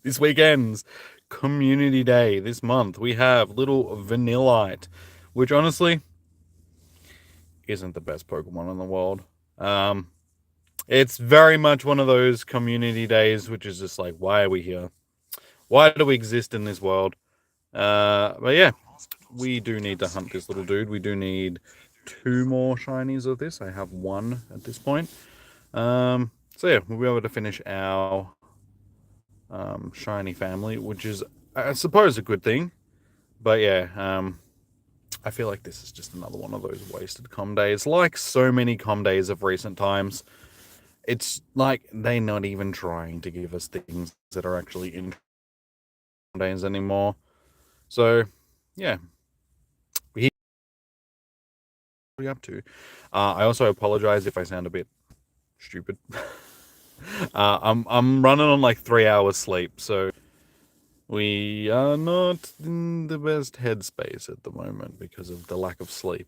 this weekend's Community Day. This month we have little Vanillite, which honestly isn't the best Pokemon in the world. It's very much one of those community days, which is just like, why are we here? Why do we exist in this world? But yeah, we do need to hunt this little dude. We do need 2 more shinies of this. I have 1 at this point. So yeah, we'll be able to finish our shiny family, which is, I suppose, a good thing. But yeah, I feel like this is just another one of those wasted com days. Like so many com days of recent times, it's like they're not even trying to give us things that are actually in days anymore. So yeah, what are we up to? I also apologize if I sound a bit stupid. I'm running on like 3 hours sleep, so we are not in the best headspace at the moment because of the lack of sleep.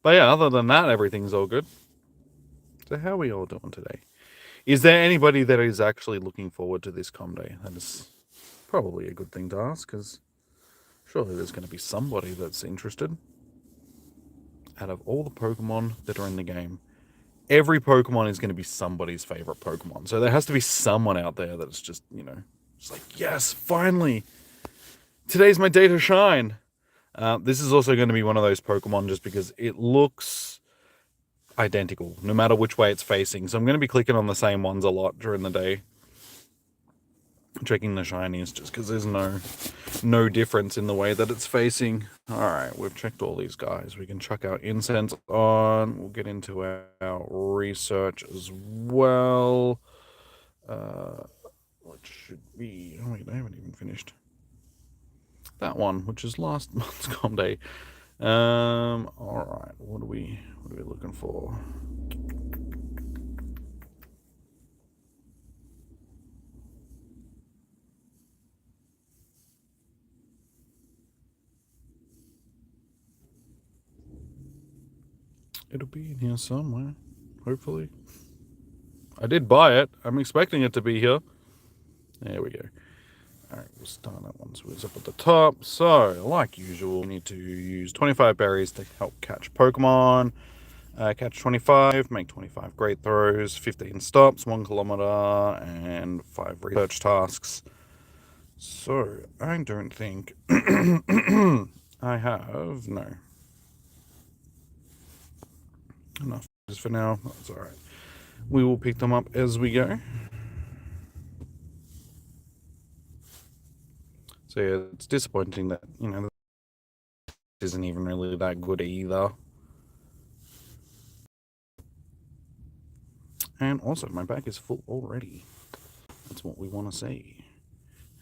But yeah, other than that, everything's all good. So how are we all doing today? Is there anybody that is actually looking forward to this com day? That is probably a good thing to ask, because surely there's going to be somebody that's interested. Out of all the Pokemon that are in the game, every Pokemon is going to be somebody's favorite Pokemon. So there has to be someone out there that's just, it's like, yes, finally, today's my day to shine. This is also going to be one of those Pokemon just because it looks identical, no matter which way it's facing. So I'm going to be clicking on the same ones a lot during the day, checking the shinies, just because there's no difference in the way that it's facing. Alright, we've checked all these guys. We can chuck our incense on. We'll get into our research as well. What should be... Oh wait, I haven't even finished that one, which is last month's com day. Alright, what are we looking for? It'll be in here somewhere, hopefully. I did buy it. I'm expecting it to be here. There we go. Alright, we'll start that one. So it's up at the top. So, like usual, we need to use 25 berries to help catch Pokemon. Catch 25, make 25 great throws, 15 stops, 1 kilometer, and 5 research tasks. So, I don't think I have, no. Enough for now, that's alright. We will pick them up as we go. So yeah, it's disappointing that, this isn't even really that good either. And also, my bag is full already. That's what we want to see.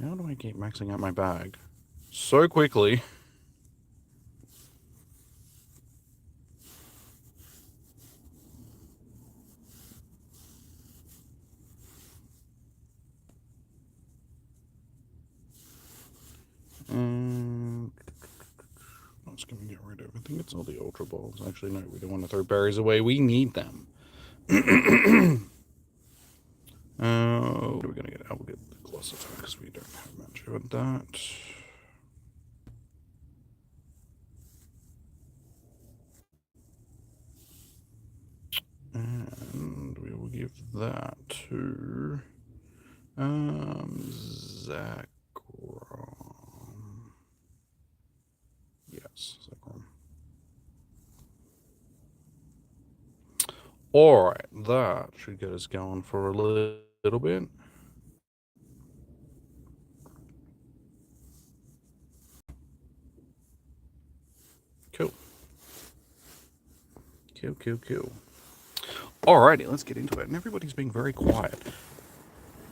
How do I keep maxing out my bag so quickly? What's going to get rid of? I think it's all the Ultra Balls. Actually, no, we don't want to throw berries away. We need them. What are we going to get? I will get the Gloss Attack because we don't have much of that. And we will give that to Zach. Yes, Zekrom. Alright, that should get us going for a little bit. Cool. Cool. Alrighty, let's get into it. And everybody's being very quiet.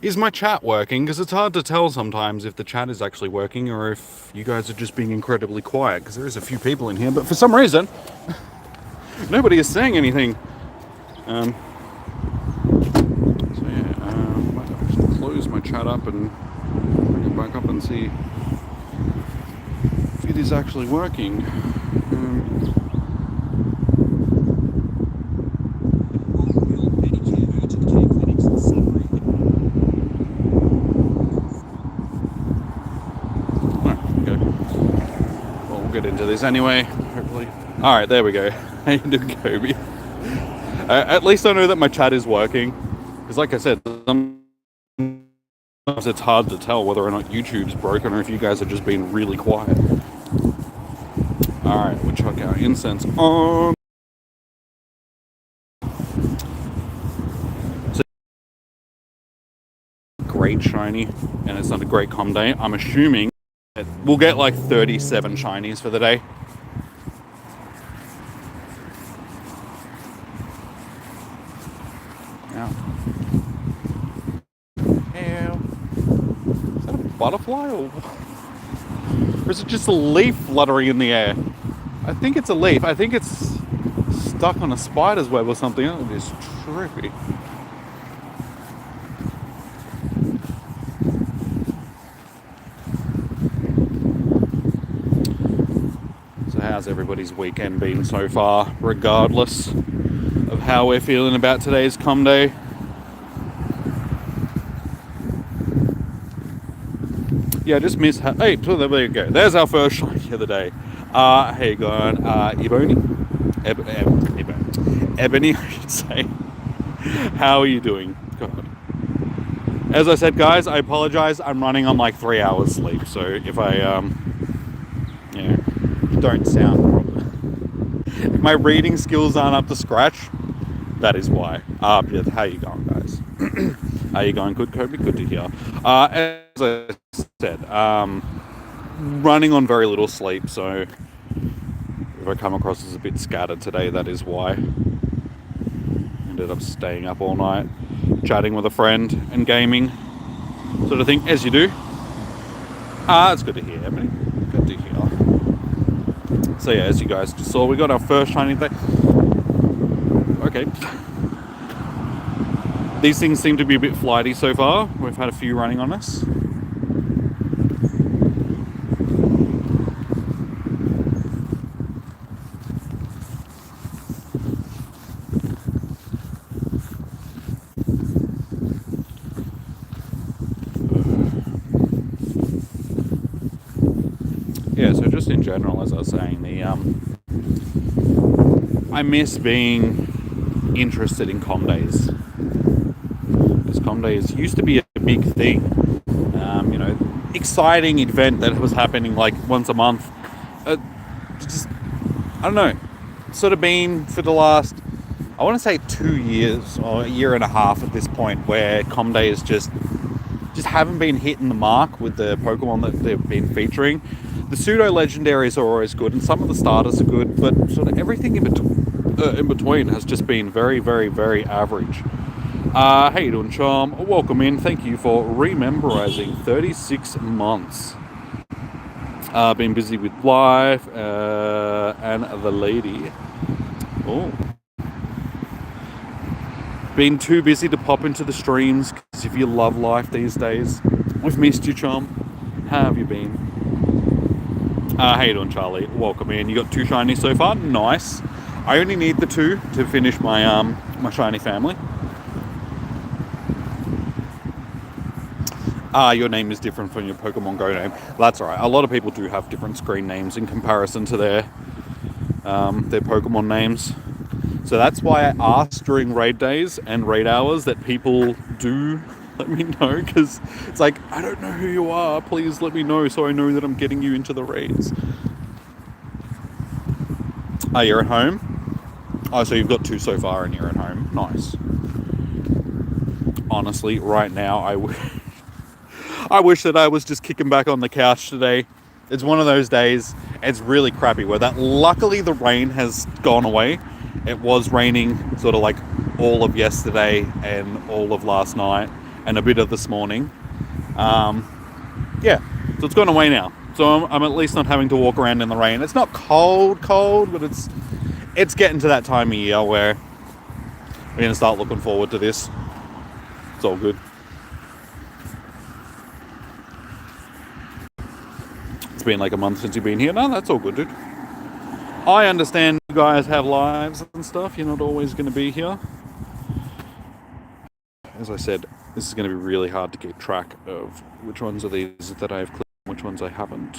Is my chat working? Because it's hard to tell sometimes if the chat is actually working or if you guys are just being incredibly quiet, because there is a few people in here, but for some reason, nobody is saying anything. So yeah, I might actually close my chat up and bring it back up and see if it is actually working. get into this anyway, hopefully. Alright, there we go. How you doing, Joby? At least I know that my chat is working. Because like I said, sometimes it's hard to tell whether or not YouTube's broken or if you guys are just being really quiet. Alright, we'll chuck our incense on. So, great shiny, and it's not a great com day. I'm assuming that we'll get like 37 shinies for the day. Is that a butterfly or is it just a leaf fluttering in the air? I think it's a leaf. I think it's stuck on a spider's web or something. It is trippy. So how's everybody's weekend been so far, regardless of how we're feeling about today's com day? Yeah, I just missed. Hey, so there you go. There's our first shiny of the day. How you going, Ebony? Ebony, I should say. How are you doing? God. As I said, guys, I apologize. I'm running on like 3 hours sleep, so if I don't sound proper, if my reading skills aren't up to scratch, that is why. How you going, guys? How you going? Good, Kobe? Good to hear. As I said, running on very little sleep, so if I come across as a bit scattered today, that is why. Ended up staying up all night, chatting with a friend and gaming, sort of thing, as you do. It's good to hear, Emily. Good to hear. So yeah, as you guys just saw, we got our first shiny day. Okay. These things seem to be a bit flighty so far. We've had a few running on us. Yeah, so just in general, as I was saying, I miss being interested in com days. Because com days used to be a big thing. Exciting event that was happening like once a month. Just, I don't know, sort of been for the last, I want to say 2 years or a year and a half at this point, where com days just haven't been hitting the mark with the Pokemon that they've been featuring. The pseudo legendaries are always good, and some of the starters are good, but sort of everything in between has just been very, very, very average. How you doing, Charm? Welcome in. Thank you for rememorizing 36 months. Been busy with life and the lady. Oh. Been too busy to pop into the streams, because if you love life these days, we've missed you, Charm. How have you been? How you doing, Charlie? Welcome in. You got 2 shinies so far. Nice. I only need the 2 to finish my my shiny family. Your name is different from your Pokemon Go name. That's alright. A lot of people do have different screen names in comparison to their Pokemon names. So that's why I ask during raid days and raid hours that people do let me know, because it's like, I don't know who you are. Please let me know so I know that I'm getting you into the raids. You're at home? Oh, so you've got 2 so far and you're at home. Nice. Honestly, right now, I wish that I was just kicking back on the couch today. It's one of those days. It's really crappy weather. Luckily, the rain has gone away. It was raining sort of like all of yesterday and all of last night and a bit of this morning. Yeah, so it's gone away now. So I'm at least not having to walk around in the rain. It's not cold, but it's getting to that time of year where we're going to start looking forward to this. It's all good. It's been like a month since you've been here. No, that's all good, dude. I understand you guys have lives and stuff. You're not always going to be here. As I said, this is going to be really hard to keep track of which ones are these that I've clicked and which ones I haven't.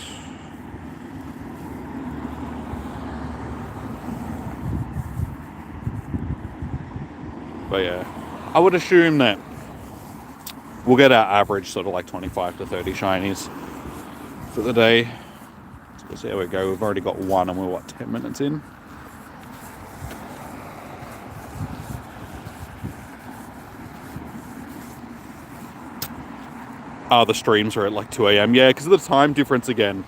But yeah, I would assume that we'll get our average sort of like 25 to 30 shinies for the day. So we'll see how we go. We've already got one and we're, what, 10 minutes in? The streams are at like 2 a.m. Yeah, because of the time difference again.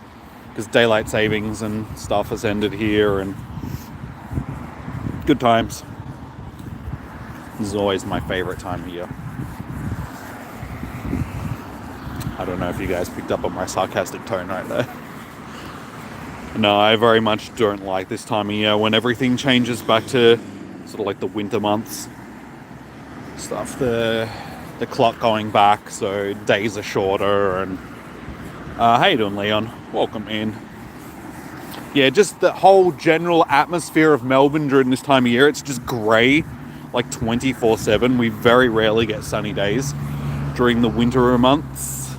Because daylight savings and stuff has ended here, and good times. This is always my favorite time of year. I don't know if you guys picked up on my sarcastic tone right there. No, I very much don't like this time of year when everything changes back to sort of like the winter months. Stuff, the clock going back, so days are shorter. And how you doing, Leon? Welcome in. Yeah, just the whole general atmosphere of Melbourne during this time of year, it's just grey, like 24/7. We very rarely get sunny days during the winter months,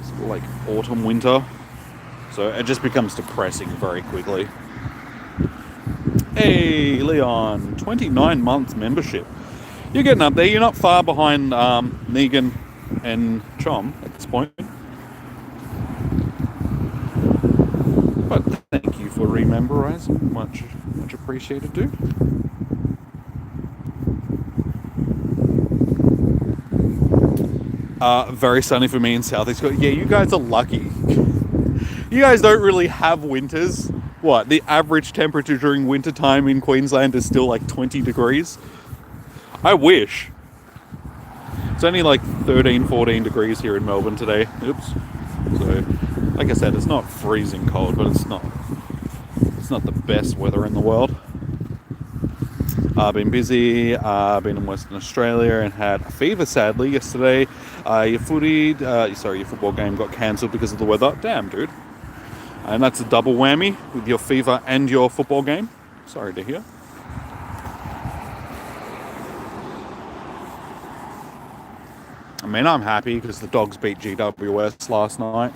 sort of like autumn, winter. So it just becomes depressing very quickly. Hey, Leon, 29 months membership. You're getting up there. You're not far behind Negan and Chom at this point. But thank you for rememberizing. Much appreciated, dude. Very sunny for me in Southeast. Yeah, you guys are lucky. You guys don't really have winters. What? The average temperature during winter time in Queensland is still like 20 degrees. I wish. It's only like 13, 14 degrees here in Melbourne today. Oops. So, like I said, it's not freezing cold, but it's not the best weather in the world. I've been busy. Been in Western Australia and had a fever, sadly, yesterday. Your football game got cancelled because of the weather. Damn, dude. And that's a double whammy with your fever and your football game. Sorry to hear. I mean, I'm happy because the Dogs beat GWS last night.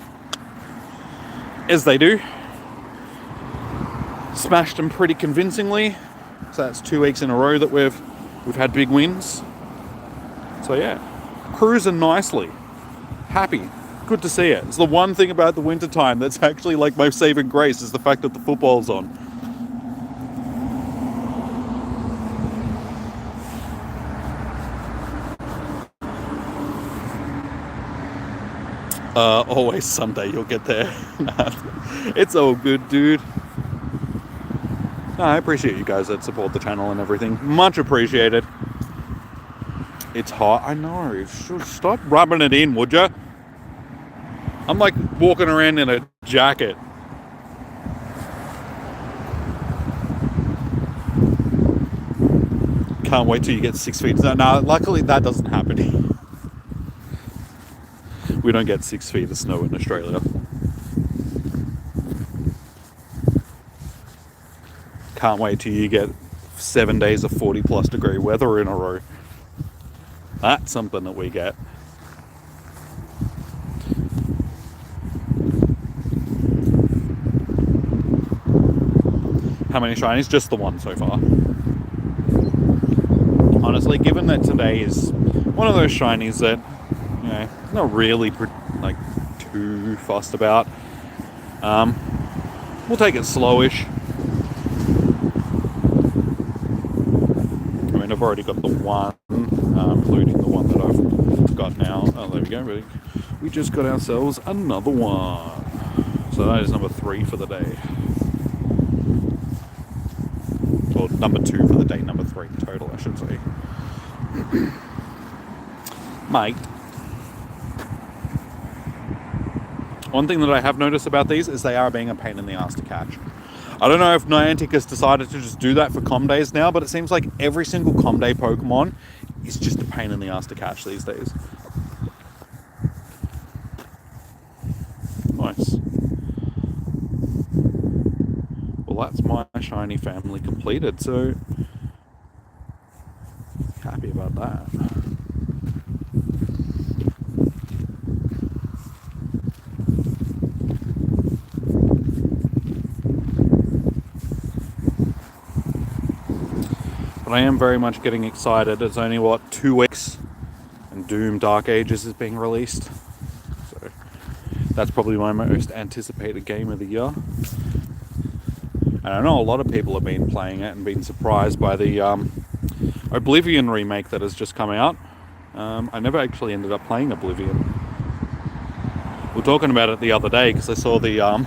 As they do. Smashed them pretty convincingly. So that's 2 weeks in a row that we've had big wins. So yeah, cruising nicely. Happy. Good to see it. It's the one thing about the winter time that's actually like my saving grace is the fact that the football's on. Always someday you'll get there. It's all good, dude. No, I appreciate you guys that support the channel and everything. Much appreciated. It's hot. I know. Stop rubbing it in, would ya? I'm like walking around in a jacket. Can't wait till you get 6 feet. No, luckily that doesn't happen. We don't get 6 feet of snow in Australia. Can't wait till you get 7 days of 40+ degree weather in a row. That's something that we get. How many shinies? Just the one so far. Honestly, given that today is one of those shinies that, you know, not really like too fussed about. We'll take it slowish. I mean, I've already got the one, including the one that I've got now. Oh, there we go. We just got ourselves another one. So that is number 3 for the day. Or number 2 for the day, number 3 total, I should say. Mate. One thing that I have noticed about these is they are being a pain in the ass to catch. I don't know if Niantic has decided to just do that for Com Days now, but it seems like every single Com Day Pokemon is just a pain in the ass to catch these days. Nice. Well, that's my shiny family completed, so happy about that. But I am very much getting excited. It's only, what, 2 weeks, and Doom Dark Ages is being released. So that's probably my most anticipated game of the year. And I know a lot of people have been playing it and been surprised by the Oblivion remake that has just come out. I never actually ended up playing Oblivion. We were talking about it the other day because I saw the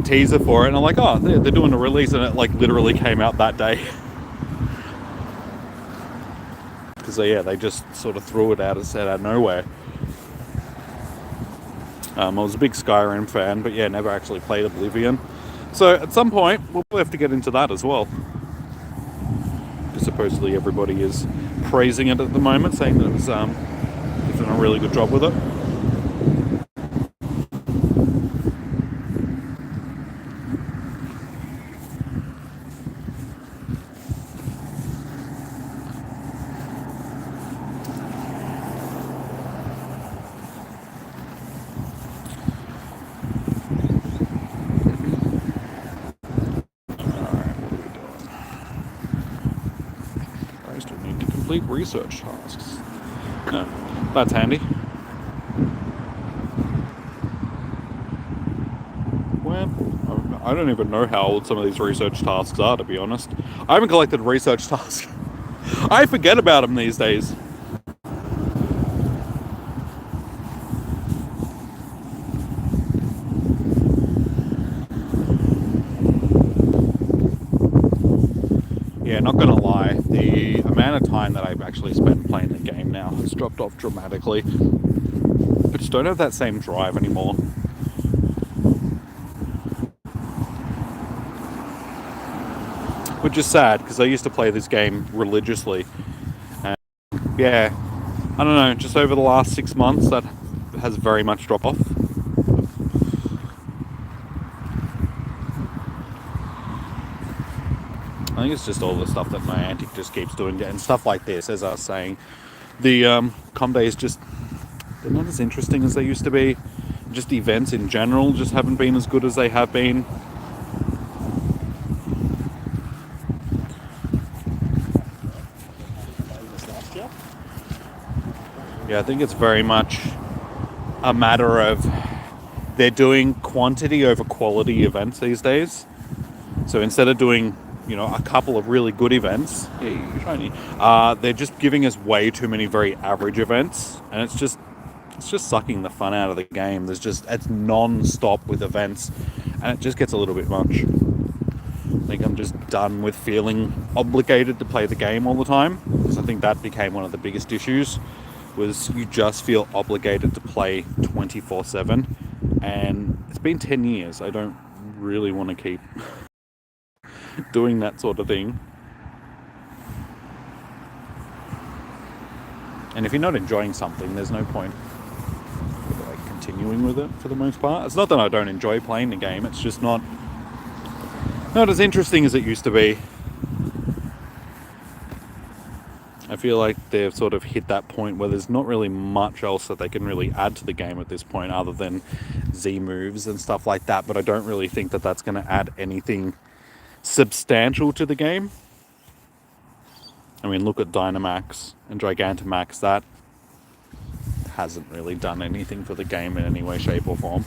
teaser for it, and I'm like, oh, they're doing a release, and it like literally came out that day. Because yeah, they just sort of threw it out of nowhere. I was a big Skyrim fan, but yeah, never actually played Oblivion. So at some point, we'll have to get into that as well. Because supposedly everybody is praising it at the moment, saying that it's done a really good job with it. Research tasks. No, that's handy. Well, I don't even know how old some of these research tasks are, to be honest. I haven't collected research tasks. I forget about them these days. Yeah, not gonna lie, the amount of time that I've actually spent playing the game now has dropped off dramatically. I just don't have that same drive anymore. Which is sad, because I used to play this game religiously. And yeah, I don't know, just over the last 6 months that has very much dropped off. I think it's just all the stuff that Niantic just keeps doing, and stuff like this, as I was saying. The com days just, they're not as interesting as they used to be. Just events in general just haven't been as good as they have been. Yeah, I think it's very much a matter of they're doing quantity over quality events these days. So instead of doing, you know, a couple of really good events, shiny, they're just giving us way too many very average events, and it's just sucking the fun out of the game. It's non-stop with events, and it just gets a little bit much. I think I'm just done with feeling obligated to play the game all the time, because I think that became one of the biggest issues, was you just feel obligated to play 24/7, and it's been 10 years. I don't really want to keep doing that sort of thing. And if you're not enjoying something, there's no point like continuing with it for the most part. It's not that I don't enjoy playing the game, it's just not as interesting as it used to be. I feel like they've sort of hit that point where there's not really much else that they can really add to the game at this point other than Z moves and stuff like that, but I don't really think that that's going to add anything substantial to the game. I mean, look at Dynamax and Gigantamax. That hasn't really done anything for the game in any way, shape or form.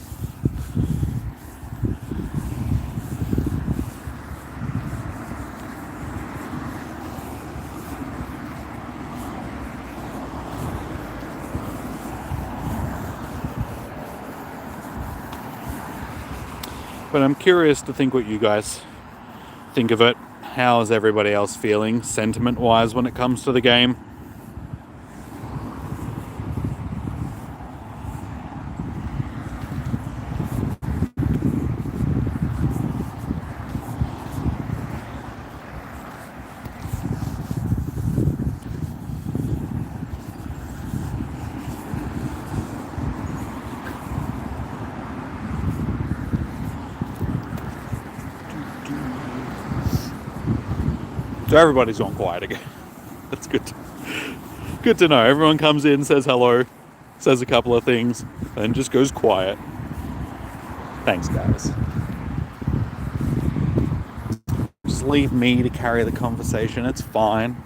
But I'm curious to think what you guys think of it. How is everybody else feeling sentiment-wise when it comes to the game? So everybody's gone quiet again. That's good. Good to know. Everyone comes in, says hello, says a couple of things, and just goes quiet. Thanks, guys. Just leave me to carry the conversation. It's fine.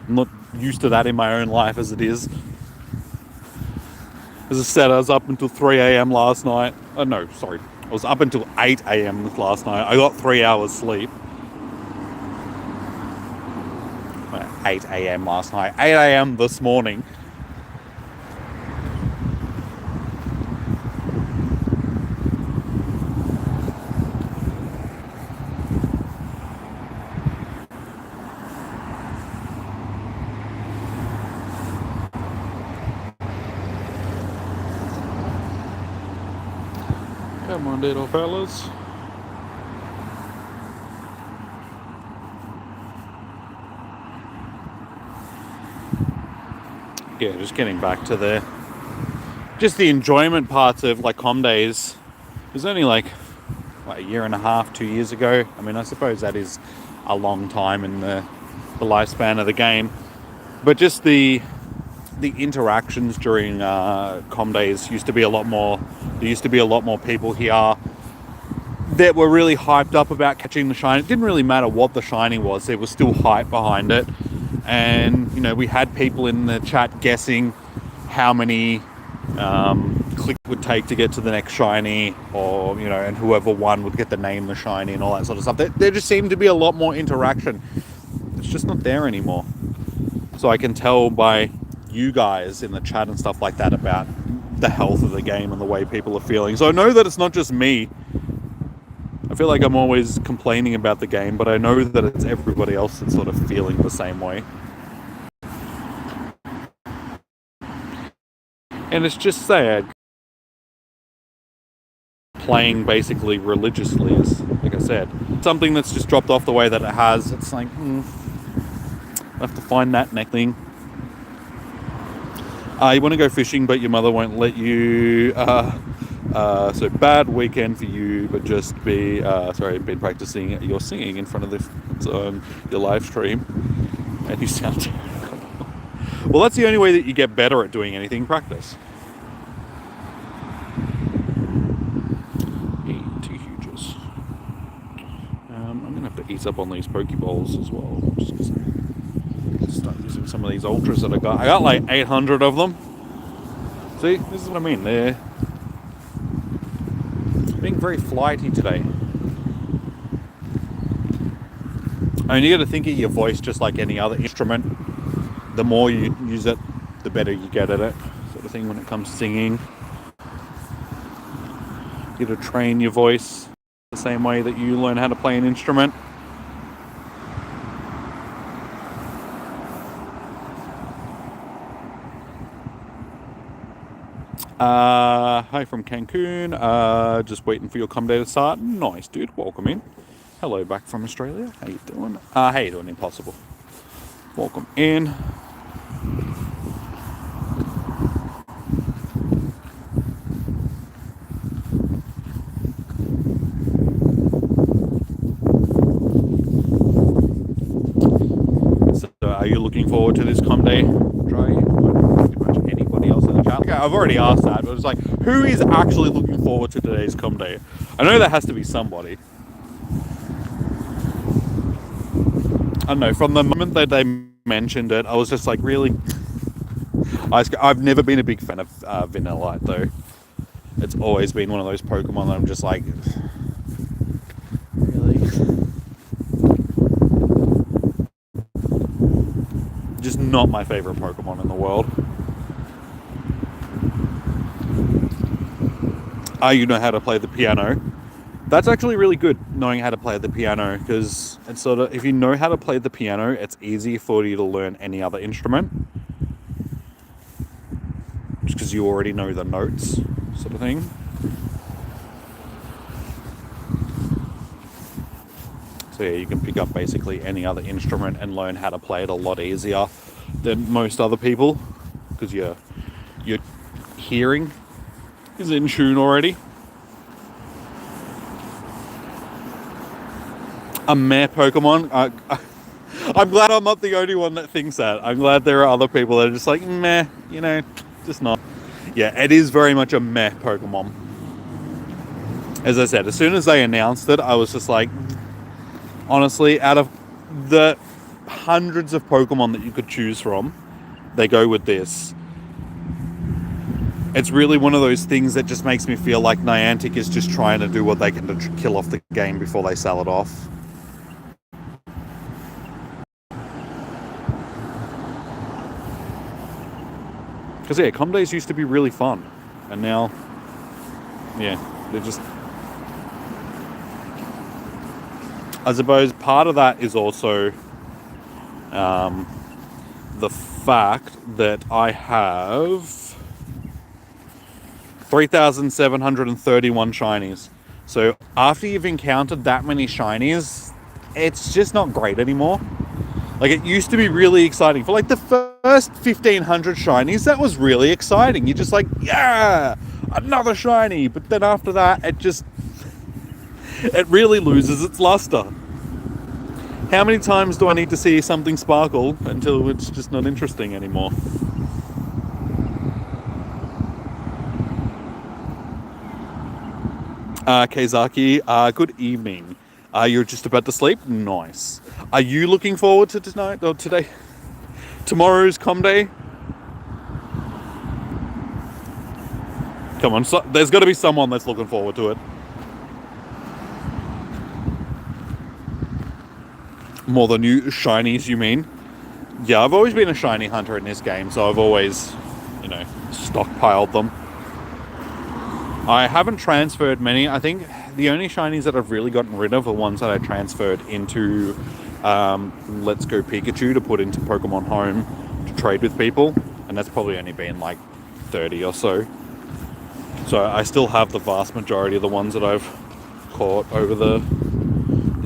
I'm not used to that in my own life as it is. As I said, I was up until 3 a.m. last night. Oh, no, sorry. I was up until 8 a.m. last night. I got 3 hours sleep. 8 a.m. last night. 8 a.m. this morning. Come on, little fellas. Yeah, just getting back to the enjoyment parts of like Com Days. It was only like a year and a half, 2 years ago. I mean, I suppose that is a long time in the lifespan of the game, but just the interactions during Com Days used to be a lot more. There used to be a lot more people here that were really hyped up about catching the shiny. It didn't really matter what the shiny was, there was still hype behind it. And you know, we had people in the chat guessing how many click would take to get to the next shiny, or you know, and whoever won would get to name the shiny and all that sort of stuff. There just seemed to be a lot more interaction. It's just not there anymore. So I can tell by you guys in the chat and stuff like that about the health of the game and the way people are feeling. So I know that it's not just me. I feel like I'm always complaining about the game, but I know that it's everybody else that's sort of feeling the same way. And it's just sad. Playing basically religiously is, like I said, something that's just dropped off the way that it has. It's like, I have to find that next thing. You want to go fishing, but your mother won't let you. So bad weekend for you, but just be sorry, I've been practicing your singing in front of your live stream, and you sound terrible. Well, that's the only way that you get better at doing anything, practice. Two huges. I'm gonna have to eat up on these Pokeballs as well. Just start using some of these ultras that I got. I got like 800 of them. See, this is what I mean. They're being very flighty today. I mean, you got to think of your voice just like any other instrument. The more you use it, the better you get at it, sort of thing when it comes to singing. You got to train your voice the same way that you learn how to play an instrument. Hi from Cancun. Just waiting for your Com Day to start. Nice, dude. Welcome in. Hello back from Australia. How you doing? How you doing, Impossible? Welcome in. So, are you looking forward to this Com Day? Pretty much anybody else in the chat. Okay, I've already asked that, but it's like, who is actually looking forward to today's Com Day? I know there has to be somebody. I don't know, from the moment that they mentioned it, I was just like, really? I've never been a big fan of Vanillite, though. It's always been one of those Pokemon that I'm just like, really? Just not my favorite Pokemon in the world. You know how to play the piano. That's actually really good, knowing how to play the piano, because it's sort of, if you know how to play the piano, it's easy for you to learn any other instrument. Just because you already know the notes, sort of thing. So yeah, you can pick up basically any other instrument and learn how to play it a lot easier than most other people, because your hearing is in tune already. A meh Pokemon. I'm glad I'm not the only one that thinks that. I'm glad there are other people that are just like, meh, you know, just not. Yeah, it is very much a meh Pokemon. As I said, as soon as they announced it, I was just like, Honestly, out of the hundreds of Pokemon that you could choose from, they go with this. It's really one of those things that just makes me feel like Niantic is just trying to do what they can to kill off the game before they sell it off. Because yeah, Com Days used to be really fun, and now, yeah, they're just. I suppose part of that is also the fact that I have 3,731 shinies. So after you've encountered that many shinies, it's just not great anymore. Like, it used to be really exciting. For like the first 1,500 shinies, that was really exciting. You're just like, yeah, another shiny. But then after that, it really loses its luster. How many times do I need to see something sparkle until it's just not interesting anymore? Keizaki, good evening. You're just about to sleep? Nice. Are you looking forward to tonight or today? Tomorrow's Com Day? Come on, there's got to be someone that's looking forward to it. More than you shinies, you mean? Yeah, I've always been a shiny hunter in this game, so I've always, stockpiled them. I haven't transferred many. I think the only shinies that I've really gotten rid of are ones that I transferred into Let's Go Pikachu to put into Pokemon Home to trade with people, and that's probably only been like 30 or so. So I still have the vast majority of the ones that I've caught over the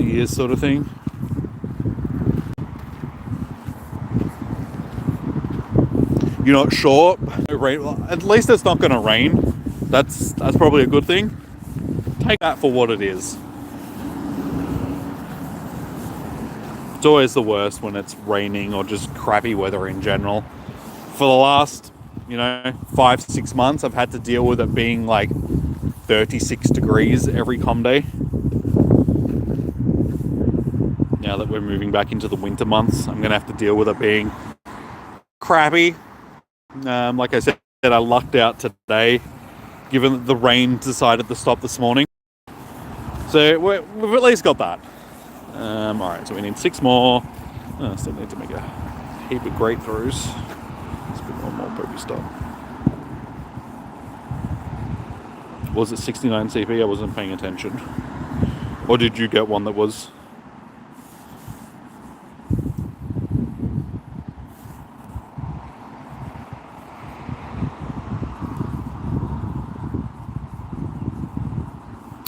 years, sort of thing. You're not sure? At least it's not going to rain. That's probably a good thing. Take that for what it is. It's always the worst when it's raining or just crappy weather in general. For the last, 5-6 months, I've had to deal with it being like 36 degrees every Com Day. Now that we're moving back into the winter months, I'm going to have to deal with it being crappy. Like I said, I lucked out today, given that the rain decided to stop this morning. So we've at least got that. Alright, so we need 6 more. Still need to make a heap of great throws. Let's put one more Pokestop. Was it 69 CP? I wasn't paying attention. Or did you get one that was?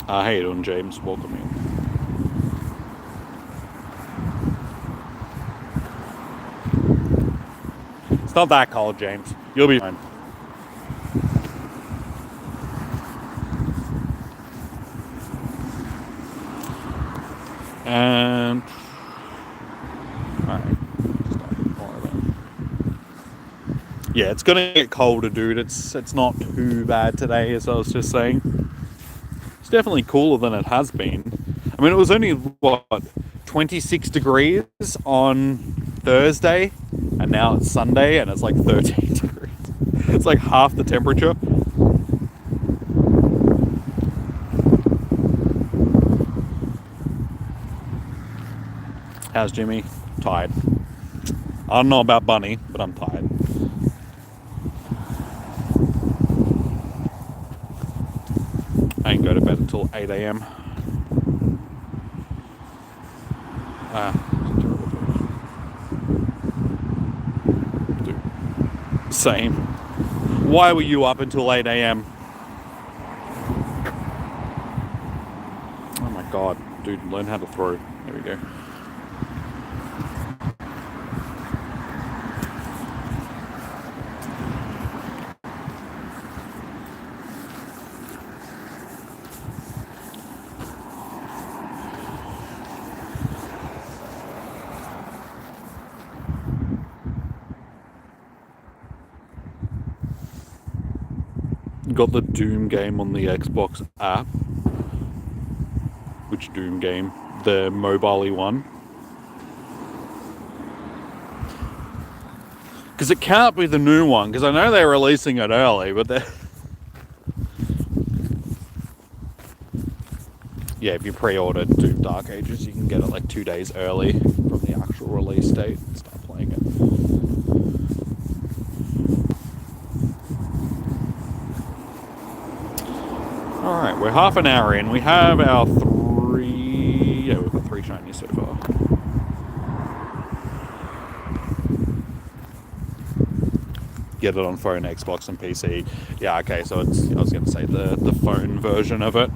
How you doing, James? Welcome in. It's not that cold, James. You'll be fine. And alright. Yeah, it's gonna get colder, dude. It's not too bad today, as I was just saying. It's definitely cooler than it has been. I mean, it was only, 26 degrees on Thursday, and now it's Sunday, and it's like 13 degrees. It's like half the temperature. How's Jimmy? Tired. I don't know about Bunny, but I'm tired. I ain't go to bed until 8 a.m. Dude. Same. Why were you up until 8 a.m.? Oh my god. Dude, learn how to throw. There we go. Got the Doom game on the Xbox app. Which Doom game? the mobile-y one. Because it can't be the new one, because I know they're releasing it early, but they're... Yeah, if you pre-ordered Doom Dark Ages, you can get it like 2 days early from the actual release date and start playing it. Alright, we're half an hour in. We have our 3... Yeah, we've got 3 shinies so far. Get it on phone, Xbox, and PC. Yeah, okay, so it's... I was going to say the phone version of it.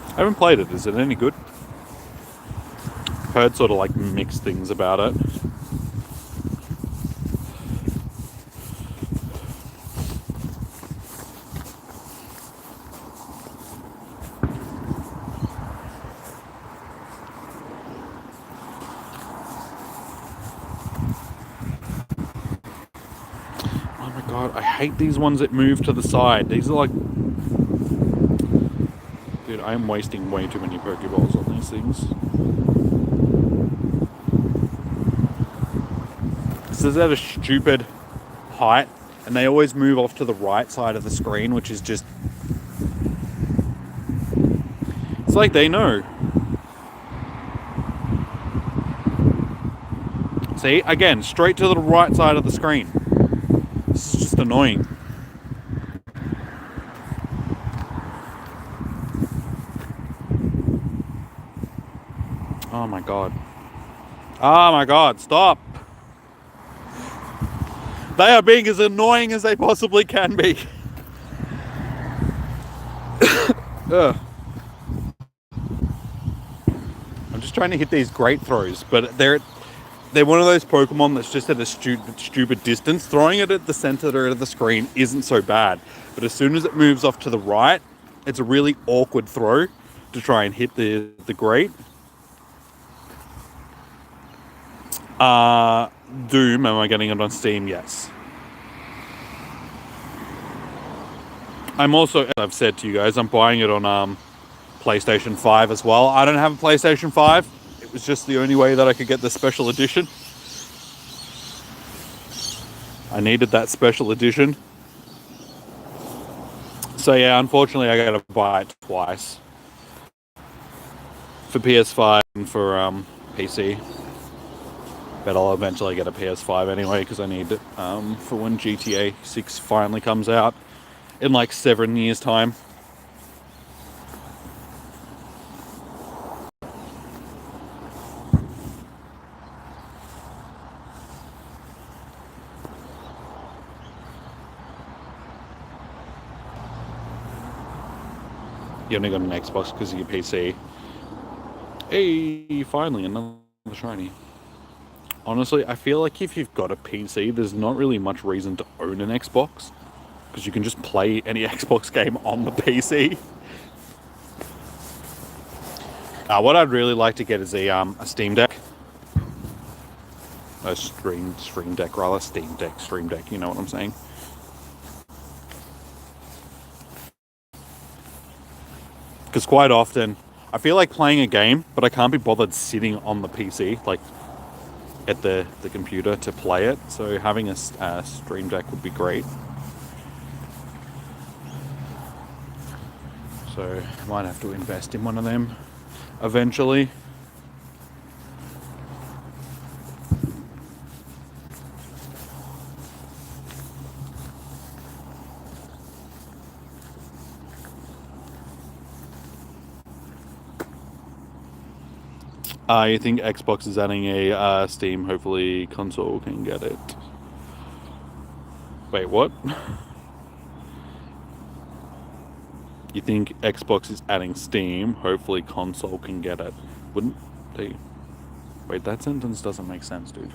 I haven't played it. Is it any good? Heard sort of like mixed things about it. Oh my god, I hate these ones that move to the side. These are like... Dude, I am wasting way too many Pokeballs on these things. This is at a stupid height, and they always move off to the right side of the screen, which is just... It's like they know. See, again, straight to the right side of the screen. This is just annoying. Oh my god. Oh my god, stop! They are being as annoying as they possibly can be. Ugh. I'm just trying to hit these great throws, but they're one of those Pokemon that's just at a stupid distance. Throwing it at the center of the screen isn't so bad, but as soon as it moves off to the right, it's a really awkward throw to try and hit the great. Doom, am I getting it on Steam? Yes. I'm also, as I've said to you guys, I'm buying it on PlayStation 5 as well. I don't have a PlayStation 5. It was just the only way that I could get the special edition. I needed that special edition. So yeah, unfortunately I gotta buy it twice. For PS5 and for PC. But I'll eventually get a PS5 anyway, because I need it for when GTA 6 finally comes out in like 7 years' time. You only got an Xbox because of your PC. Hey, finally another shiny. Honestly, I feel like if you've got a PC, there's not really much reason to own an Xbox, because you can just play any Xbox game on the PC. What I'd really like to get is a Steam Deck. A Stream Deck, rather. Steam Deck, you know what I'm saying. Because quite often, I feel like playing a game, but I can't be bothered sitting on the PC, like at the computer to play it. So having a Stream Deck would be great. So I might have to invest in one of them eventually. You think Xbox is adding a Steam? Hopefully console can get it. Wait, what? You think Xbox is adding Steam? Hopefully console can get it. Wouldn't they? Wait, that sentence doesn't make sense, dude.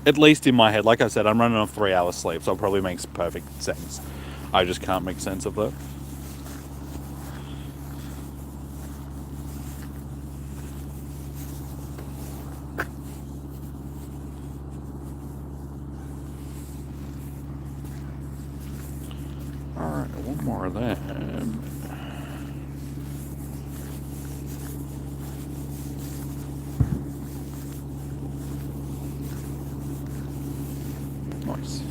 At least in my head. Like I said, I'm running on 3 hours sleep, so it probably makes perfect sense. I just can't make sense of that. Alright. Alright, one more of that. Nice.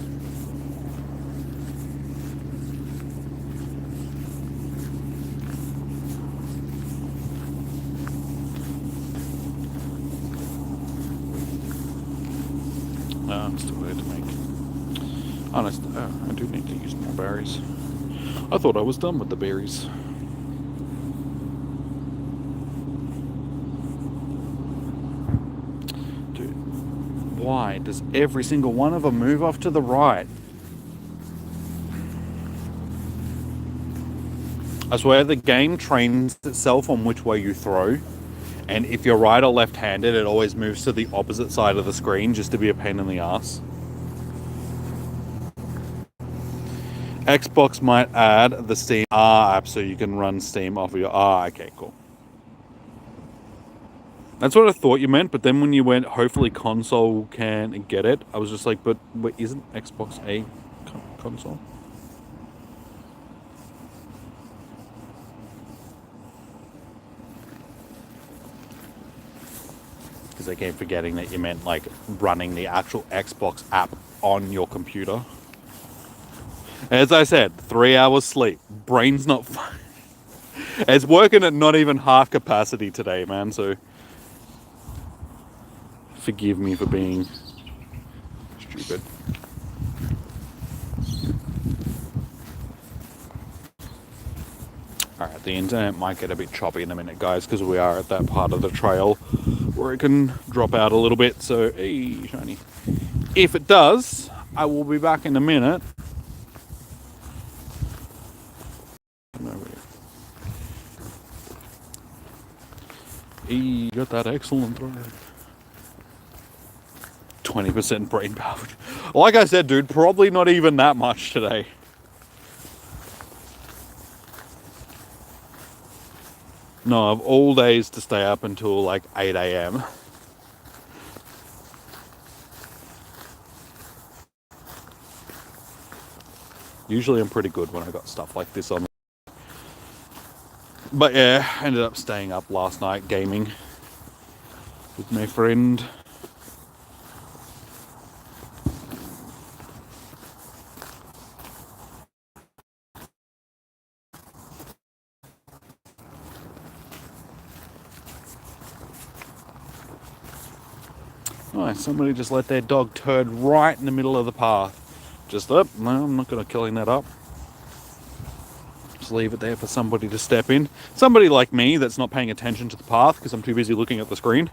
I'm still there to make. Honest, I do need to use more berries. I thought I was done with the berries. Dude, why does every single one of them move off to the right? I swear the game trains itself on which way you throw. And if you're right or left-handed, it always moves to the opposite side of the screen just to be a pain in the ass. Xbox might add the Steam app so you can run Steam off of your... okay, cool. That's what I thought you meant, but then when you went, hopefully console can get it, I was just like, but isn't Xbox a console? Because I keep forgetting that you meant like running the actual Xbox app on your computer. As I said, 3 hours sleep. Brain's not fun. It's working at not even half capacity today, man, so forgive me for being stupid. Alright, the internet might get a bit choppy in a minute, guys, because we are at that part of the trail where it can drop out a little bit, so, hey, shiny. If it does, I will be back in a minute. Hey, got that excellent throw. 20% brain power. Like I said, dude, probably not even that much today. No, I've all days to stay up until like 8 a.m. Usually I'm pretty good when I got stuff like this on. But yeah, ended up staying up last night gaming with my friend. Nice, somebody just let their dog turd right in the middle of the path. Just up, no, I'm not going to clean that up. Just leave it there for somebody to step in. Somebody like me that's not paying attention to the path because I'm too busy looking at the screen.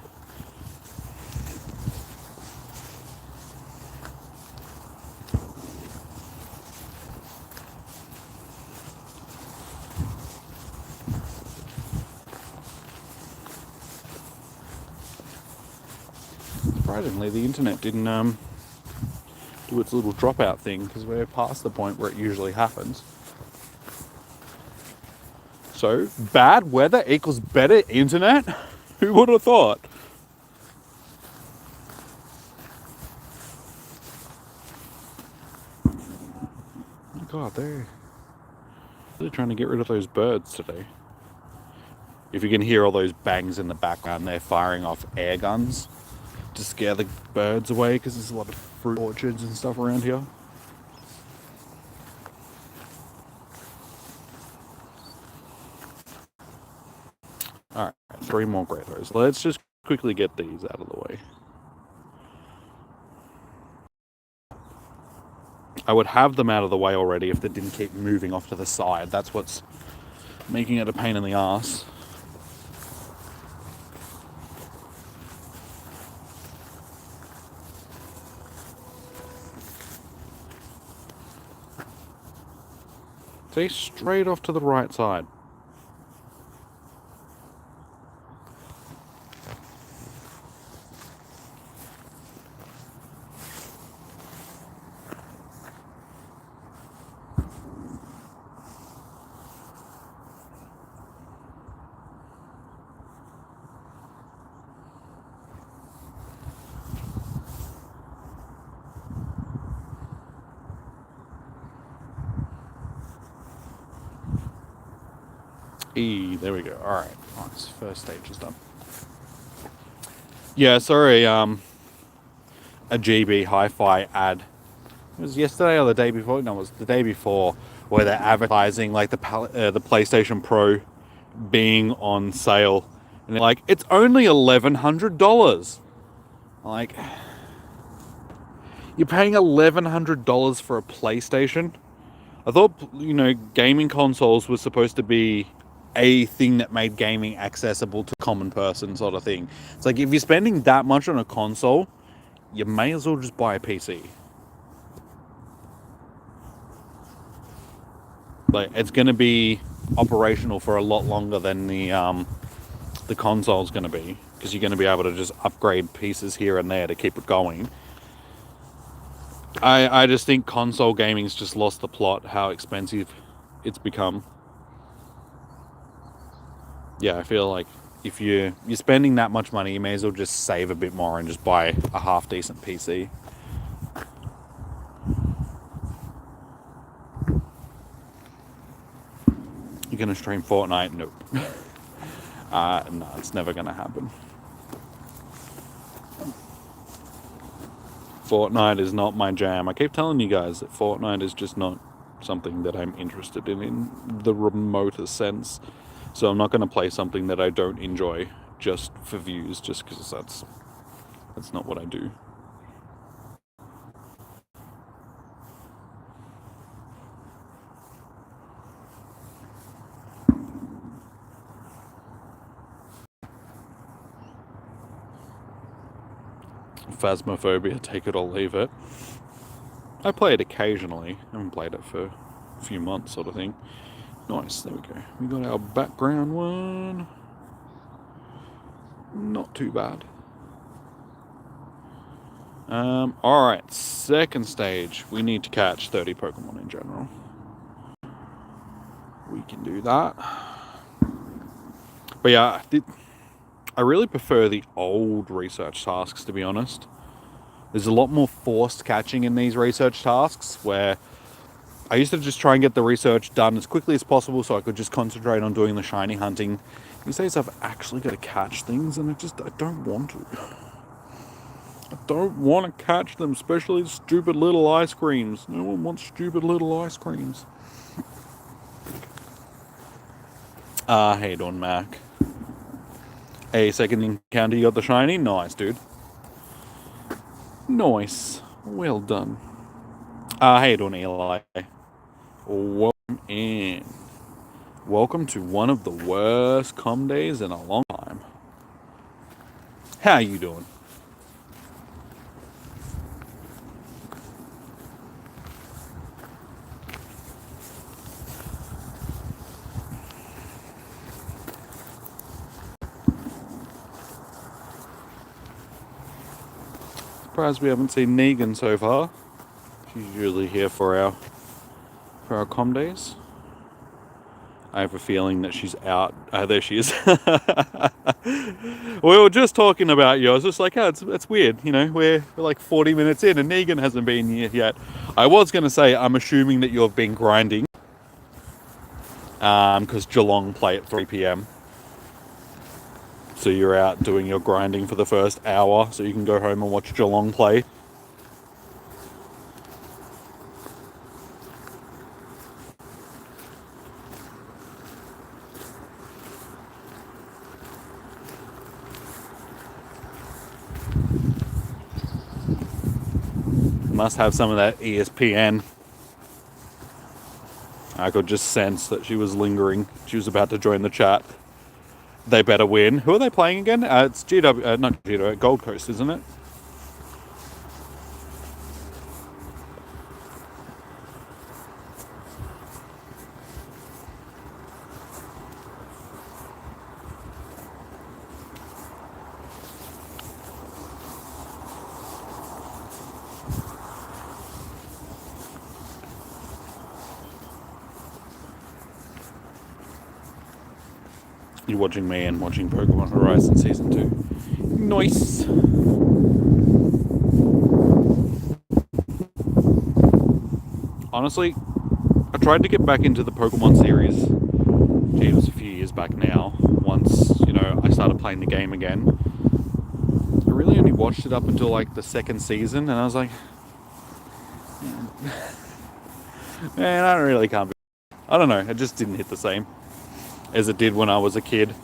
Surprisingly, the internet didn't do its little dropout thing because we're past the point where it usually happens. So, bad weather equals better internet? Who would have thought? Oh my god, they're trying to get rid of those birds today. If you can hear all those bangs in the background, they're firing off air guns to scare the birds away because there's a lot of fruit orchards and stuff around here. Alright, 3 more great throws. Let's just quickly get these out of the way. I would have them out of the way already if they didn't keep moving off to the side. That's what's making it a pain in the ass. See, straight off to the right side. There we go. All right, nice. First stage is done. Yeah, sorry. A GB Hi-Fi ad. It was yesterday or the day before. No, it was the day before, where they're advertising like the PlayStation Pro being on sale, and they're like, it's only $1,100. Like, you're paying $1,100 for a PlayStation? I thought, gaming consoles were supposed to be a thing that made gaming accessible to common person, sort of thing. It's like, if you're spending that much on a console, you may as well just buy a PC. Like, it's going to be operational for a lot longer than the console's going to be, because you're going to be able to just upgrade pieces here and there to keep it going. I just think console gaming's just lost the plot, how expensive it's become. Yeah, I feel like if you're spending that much money, you may as well just save a bit more and just buy a half decent PC. You're gonna stream Fortnite? Nope. No, it's never gonna happen. Fortnite is not my jam. I keep telling you guys that Fortnite is just not something that I'm interested in the remotest sense. So I'm not going to play something that I don't enjoy just for views, just because that's not what I do. Phasmophobia, take it or leave it. I play it occasionally. I haven't played it for a few months, sort of thing. Nice, there we go. We got our background one. Not too bad. Alright, second stage. We need to catch 30 Pokemon in general. We can do that. But yeah, I really prefer the old research tasks, to be honest. There's a lot more forced catching in these research tasks, where I used to just try and get the research done as quickly as possible so I could just concentrate on doing the shiny hunting. These days I've actually got to catch things, and I don't want to. I don't want to catch them, especially stupid little ice creams. No one wants stupid little ice creams. How you doing, Mac? A second encounter, you got the shiny? Nice, dude. Nice. Well done. How you doing, Eli? Welcome in. Welcome to one of the worst com days in a long time. How you doing? Surprised we haven't seen Negan so far. She's usually here for our com days. I have a feeling that she's out. There she is. We were just talking about you. I was just like, oh, it's weird. We're like 40 minutes in and Negan hasn't been here yet. I was going to say, I'm assuming that you've been grinding. Because Geelong play at 3 p.m. So you're out doing your grinding for the first hour so you can go home and watch Geelong play. Must have some of that ESPN. I could just sense that she was lingering. She was about to join the chat. They better win. Who are they playing again? It's GW, not GW, Gold Coast, isn't it? You're watching me and watching Pokemon Horizon Season 2. Nice! Honestly, I tried to get back into the Pokemon series. Gee, it was a few years back now. Once, you know, I started playing the game again. I really only watched it up until like the second season, and I was like, man, I don't really can't be. I don't know, it just didn't hit the same as it did when I was a kid.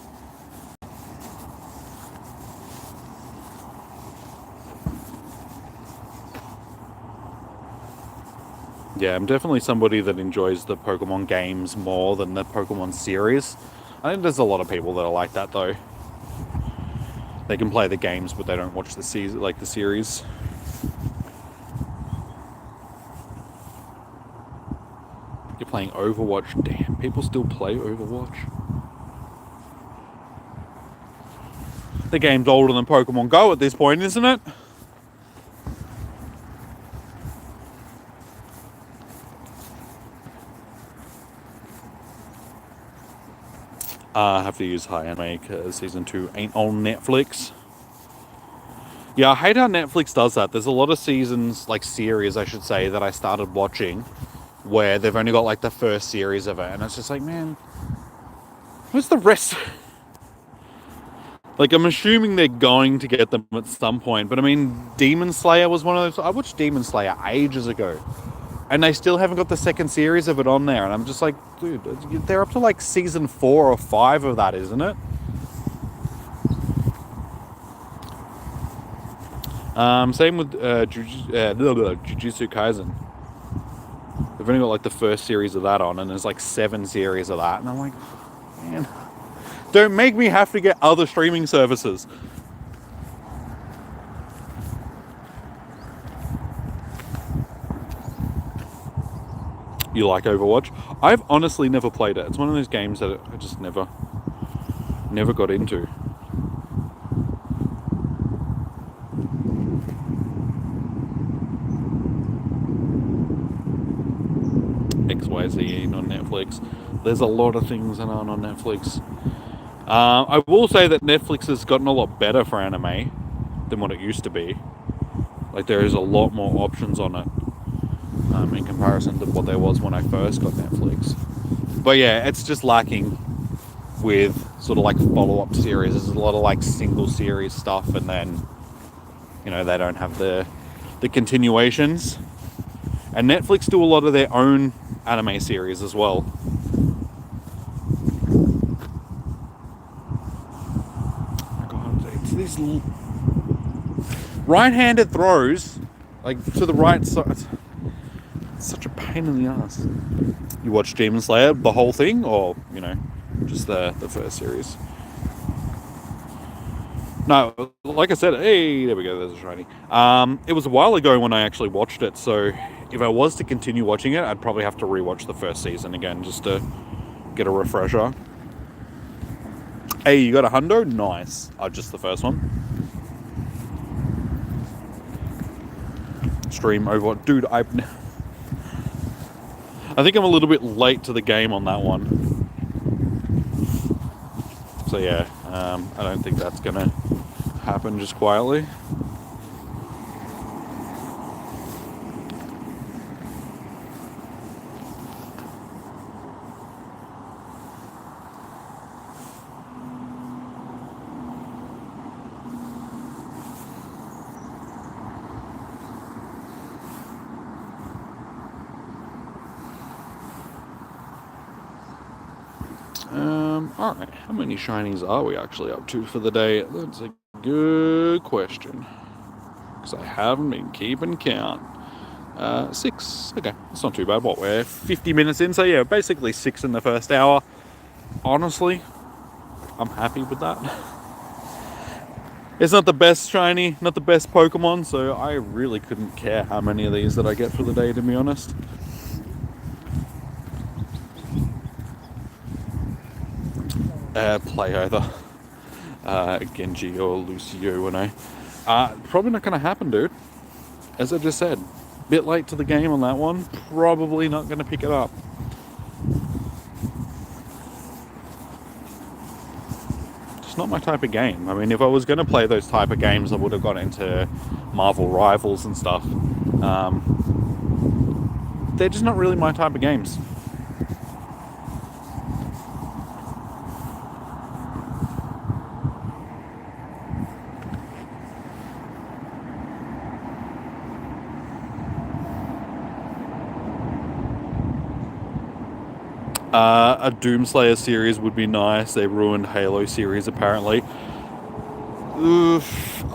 Yeah, I'm definitely somebody that enjoys the Pokemon games more than the Pokemon series. I think there's a lot of people that are like that though. They can play the games, but they don't watch the series. You're playing Overwatch. Damn, people still play Overwatch. The game's older than Pokemon Go at this point, isn't it? I have to use high anime because season 2 ain't on Netflix. Yeah, I hate how Netflix does that. There's a lot of seasons, like series, I should say, that I started watching where they've only got like the first series of it, and it's just like, man, where's the rest? Like, I'm assuming they're going to get them at some point, but I mean, Demon Slayer was one of those. I watched Demon Slayer ages ago, and they still haven't got the second series of it on there, and I'm just like, dude, they're up to like season 4 or 5 of that, isn't it? Same with Jujutsu Kaisen. They've only got like the first series of that on, and there's like 7 series of that, and I'm like, man, don't make me have to get other streaming services. You like Overwatch? I've honestly never played it. It's one of those games that I just never got into. XYZ on Netflix. There's a lot of things that aren't on Netflix. I will say that Netflix has gotten a lot better for anime than what it used to be. Like, there is a lot more options on it in comparison to what there was when I first got Netflix. But yeah, it's just lacking with sort of like follow-up series. There's a lot of like single series stuff, and then, you know, they don't have the continuations. And Netflix do a lot of their own anime series as well. Oh my god, it's these right-handed throws, like to the right side. It's such a pain in the ass. You watch Demon Slayer, the whole thing, or, you know, just the first series? No, like I said, hey, there we go, there's a shiny. It was a while ago when I actually watched it, so if I was to continue watching it, I'd probably have to rewatch the first season again, just to get a refresher. Hey, you got a hundo? Nice. Just the first one. Stream Overwatch. Dude, I think I'm a little bit late to the game on that one. So yeah, I don't think that's gonna happen just quietly. Alright, how many shinies are we actually up to for the day? That's a good question, because I haven't been keeping count. 6. Okay, that's not too bad. What, we're 50 minutes in, so yeah, basically 6 in the first hour. Honestly, I'm happy with that. It's not the best shiny, not the best Pokemon, so I really couldn't care how many of these that I get for the day, to be honest. Play either Genji or Lucio when probably not going to happen, dude. As I just said, bit late to the game on that one. Probably not going to pick it up. It's not my type of game. I mean, if I was going to play those type of games, I would have got into Marvel Rivals and stuff. They're just not really my type of games. A Doomslayer series would be nice. They ruined Halo series apparently. I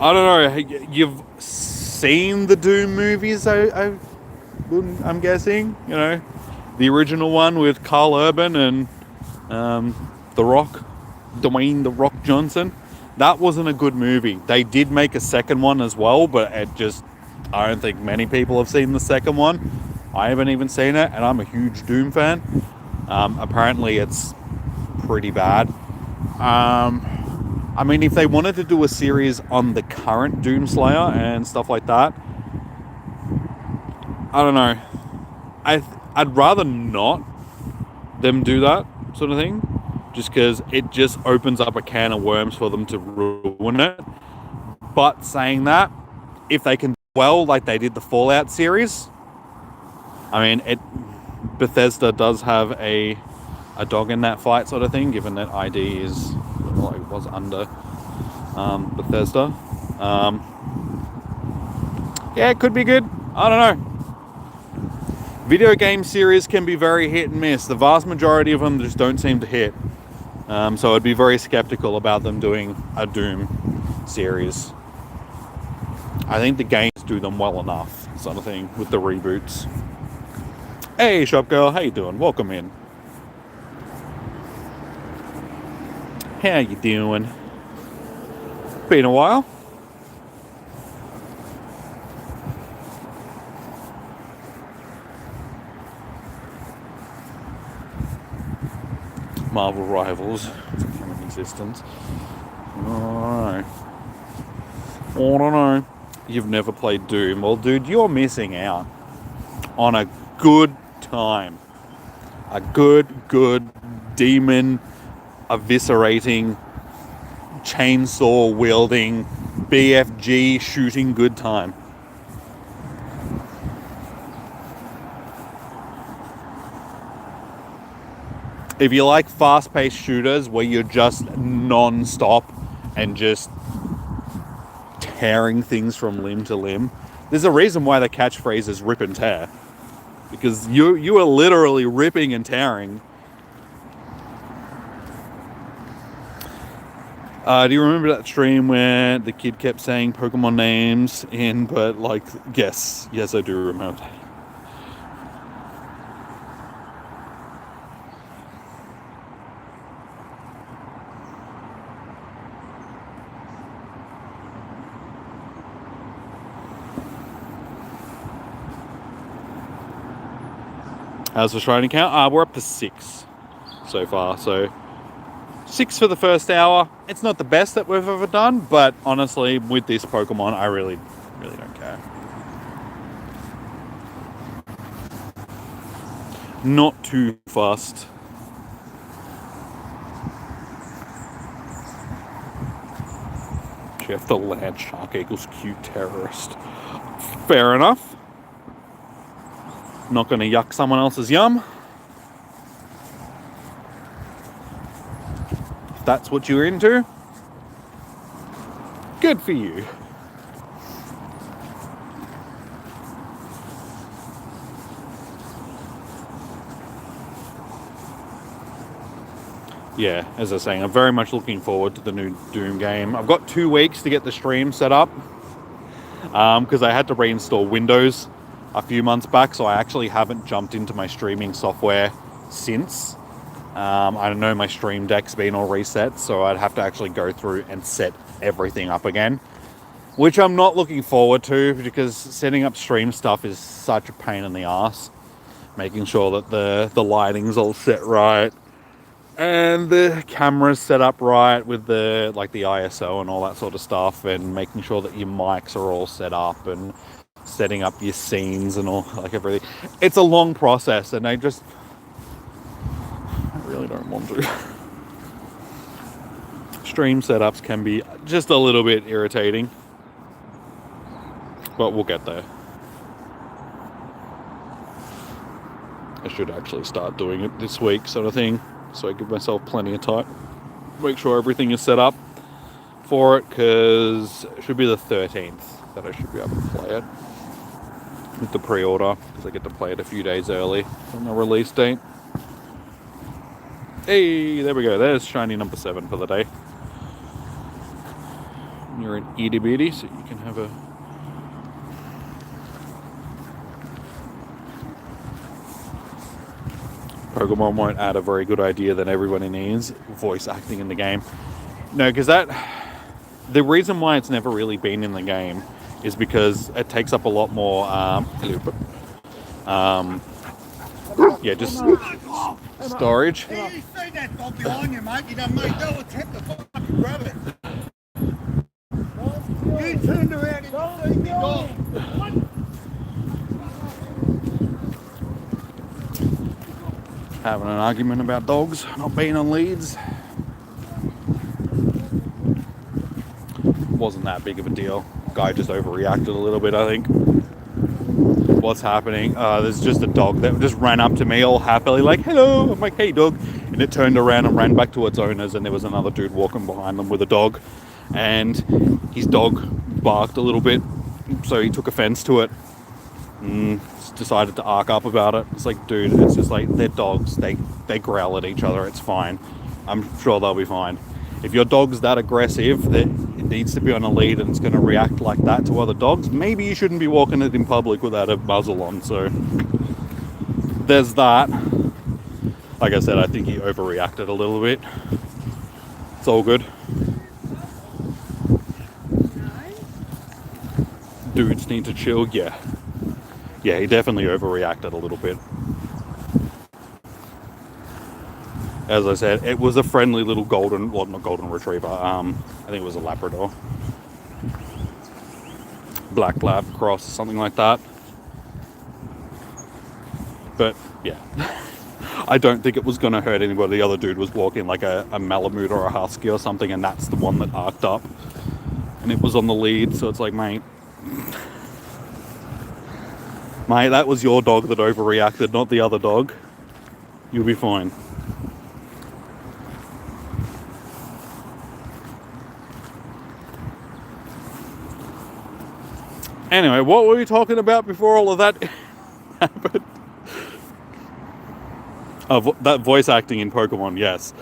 don't know. You've seen the Doom movies, I'm guessing. You know, the original one with Carl Urban and The Rock, Dwayne The Rock Johnson. That wasn't a good movie. They did make a second one as well, but I don't think many people have seen the second one. I haven't even seen it, and I'm a huge Doom fan. Apparently, it's pretty bad. I mean, if they wanted to do a series on the current Doomslayer and stuff like that, I don't know. I'd rather not them do that sort of thing, just because it just opens up a can of worms for them to ruin it. But saying that, if they can do well like they did the Fallout series, I mean, Bethesda does have a dog in that fight sort of thing, given that ID is, well, it was under Bethesda. Yeah, it could be good. I don't know. Video game series can be very hit and miss. The vast majority of them just don't seem to hit. So I'd be very skeptical about them doing a Doom series. I think the games do them well enough, sort of thing, with the reboots. Hey, shop girl, how you doing? Welcome in. How you doing? Been a while. Marvel Rivals in existence. I don't know. You've never played Doom. Well, dude, you're missing out on a good time. A good demon eviscerating, chainsaw wielding, BFG shooting good time. If you like fast-paced shooters where you're just non-stop and just tearing things from limb to limb, there's a reason why the catchphrase is rip and tear. Because you are literally ripping and tearing. Do you remember that stream where the kid kept saying Pokemon names but like, yes, I do remember that. How's the Shiny count? We're up to 6 so far. So 6 for the first hour. It's not the best that we've ever done, but honestly, with this Pokemon, I really don't care. Not too fast. Jeff the Land Shark equals cute terrorist. Fair enough. Not going to yuck someone else's yum. If that's what you're into, good for you. Yeah, as I was saying, I'm very much looking forward to the new Doom game. I've got 2 weeks to get the stream set up because I had to reinstall Windows a few months back, so I actually haven't jumped into my streaming software since. I don't know, my Stream Deck's been all reset, so I'd have to actually go through and set everything up again, which I'm not looking forward to because setting up stream stuff is such a pain in the ass. Making sure that the lighting's all set right and the camera's set up right with the ISO and all that sort of stuff, and making sure that your mics are all set up and setting up your scenes and all, like, everything. It's a long process, and I really don't want to. Stream setups can be just a little bit irritating, but we'll get there. I should actually start doing it this week, sort of thing, so I give myself plenty of time. Make sure everything is set up for it, because it should be the 13th that I should be able to play it with the pre-order, because I get to play it a few days early from the release date. Hey, there we go. There's shiny number 7 for the day. You're an itty bitty, so you can have a... Pokemon won't add a very good idea that everybody needs voice acting in the game. No, because the reason why it's never really been in the game is because it takes up a lot more, just storage. Hey, you see that dog behind you, mate? You done made no attempt to fucking grab it. You turned around and you see me dog. Having an argument about dogs not being on leads. Wasn't that big of a deal. Guy just overreacted a little bit, I think. What's happening? There's just a dog that just ran up to me all happily, like, hello. I'm like, hey, dog. And it turned around and ran back to its owners, and there was another dude walking behind them with a dog. And his dog barked a little bit, so he took offense to it. Decided to arc up about it. It's like, dude, it's just like, they're dogs. They growl at each other. It's fine. I'm sure they'll be fine. If your dog's that aggressive that it needs to be on a lead and it's going to react like that to other dogs, maybe you shouldn't be walking it in public without a muzzle on. So there's that. Like I said, I think he overreacted a little bit. It's all good. Dudes need to chill. Yeah, he definitely overreacted a little bit. As I said, it was a friendly little not golden retriever. I think it was a Labrador. Black Lab cross, something like that. But, yeah. I don't think it was going to hurt anybody. The other dude was walking like a Malamute or a Husky or something, and that's the one that arced up. And it was on the lead, so it's like, mate, that was your dog that overreacted, not the other dog. You'll be fine. Anyway, what were we talking about before all of that happened? That voice acting in Pokemon, yes.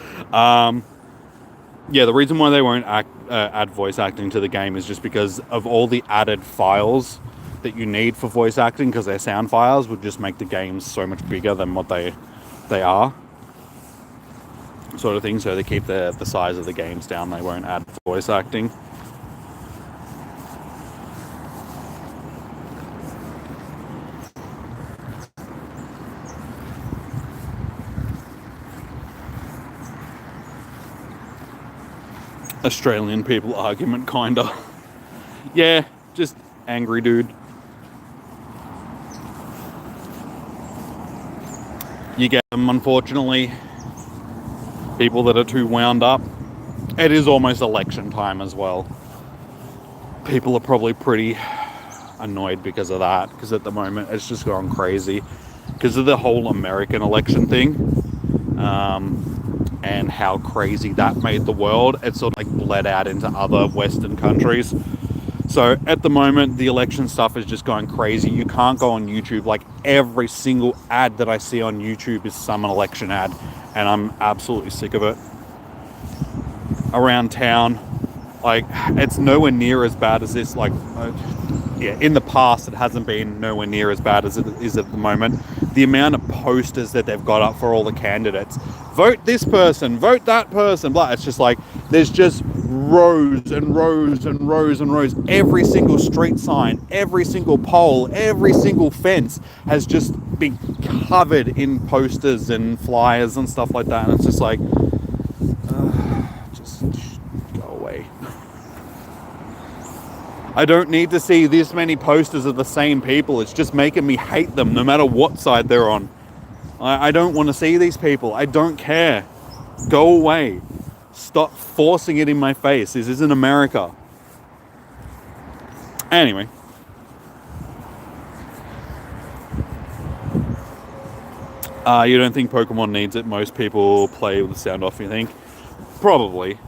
The reason why they won't add voice acting to the game is just because of all the added files that you need for voice acting, because their sound files would just make the games so much bigger than what they are, sort of thing. So they keep the size of the games down. They won't add voice acting. Australian people argument, kinda. Yeah, just angry dude. You get them, unfortunately. People that are too wound up. It is almost election time as well. People are probably pretty annoyed because of that, because at the moment it's just gone crazy because of the whole American election thing. And how crazy that made the world. It sort of like bled out into other Western countries. So at the moment, the election stuff is just going crazy. You can't go on YouTube. Like every single ad that I see on YouTube is some election ad. And I'm absolutely sick of it. Around town, like it's nowhere near as bad as this. Like, in the past, it hasn't been nowhere near as bad as it is at the moment. The amount of posters that they've got up for all the candidates. Vote this person, vote that person, blah. It's just like, there's just rows and rows and rows and rows. Every single street sign, every single pole, every single fence has just been covered in posters and flyers and stuff like that. And it's just like, just go away. I don't need to see this many posters of the same people. It's just making me hate them no matter what side they're on. I don't want to see these people. I don't care. Go away. Stop forcing it in my face. This isn't America. Anyway. You don't think Pokemon needs it? Most people play with the sound off, you think? Probably.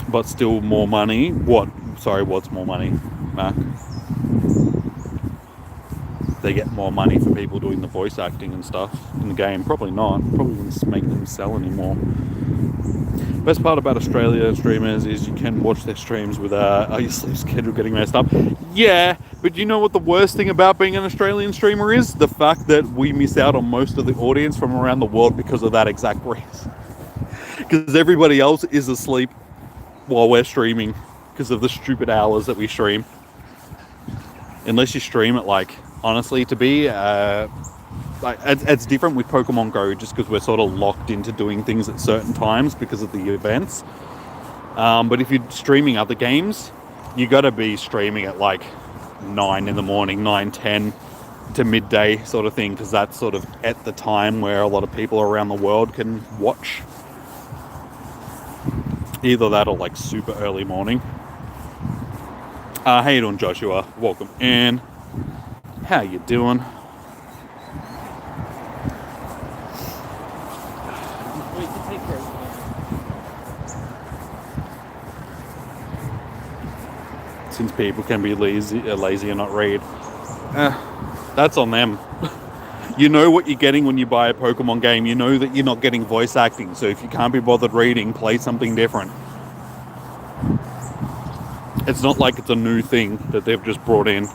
But still more money. What's more money, Mac? they get more money for people doing the voice acting and stuff in the game. Probably not. Probably wouldn't make them sell anymore. Best part about Australia streamers is you can watch their streams without your sleep schedule getting messed up. Yeah, but you know what the worst thing about being an Australian streamer is? The fact that we miss out on most of the audience from around the world because of that exact reason. Because everybody else is asleep while we're streaming because of the stupid hours that we stream. Unless you stream it, like, honestly, to be like, it's different with Pokemon Go just because we're sort of locked into doing things at certain times because of the events. But if you're streaming other games, you got to be streaming at like 9 in the morning, 9, 10 to midday sort of thing, because that's sort of at the time where a lot of people around the world can watch. Either that or like super early morning. How you doing, Joshua? Welcome in. How you doing? Since people can be lazy and not read, that's on them. You know what you're getting when you buy a Pokemon game. You know that you're not getting voice acting. So if you can't be bothered reading, play something different. It's not like it's a new thing that they've just brought in.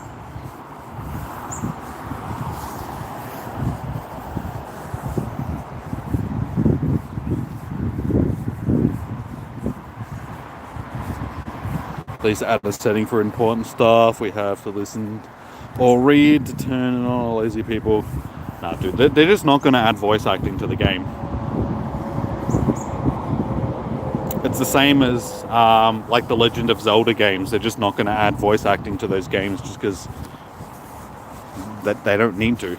Please add a setting for important stuff. We have to listen or read to turn on lazy people. Nah, dude, they're just not going to add voice acting to the game. It's the same as like the Legend of Zelda games. They're just not going to add voice acting to those games just because they don't need to.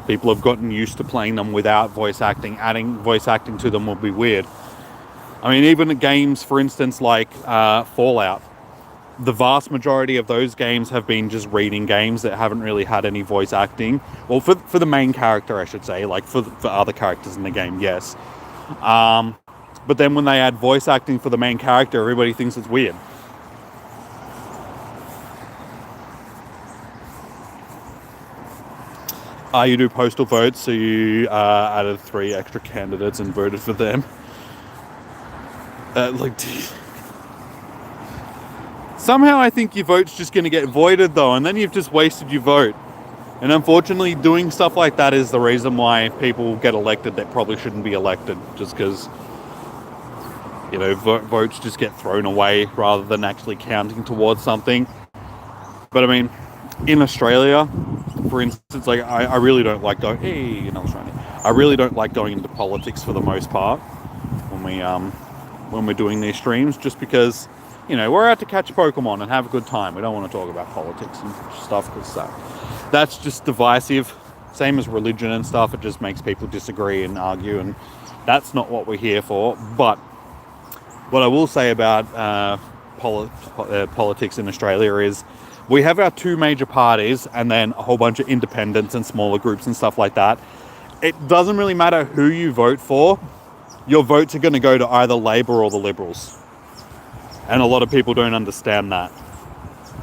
People have gotten used to playing them without voice acting. Adding voice acting to them will be weird. I mean, even games, for instance, like Fallout, the vast majority of those games have been just reading games that haven't really had any voice acting. Well, for the main character, I should say. Like, for other characters in the game, yes. But then when they add voice acting for the main character, everybody thinks it's weird. You do postal votes, so you added 3 extra candidates and voted for them. Somehow I think your vote's just going to get voided though, and then you've just wasted your vote. And unfortunately, doing stuff like that is the reason why people get elected that probably shouldn't be elected, just because, you know, votes just get thrown away rather than actually counting towards something. But I mean, in Australia, for instance, like I really don't like going. Hey, you know, I really don't like going into politics for the most part when we're doing these streams, just because, you know, we're out to catch Pokemon and have a good time. We don't want to talk about politics and stuff because that's just divisive. Same as religion and stuff. It just makes people disagree and argue, and that's not what we're here for. But what I will say about politics in Australia is we have our 2 major parties and then a whole bunch of independents and smaller groups and stuff like that. It doesn't really matter who you vote for. Your votes are going to go to either Labor or the Liberals. And a lot of people don't understand that.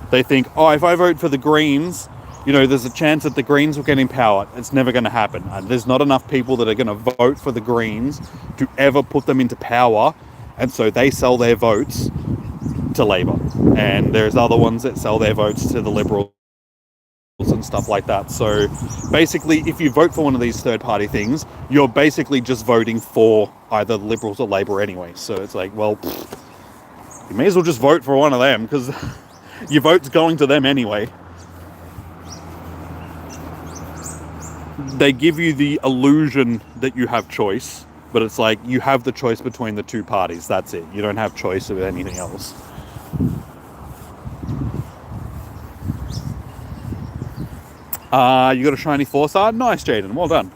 They think, oh, if I vote for the Greens, you know, there's a chance that the Greens will get in power. It's never going to happen. There's not enough people that are going to vote for the Greens to ever put them into power. And so they sell their votes to Labor. And there's other ones that sell their votes to the Liberals and stuff like that. So basically, if you vote for one of these third-party things, you're basically just voting for either the Liberals or Labor anyway. So it's like, well, you may as well just vote for one of them, because your vote's going to them anyway. They give you the illusion that you have choice, but it's like you have the choice between the 2 parties. That's it. You don't have choice of anything else. You got a shiny 4-star? Nice, Jaden. Well done.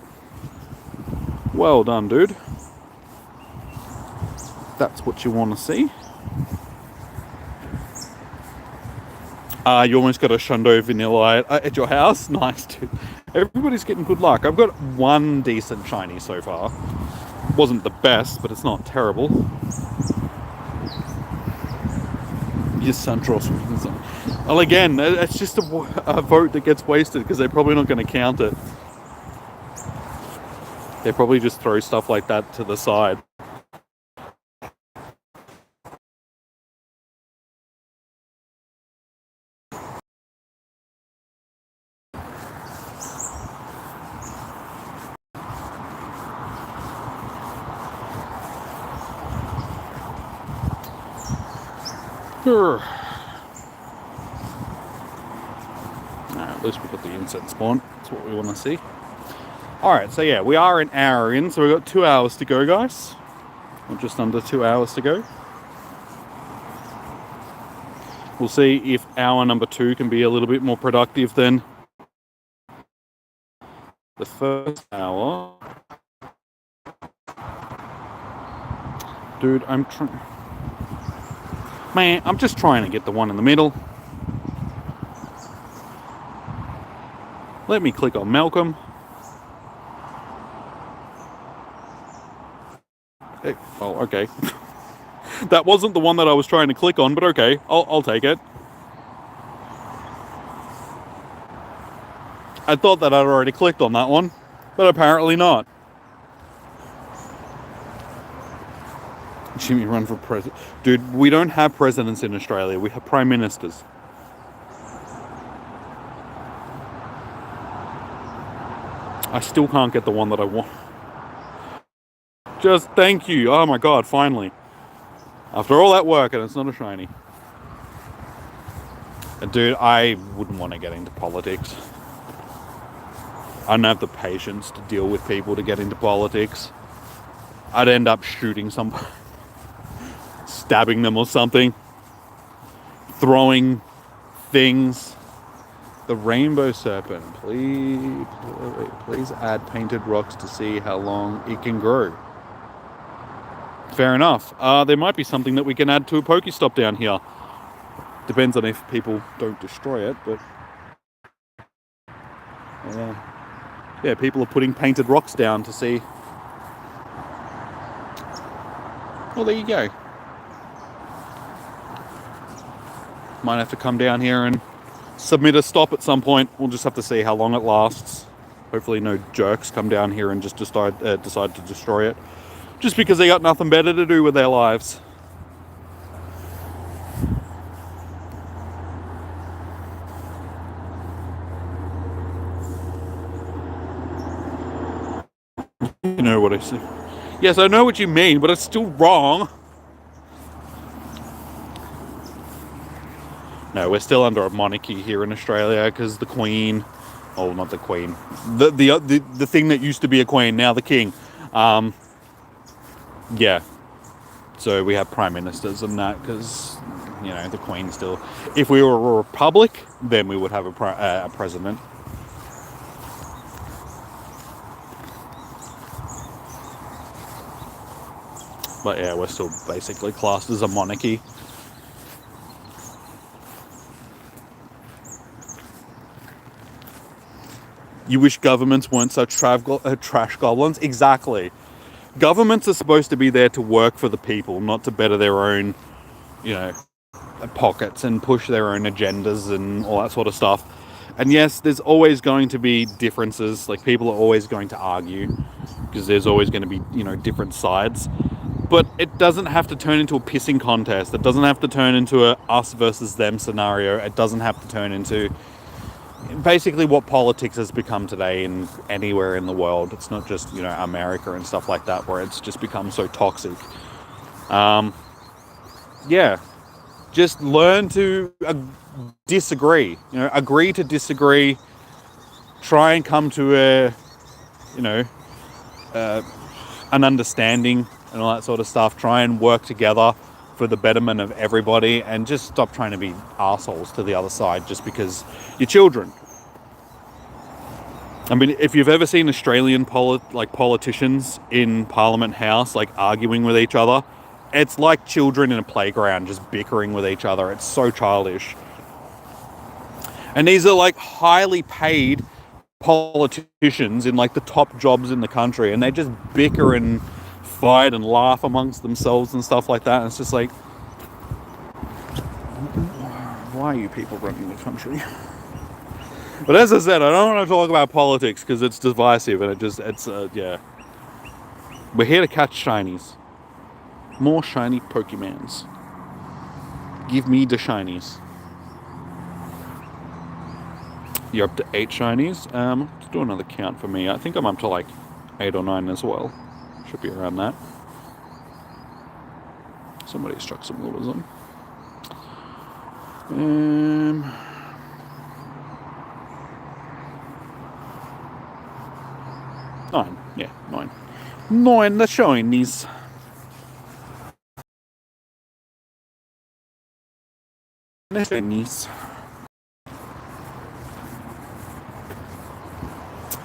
Well done, dude. That's what you want to see. You almost got a Shundo Vanillite at your house? Nice, dude. Everybody's getting good luck. I've got 1 decent shiny so far. Wasn't the best, but it's not terrible. Santos. Well, again, it's just a vote that gets wasted because they're probably not going to count it. They probably just throw stuff like that to the side. At least we got the incense spawn. That's what we want to see. Alright, so yeah, we are an hour in, so we've got 2 hours to go, guys. Or just under 2 hours to go. We'll see if hour number 2 can be a little bit more productive than the first hour. Dude, I'm trying... Man, I'm just trying to get the one in the middle. Let me click on Malcolm. Hey, oh, okay. That wasn't the one that I was trying to click on, but okay, I'll take it. I thought that I'd already clicked on that one, but apparently not. Jimmy run for president. Dude, we don't have presidents in Australia. We have prime ministers. I still can't get the one that I want. Just thank you. Oh my god, finally. After all that work, and it's not a shiny. And dude, I wouldn't want to get into politics. I don't have the patience to deal with people to get into politics. I'd end up shooting somebody. Stabbing them or something. Throwing things. The rainbow serpent. Please add painted rocks to see how long it can grow. Fair enough. There might be something that we can add to a Pokestop down here. Depends on if people don't destroy it, but... yeah, people are putting painted rocks down to see... Well, there you go. Might have to come down here and submit a stop at some point. We'll just have to see how long it lasts. Hopefully no jerks come down here and just decide to destroy it. Just because they got nothing better to do with their lives. You know what I say. Yes, I know what you mean, but it's still wrong. No, we're still under a monarchy here in Australia because the Queen, oh, not the Queen, the thing that used to be a Queen, now the King. Yeah, so we have prime ministers and that because, you know, the Queen still. If we were a republic, then we would have a president. But yeah, we're still basically classed as a monarchy. You wish governments weren't such trash goblins? Exactly. Governments are supposed to be there to work for the people, not to better their own, you know, pockets and push their own agendas and all that sort of stuff. And yes, there's always going to be differences. Like, people are always going to argue because there's always going to be, you know, different sides. But it doesn't have to turn into a pissing contest. It doesn't have to turn into a us versus them scenario. It doesn't have to turn into basically what politics has become today in anywhere in the world. It's not just, you know, America and stuff like that, where it's just become so toxic. Yeah, just learn to disagree. You know, agree to disagree. Try and come to a, you know, an understanding and all that sort of stuff. Try and work together for the betterment of everybody, and just stop trying to be assholes to the other side just because you're children. I mean, if you've ever seen Australian politicians in Parliament House, like, arguing with each other, it's like children in a playground just bickering with each other. It's so childish. And these are like highly paid politicians in like the top jobs in the country, and they just bicker and fight and laugh amongst themselves and stuff like that. And it's just like, Why are you people running the country? But as I said, I don't want to talk about politics because it's divisive and yeah. We're here to catch shinies. More shiny Pokemons. Give me the shinies. You're up to 8 shinies. Let's do another count for me. I think I'm up to like 8 or 9 as well. Should be around that. Somebody struck some lures on. 9. Yeah, 9. 9 the shinies. The shinies.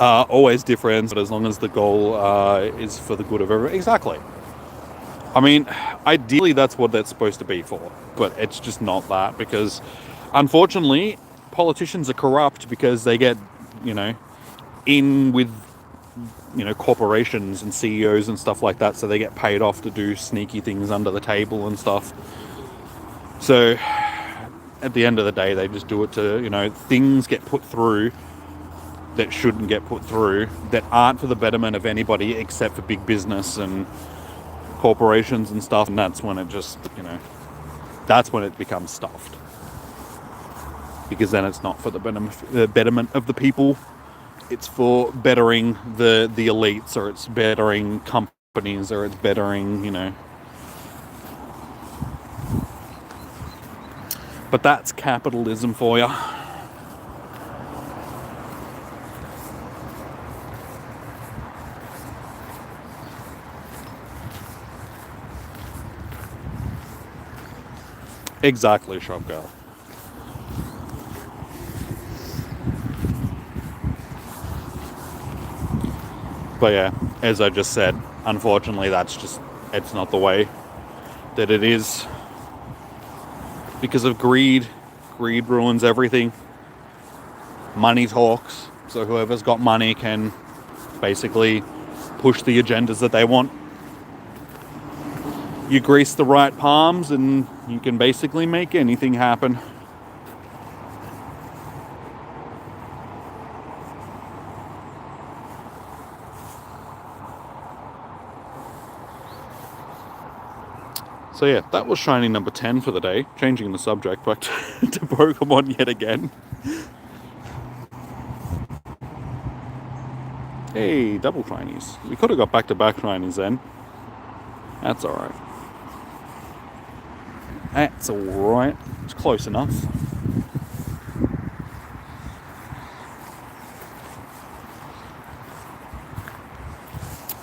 Always different, but as long as the goal is for the good of everyone. Exactly. I mean, ideally that's what that's supposed to be for, but it's just not that because, unfortunately, politicians are corrupt because they get, in with, corporations and CEOs and stuff like that, so they get paid off to do sneaky things under the table and stuff. So, at the end of the day, they just do it to, things get put through that shouldn't get put through, that aren't for the betterment of anybody except for big business and corporations and stuff, and that's when it just, that's when it becomes stuffed. Because then it's not for the betterment of the people, it's for bettering the elites, or it's bettering companies, or it's bettering, But that's capitalism for you. Exactly, shop girl. But yeah, as I just said, unfortunately it's not the way that it is. Because of greed. Greed ruins everything. Money talks. So whoever's got money can basically push the agendas that they want. You grease the right palms and you can basically make anything happen. So yeah, that was shiny number 10 for the day. Changing the subject back to Pokemon yet again. Hey, double shinies. We could have got back-to-back shinies then. That's alright. That's alright. It's close enough.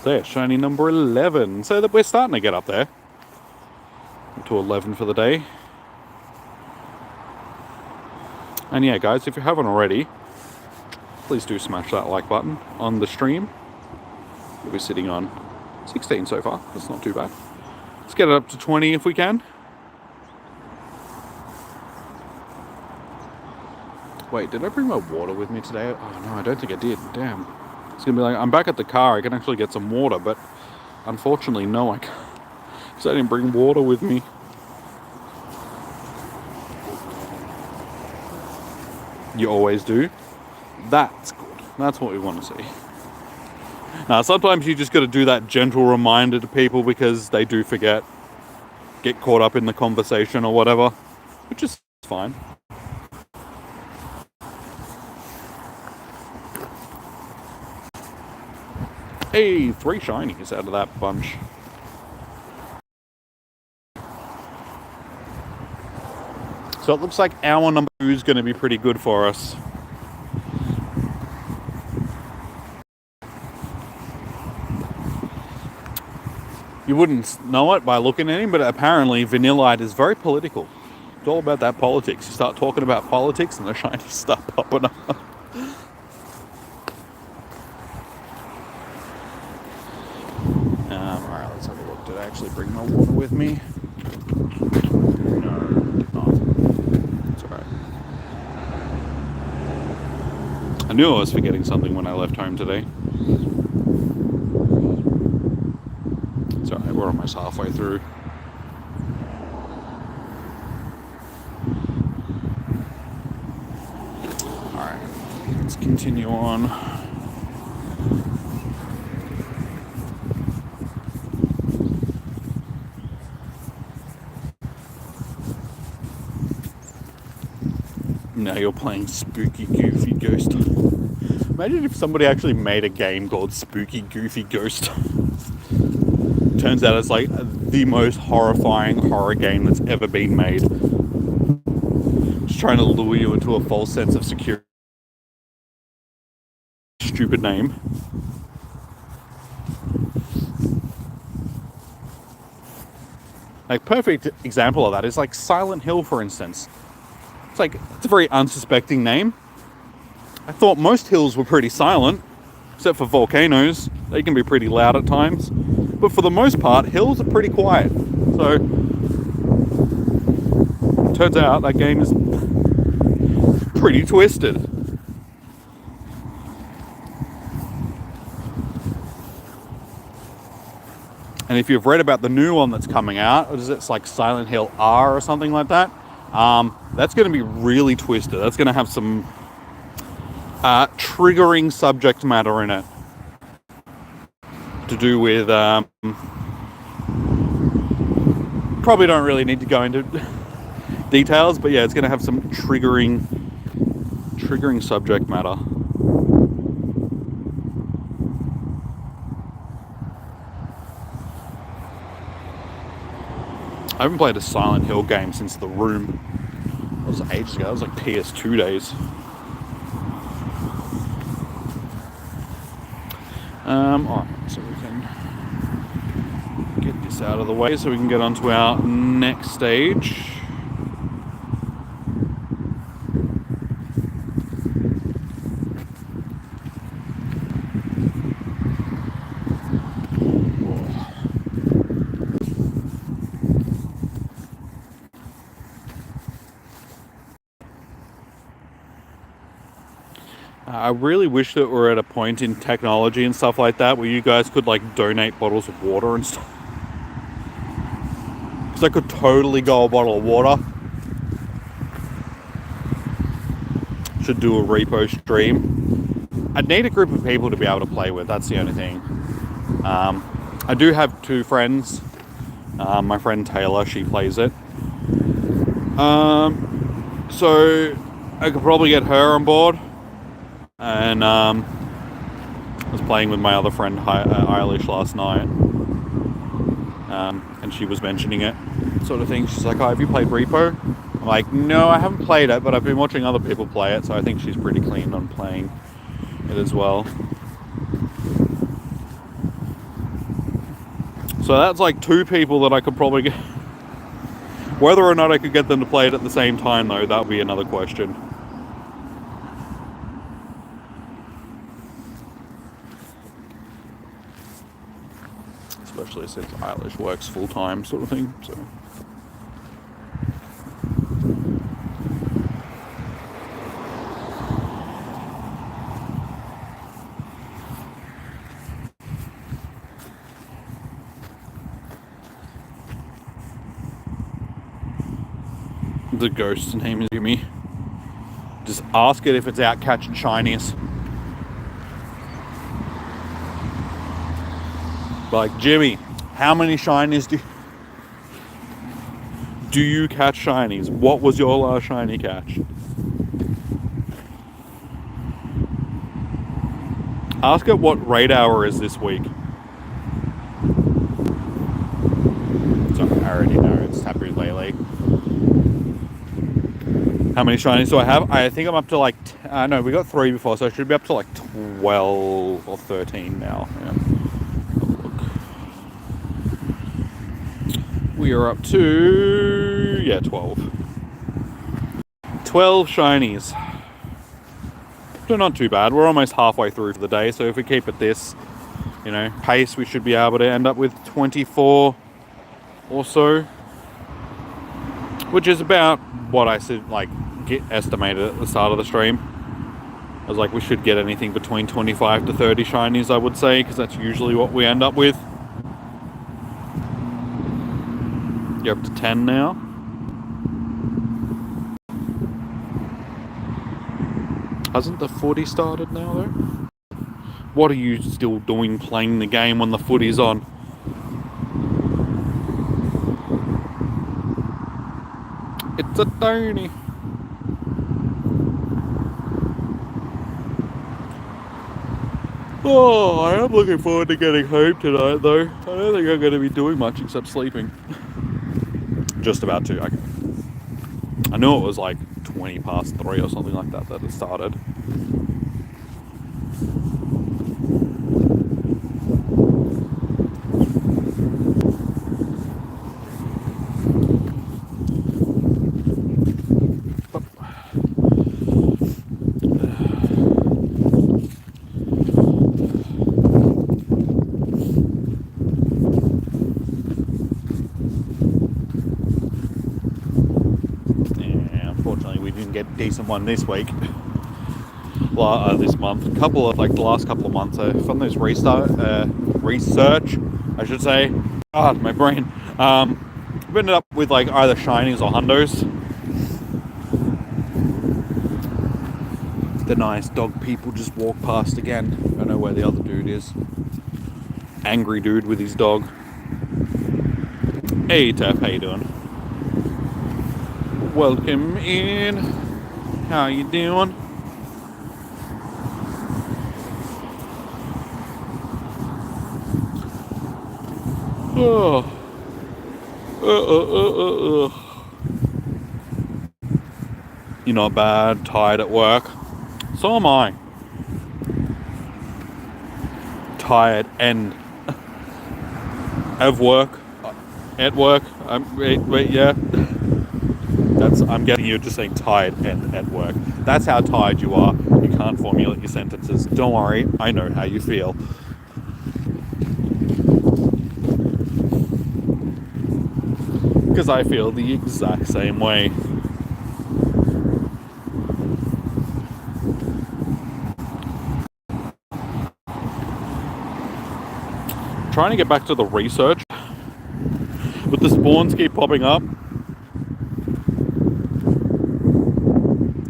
There, shiny number 11. So that we're starting to get up there. To 11 for the day. And yeah, guys, if you haven't already, please do smash that like button on the stream. We'll be sitting on 16 so far. That's not too bad. Let's get it up to 20 if we can. Wait, did I bring my water with me today? Oh no, I don't think I did. Damn. It's gonna be like, I'm back at the car, I can actually get some water, but unfortunately no, I can't. Because I didn't bring water with me. You always do. That's good. That's what we want to see. Now, sometimes you just got to do that gentle reminder to people because they do forget, get caught up in the conversation or whatever, which is fine. Hey, 3 shinies out of that bunch. So it looks like our number 2 is going to be pretty good for us. You wouldn't know it by looking at him, but apparently Vanillite is very political. It's all about that politics. You start talking about politics and the shinies start popping up. Alright, let's have a look. Did I actually bring my water with me? No, did not. It's alright. I knew I was forgetting something when I left home today. It's alright, we're almost halfway through. let's continue on. Now you're playing Spooky Goofy Ghost. Imagine if somebody actually made a game called Spooky Goofy Ghost. Turns out it's like the most horrifying horror game that's ever been made. Just trying to lure you into a false sense of security. Stupid name. Like, perfect example of that is like Silent Hill, for instance. It's a very unsuspecting name. I thought most hills were pretty silent, except for volcanoes. They can be pretty loud at times. But for the most part, hills are pretty quiet. So, turns out that game is pretty twisted. And if you've read about the new one that's coming out, it's like Silent Hill R or something like that, that's going to be really twisted. That's going to have some triggering subject matter in it to do with probably don't really need to go into details, but yeah, it's going to have some triggering subject matter. I haven't played a Silent Hill game since The Room. That was ages ago. That was like PS2 days. Alright, so we can get this out of the way so we can get on to our next stage. I really wish that we're at a point in technology and stuff like that where you guys could like donate bottles of water and stuff. Because I could totally go a bottle of water. Should do a repo stream. I'd need a group of people to be able to play with. That's the only thing. I do have two friends. My friend Taylor, she plays it. So I could probably get her on board. And I was playing with my other friend Eilish last night, and she was mentioning it, sort of thing. She's like, "Oh, have you played Repo?" I'm like, "No, I haven't played it, but I've been watching other people play it, so I think she's pretty keen on playing it as well." So that's like two people that I could probably get. Whether or not I could get them to play it at the same time, though, that would be another question. Especially since Eilish works full-time, sort of thing, so. The ghost's name is Jimmy. Just ask it if it's out catching shinies. Like, Jimmy, how many shinies do you catch shinies? What was your last shiny catch? Ask it what raid hour is this week. Sorry, I already know. It's Tapu Lele. How many shinies do I have? I think I'm up to like... no, we got 3 before, so I should be up to like 12 or 13 now. Yeah. We are up to... yeah, 12. 12 shinies. So not too bad. We're almost halfway through for the day, so if we keep at this, you know, pace, we should be able to end up with 24 or so. Which is about what I said, like, estimated at the start of the stream. I was like, we should get anything between 25 to 30 shinies, I would say, because that's usually what we end up with. You're up to 10 now. Hasn't the footy started now, though? What are you still doing playing the game when the footy's on? It's a Tony. Oh, I am looking forward to getting home tonight, though. I don't think I'm going to be doing much except sleeping. Just about to. I knew it was like 20 past 3 or something like that it started. Get a decent one this week, this month. The last couple of months, from those research, I should say. God, my brain. I've ended up with like either shinies or hundos. The nice dog people just walk past again. I don't know where the other dude is. Angry dude with his dog. Hey, Tef, how you doing? Welcome in. How you doing? Oh. You're not bad. Tired at work. So am I. Tired and of work. At work. Yeah. I'm getting you just saying tired and at work. That's how tired you are. You can't formulate your sentences. Don't worry, I know how you feel. Because I feel the exact same way. Trying to get back to the research, but the spawns keep popping up.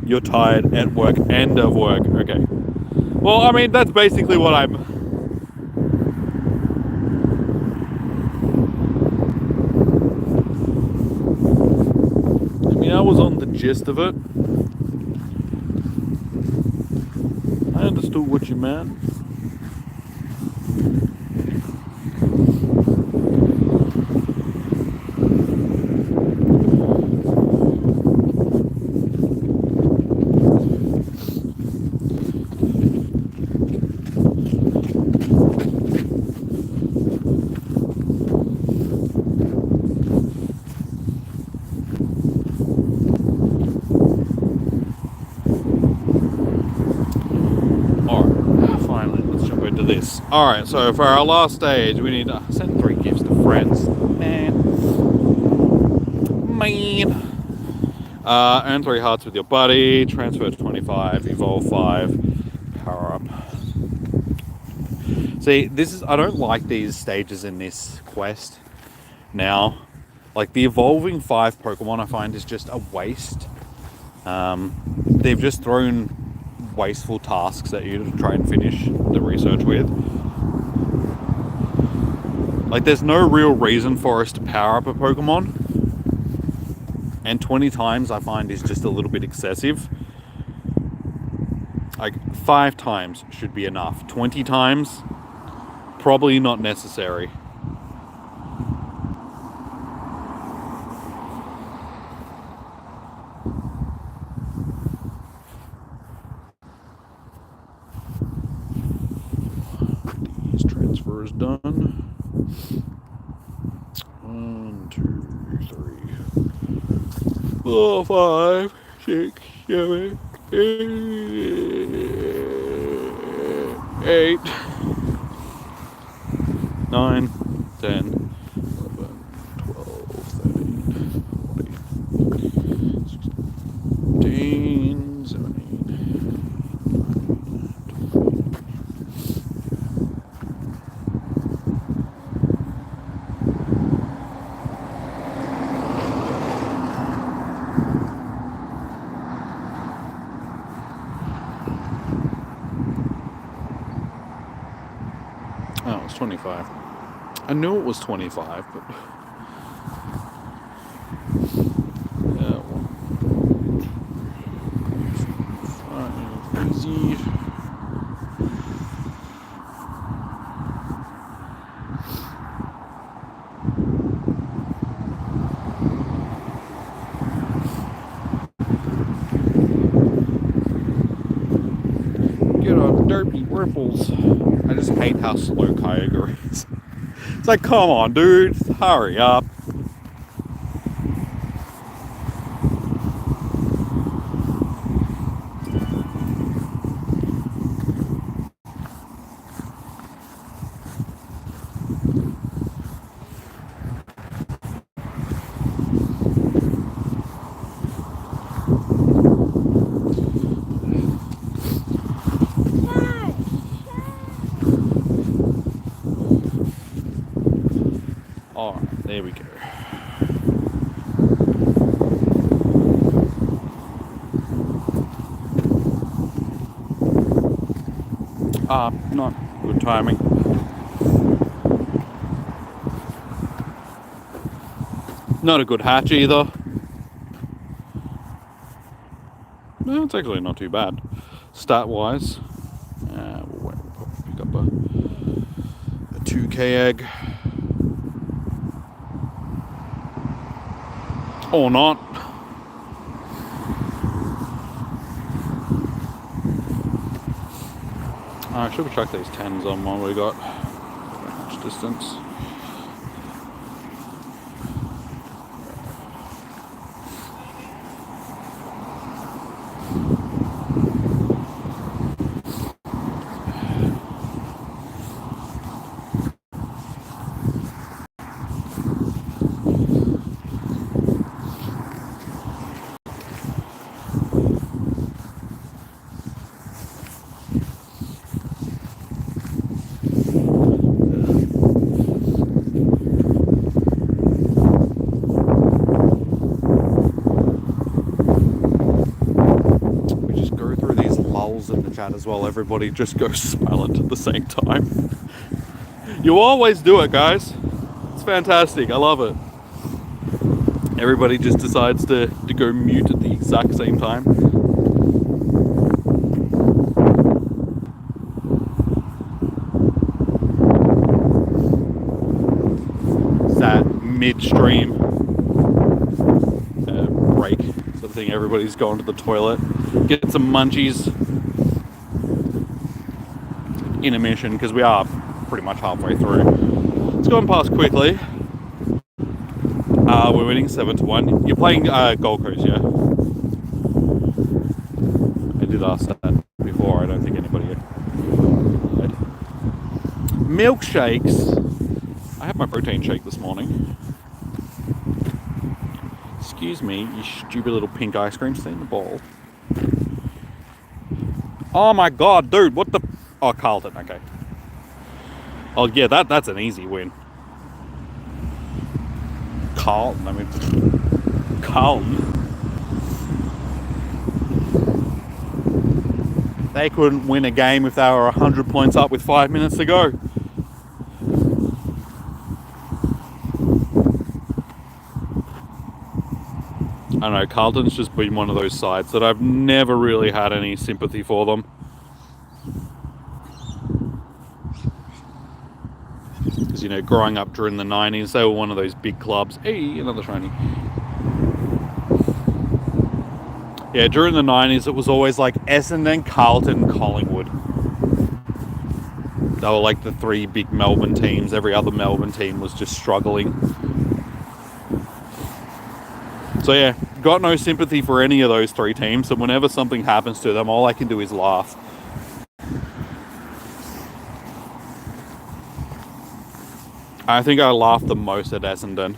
You're tired at work and of work. Okay. Well, I mean, that's basically what I was on the gist of it. I understood what you meant. Alright, so for our last stage, we need to send 3 gifts to friends. Man. Earn 3 hearts with your buddy, transfer to 25, evolve 5, power up. See, I don't like these stages in this quest now. Like, the evolving 5 Pokemon I find is just a waste. They've just thrown wasteful tasks at you to try and finish the research with. Like, there's no real reason for us to power up a Pokemon. And 20 times I find is just a little bit excessive. Like, 5 times should be enough. 20 times, probably not necessary. These transfers done. 1, 2, 3, 4, 5, 6, 7, 8, 9, 10, 11, 12, 13, 14, 16, 17. it's 25. I knew it was 25, but... Easy. Get on derpy ripples. I just hate how slow Kyogre is. It's like, come on, dude, hurry up. Alright, there we go. Not good timing. Not a good hatch either. No, it's actually not too bad. Stat-wise. We'll pick up a 2k egg. Or not. Should we chuck these 10s on while we got much distance? In the chat as well, everybody just goes silent at the same time. You always do it, guys. It's fantastic. I love it. Everybody just decides to go mute at the exact same time. It's that midstream break sort of thing. Everybody's going to the toilet, get some munchies. Intermission, because we are pretty much halfway through. It's gone past quickly. We're winning 7-1. You're playing Gold Coast, yeah? I did ask that before. I don't think anybody had. Milkshakes. I had my protein shake this morning. Excuse me, you stupid little pink ice cream. Stay in the bowl. Oh my god, dude, what the... Oh, Carlton, okay. Oh, yeah, that's an easy win. Carlton. They couldn't win a game if they were 100 points up with 5 minutes to go. I don't know, Carlton's just been one of those sides that I've never really had any sympathy for them. Because, you know, growing up during the 90s, they were one of those big clubs. Hey, another shiny. Yeah, during the 90s, it was always like Essendon, Carlton, Collingwood. They were like the three big Melbourne teams. Every other Melbourne team was just struggling. So yeah, got no sympathy for any of those three teams. So whenever something happens to them, all I can do is laugh. I think I laughed the most at Essendon.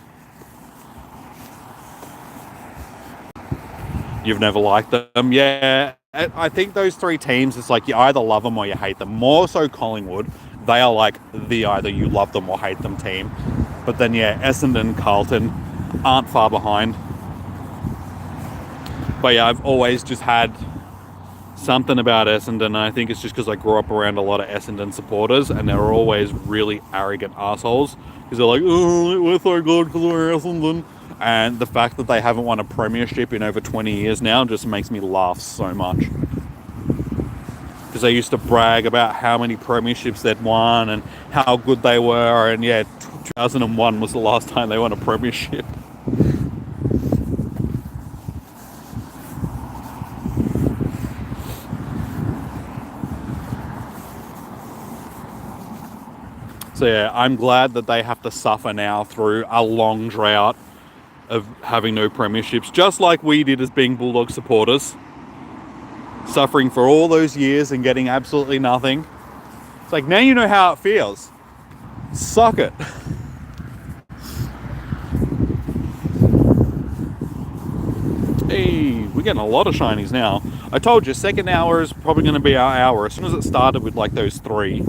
You've never liked them? Yeah, I think those three teams, it's like you either love them or you hate them. More so Collingwood. They are like the either you love them or hate them team. But then yeah, Essendon, Carlton aren't far behind. But yeah, I've always just had something about Essendon. I think it's just because I grew up around a lot of Essendon supporters, and they're always really arrogant assholes because they're like, "Oh, we're so good because we're Essendon," and the fact that they haven't won a premiership in over 20 years now just makes me laugh so much. Because they used to brag about how many premierships they'd won and how good they were, and yeah, 2001 was the last time they won a premiership. So yeah, I'm glad that they have to suffer now through a long drought of having no premierships, just like we did as being Bulldog supporters, suffering for all those years and getting absolutely nothing. It's like, now you know how it feels. Suck it. Hey, we're getting a lot of shinies now. I told you, second hour is probably going to be our hour. As soon as it started with like those 3.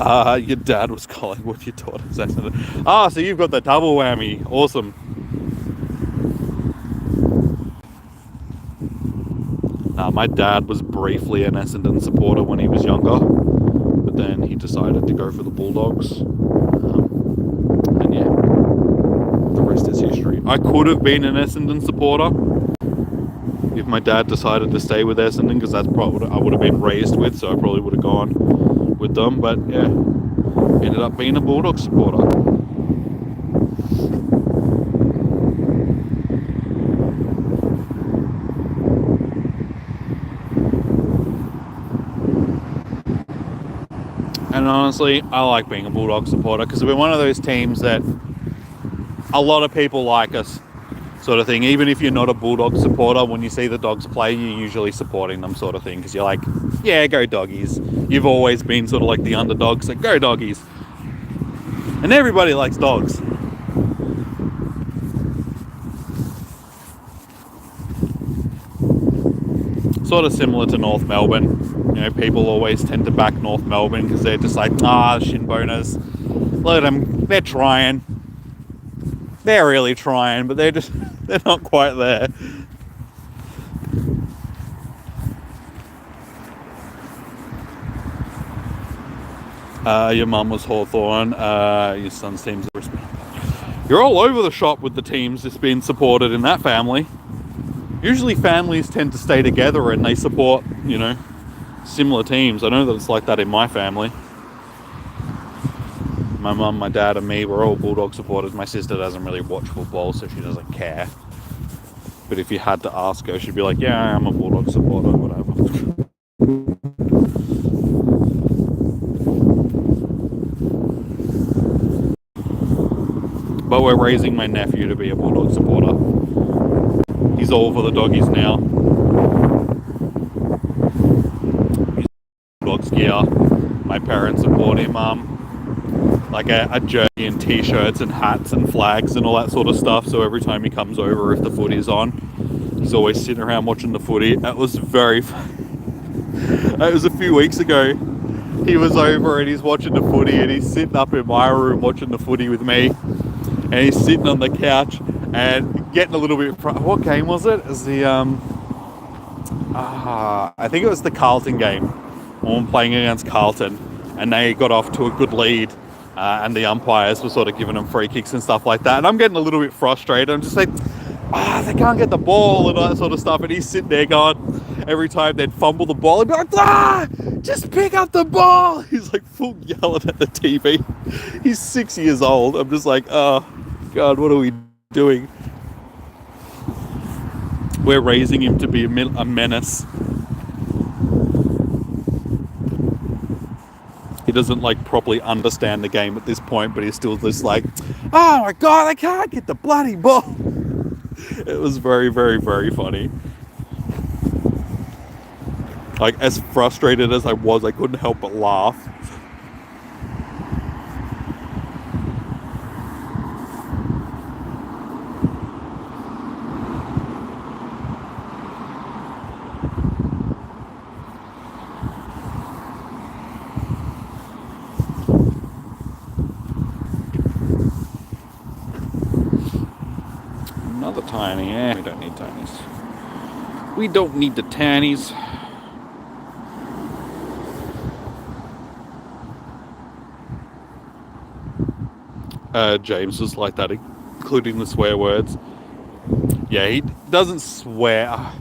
Your dad was calling what your daughter's accident. Ah, so you've got the double whammy. Awesome. My dad was briefly an Essendon supporter when he was younger, but then he decided to go for the Bulldogs. And yeah, the rest is history. I could have been an Essendon supporter if my dad decided to stay with Essendon, because that's probably what I would have been raised with, so I probably would have gone with them. But yeah, ended up being a Bulldog supporter. And honestly, I like being a Bulldog supporter because we're one of those teams that a lot of people like us, sort of thing. Even if you're not a Bulldog supporter, when you see the Dogs play, you're usually supporting them, sort of thing, because you're like, yeah, go Doggies. You've always been sort of like the underdogs, like, go Doggies. And everybody likes Dogs. Sort of similar to North Melbourne. You know, people always tend to back North Melbourne because they're just like, shin boners. Look at them, they're trying. They're really trying, but they're not quite there. Your mum was Hawthorn. Your son's team's Brisbane. You're all over the shop with the teams that's been supported in that family. Usually families tend to stay together and they support, you know, similar teams. I know that it's like that in my family. My mum, my dad and me, we're all Bulldog supporters. My sister doesn't really watch football, so she doesn't care. But if you had to ask her, she'd be like, yeah, I'm a Bulldog supporter, whatever. But we're raising my nephew to be a Bulldog supporter. He's all for the Doggies now. He's Bulldogs gear. My parents have bought him like a jersey and t-shirts and hats and flags and all that sort of stuff. So every time he comes over, if the footy's on, he's always sitting around watching the footy. That was very fun. It was a few weeks ago. He was over and he's watching the footy and he's sitting up in my room watching the footy with me. And he's sitting on the couch and getting a little bit... What game was it? It was the... I think it was the Carlton game. When playing against Carlton. And they got off to a good lead. And the umpires were sort of giving them free kicks and stuff like that. And I'm getting a little bit frustrated. I'm just like, they can't get the ball and all that sort of stuff. And he's sitting there going, every time they'd fumble the ball, he'd be like, just pick up the ball. He's like full yelling at the TV. He's 6 years old. I'm just like, oh, God, what are we doing? We're raising him to be a menace. He doesn't like properly understand the game at this point, but he's still just like, oh my God, I can't get the bloody ball. It was very, very, very funny. Like, as frustrated as I was, I couldn't help but laugh. Another tiny. We don't need tinies. We don't need the tinies. James was like that, including the swear words. Yeah, he doesn't swear.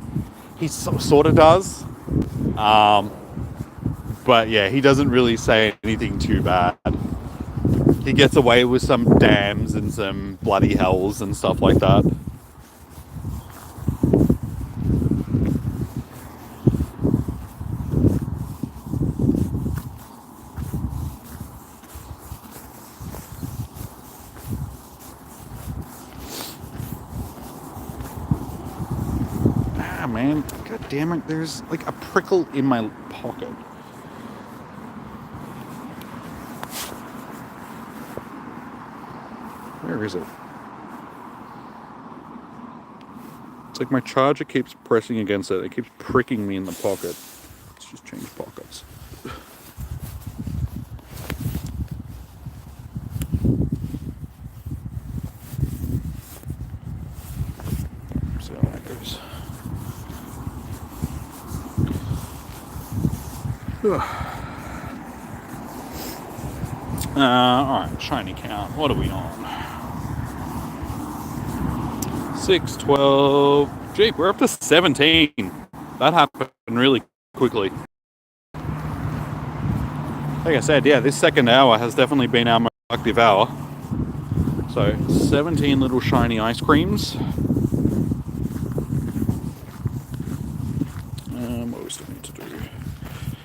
He sort of does. But yeah, he doesn't really say anything too bad. He gets away with some damns and some bloody hells and stuff like that. Ah, man. God damn it. There's like a prickle in my pocket. Where is it? It's like my charger keeps pressing against it. It keeps pricking me in the pocket. Let's just change pockets. See how that goes. Alright, shiny count. What are we on? 6, 12. Gee, we're up to 17. That happened really quickly. Like I said, yeah, this second hour has definitely been our most productive hour. So, 17 little shiny ice creams. What we still need to do?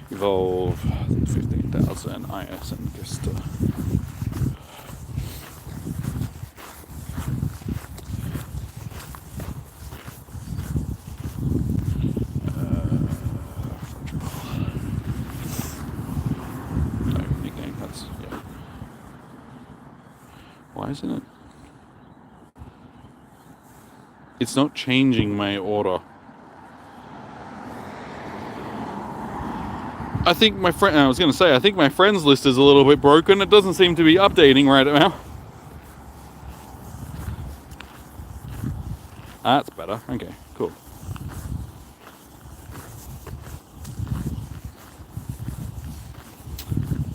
Evolve 15,000 IS and just... Why isn't it? It's not changing my order. I think my friend... I was going to say, I think my friends list is a little bit broken. It doesn't seem to be updating right now. That's better. Okay, cool.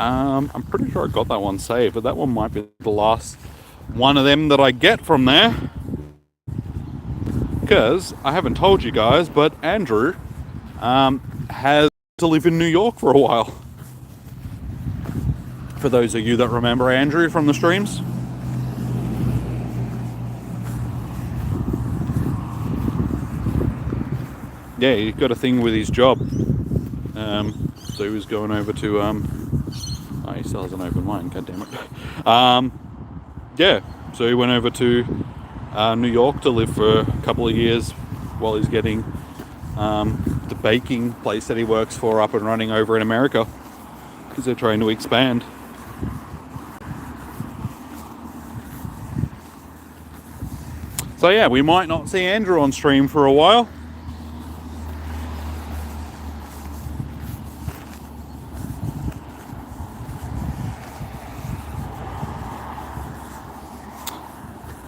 I'm pretty sure I got that one saved, but that one might be the last one of them that I get from there. Because I haven't told you guys, but Andrew has to live in New York for a while. For those of you that remember Andrew from the streams. Yeah, he got a thing with his job. So he was going over to... oh, he still has an open mind, god damn it. Yeah, so he went over to New York to live for a couple of years while he's getting the baking place that he works for up and running over in America, because they're trying to expand. So yeah, we might not see Andrew on stream for a while.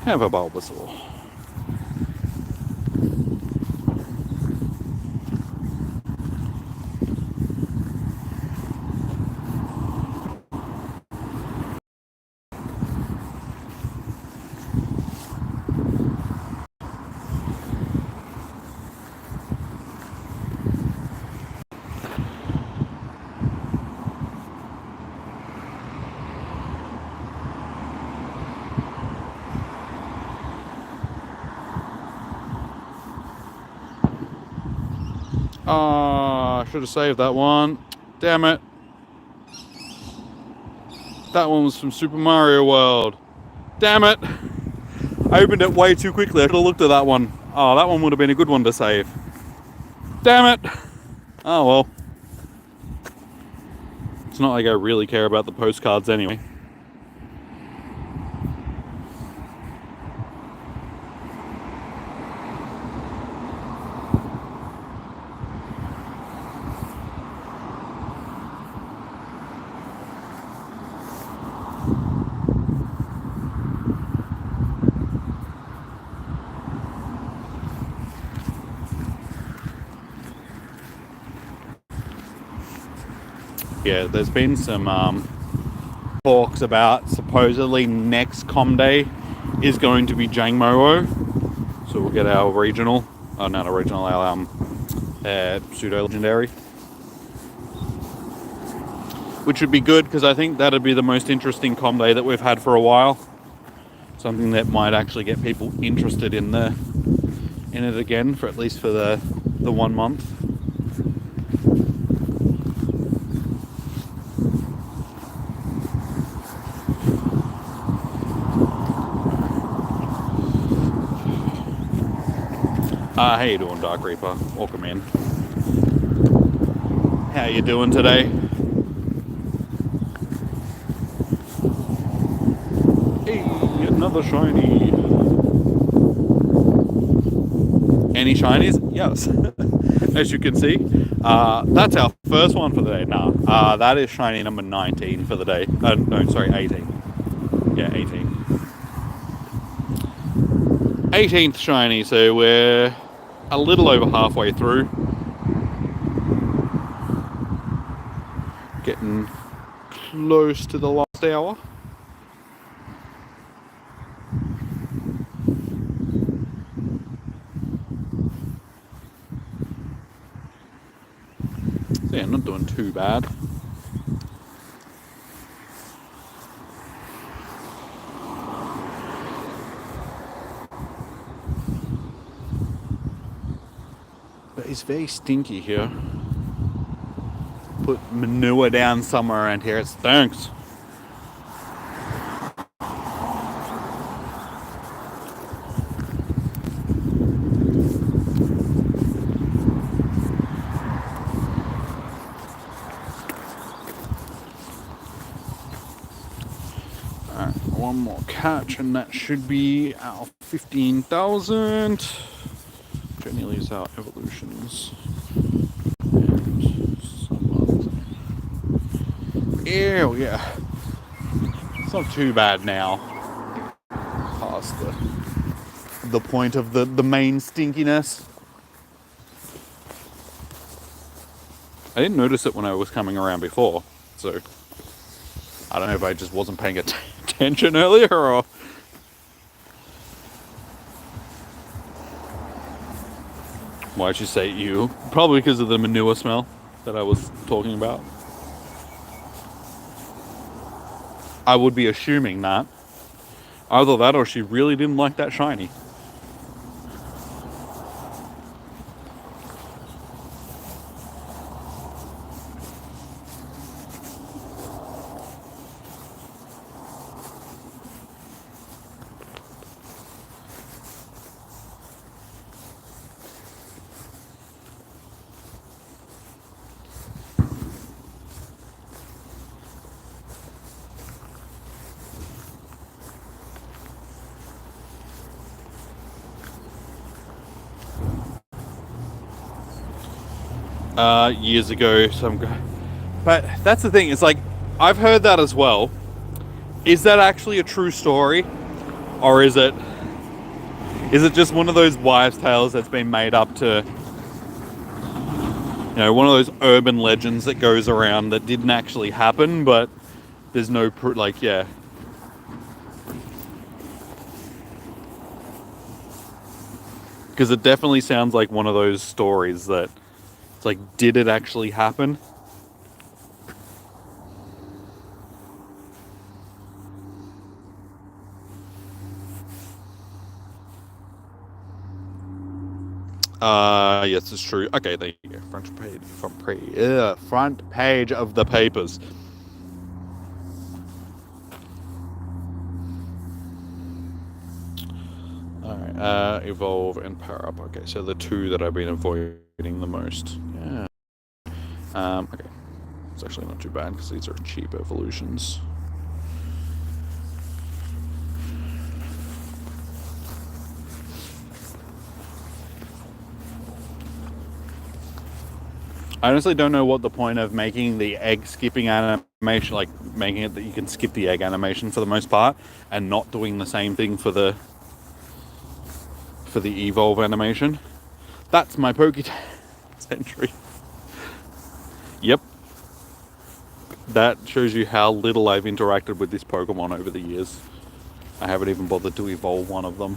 Have a Bulbasaur. I should have saved that one. Damn it. That one was from Super Mario World. Damn it. I opened it way too quickly. I should have looked at that one. Oh, that one would have been a good one to save. Damn it. Oh well. It's not like I really care about the postcards anyway. Yeah, there's been some talks about supposedly next Com Day is going to be Jangmo-o. So we'll get our regional, not a regional, our pseudo legendary, which would be good because I think that'd be the most interesting Com Day that we've had for a while. Something that might actually get people interested in it again, for at least for the 1 month. How you doing, Dark Reaper? Welcome in. How you doing today? Hey, another shiny. Any shinies? Yes. As you can see, that's our first one for the day. Nah, that is shiny number 19 for the day. No, sorry, 18. Yeah, 18. 18th shiny, so we're a little over halfway through. Getting close to the last hour. So yeah, not doing too bad. But it's very stinky here. Put manure down somewhere around here, it stinks. Alright, one more catch and that should be our 15,000. Generally is our evolutions. Ew, yeah. It's not too bad now. Past the point of the main stinkiness. I didn't notice it when I was coming around before, so I don't know if I just wasn't paying attention earlier or... Why'd you say you? Probably because of the manure smell that I was talking about. I would be assuming that. Either that or she really didn't like that shiny. Years ago, but that's the thing, it's like, I've heard that as well. Is that actually a true story? Or is it just one of those wives' tales that's been made up to, you know, one of those urban legends that goes around that didn't actually happen, but there's no proof, like, yeah. Because it definitely sounds like one of those stories that, it's like, did it actually happen? Yes, it's true. Okay, there you go. Front page of the papers. Alright, evolve and power up. Okay, so the two that I've been avoiding the most. Yeah. Okay. It's actually not too bad because these are cheap evolutions. I honestly don't know what the point of making the egg skipping animation, like making it that you can skip the egg animation for the most part, and not doing the same thing for the evolve animation. That's my Pokédex entry. Yep. that shows you how little I've interacted with this Pokemon over the years. I haven't even bothered to evolve one of them.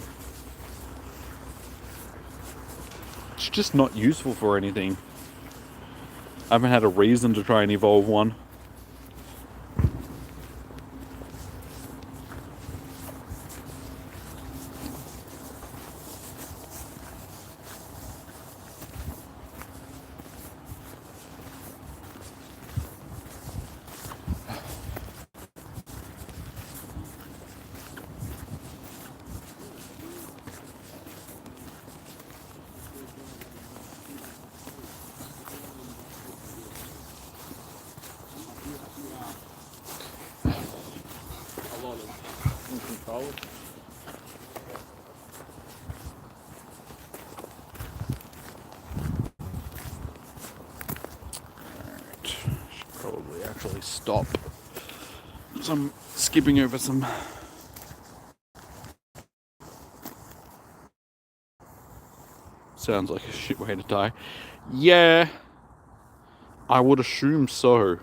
It's just not useful for anything. I haven't had a reason to try and evolve one. Probably actually stop. So I'm skipping over some. Sounds like a shit way to die. Yeah, I would assume so.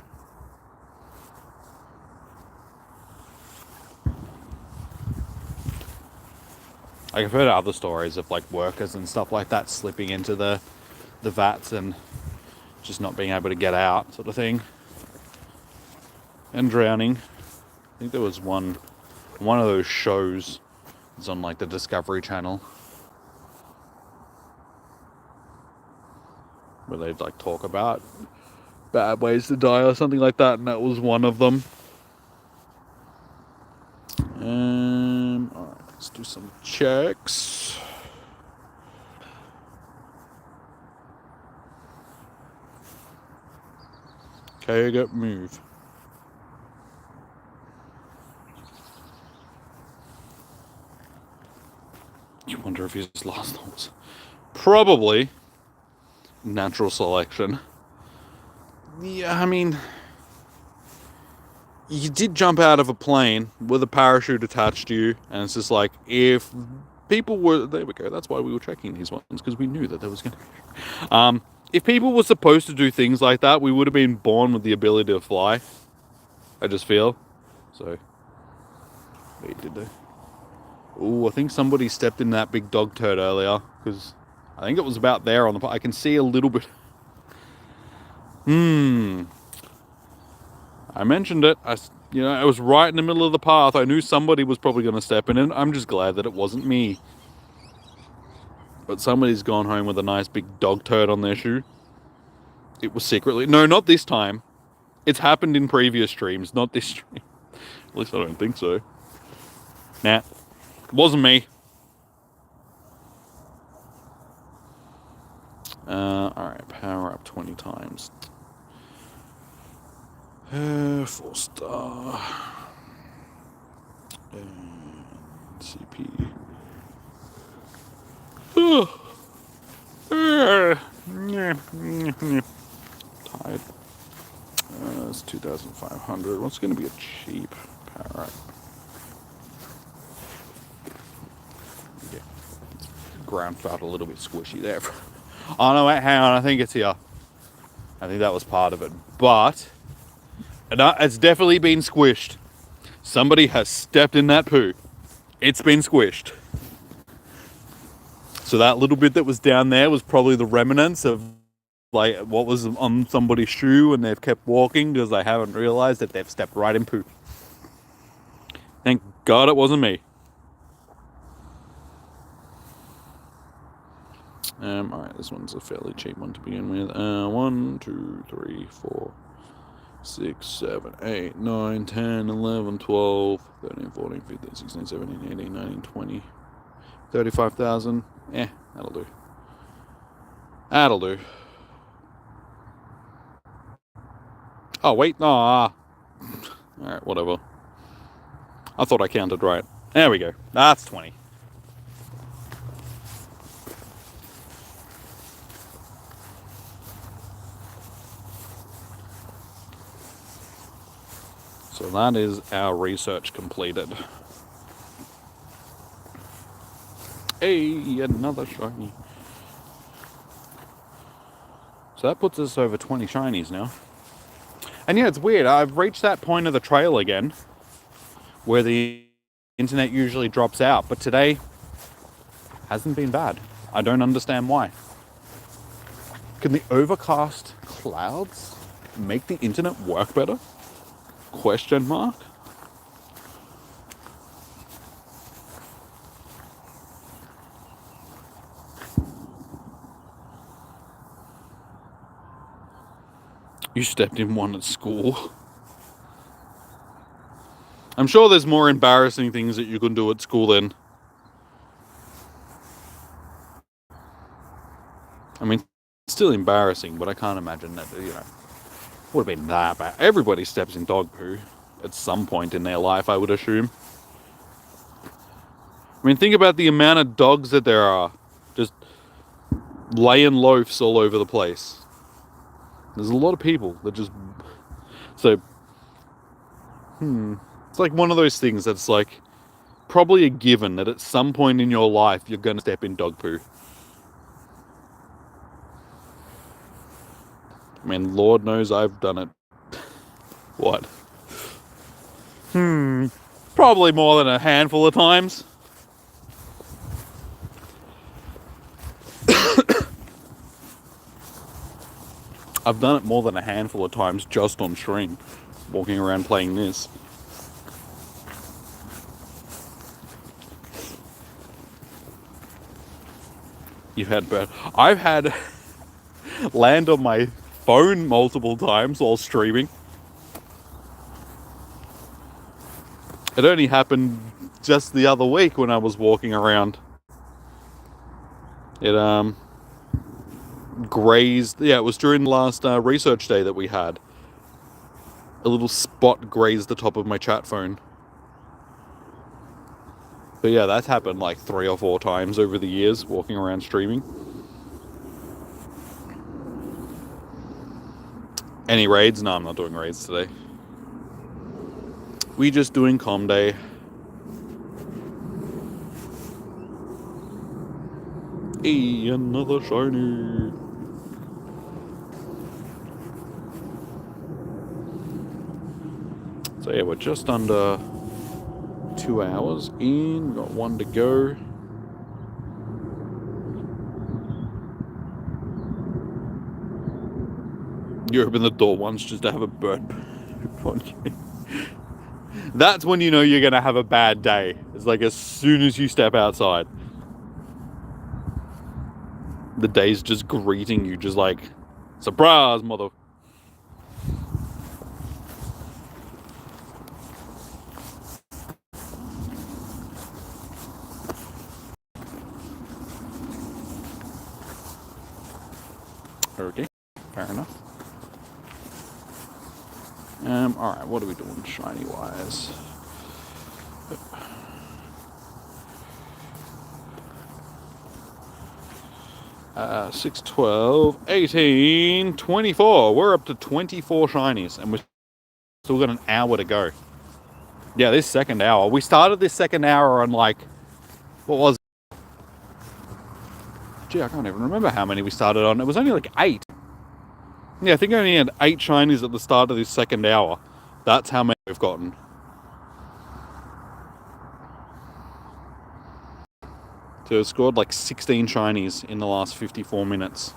Like, I've heard other stories of like workers and stuff like that slipping into the vats and just not being able to get out, sort of thing, and drowning. I think there was one of those shows. It's on like the Discovery Channel where they'd like talk about bad ways to die or something like that, and that was one of them. Alright, let's do some checks. Okay, I got move. You wonder if his last one was probably natural selection. Yeah, I mean, you did jump out of a plane with a parachute attached to you, and it's just like, if people were, there we go, that's why we were checking these ones, because we knew that there was going to if people were supposed to do things like that, we would have been born with the ability to fly, I just feel. So, wait, did they? Oh, I think somebody stepped in that big dog turd earlier, because I think it was about there on the, I can see a little bit. I mentioned it. I was right in the middle of the path. I knew somebody was probably going to step in, and I'm just glad that it wasn't me. But somebody's gone home with a nice big dog turd on their shoe. It was secretly... No, not this time. It's happened in previous streams, not this stream. At least I don't think so. Nah. It wasn't me. Alright, power up 20 times. 4-star. And CP. Tied. It's 2,500. What's going to be a cheap power up? Yeah. Ground felt a little bit squishy there. Oh no, wait, hang on. I think it's here. I think that was part of it. But it's definitely been squished. Somebody has stepped in that poo. It's been squished. So that little bit that was down there was probably the remnants of like what was on somebody's shoe, and they've kept walking because they haven't realized that they've stepped right in poo. Thank God it wasn't me. Alright, this one's a fairly cheap one to begin with. 1, 2, 3, 4, 6, 7, 8, 9, 10, 11, 12, 13, 14, 15, 16, 17, 18, 19, 20, 35,000. That'll do. That'll do. Oh, wait, no. Alright, whatever. I thought I counted right. There we go. That's 20. So that is our research completed. Hey, another shiny. So that puts us over 20 shinies now. And yeah, it's weird. I've reached that point of the trail again where the internet usually drops out, but today hasn't been bad. I don't understand why. Can the overcast clouds make the internet work better? Question mark. You stepped in one at school. I'm sure there's more embarrassing things that you can do at school then. I mean, it's still embarrassing, but I can't imagine that, would have been that bad. Everybody steps in dog poo at some point in their life, I would assume. I mean, think about the amount of dogs that there are just laying loafs all over the place. There's a lot of people that just... So, it's like one of those things that's like probably a given that at some point in your life you're going to step in dog poo. I mean, Lord knows I've done it. What? Probably more than a handful of times. I've done it more than a handful of times just on stream, walking around playing this. You've had bird. I've had land on my phone multiple times while streaming. It only happened just the other week when I was walking around. It grazed. Yeah, it was during the last research day that we had. A little spot grazed the top of my chat phone. But yeah, that's happened like 3 or 4 times over the years walking around streaming. Any raids? No, I'm not doing raids today. We just doing comm day. Hey, another shiny. So yeah, we're just under 2 hours in. We've got 1 to go. You open the door once just to have a bird poop on you. That's when you know you're gonna have a bad day. It's like as soon as you step outside. The day's just greeting you, just like, surprise, mother. Okay, fair enough. Alright, what are we doing shiny wise? 6, 12, 18, 24. We're up to 24 shinies, and we've still got an hour to go. Yeah, this second hour. We started this second hour on like, what was it? Gee, I can't even remember how many we started on. It was only like 8. Yeah, I think I only had 8 shinies at the start of this second hour. That's how many we've gotten. So it scored like 16 shinies in the last 54 minutes.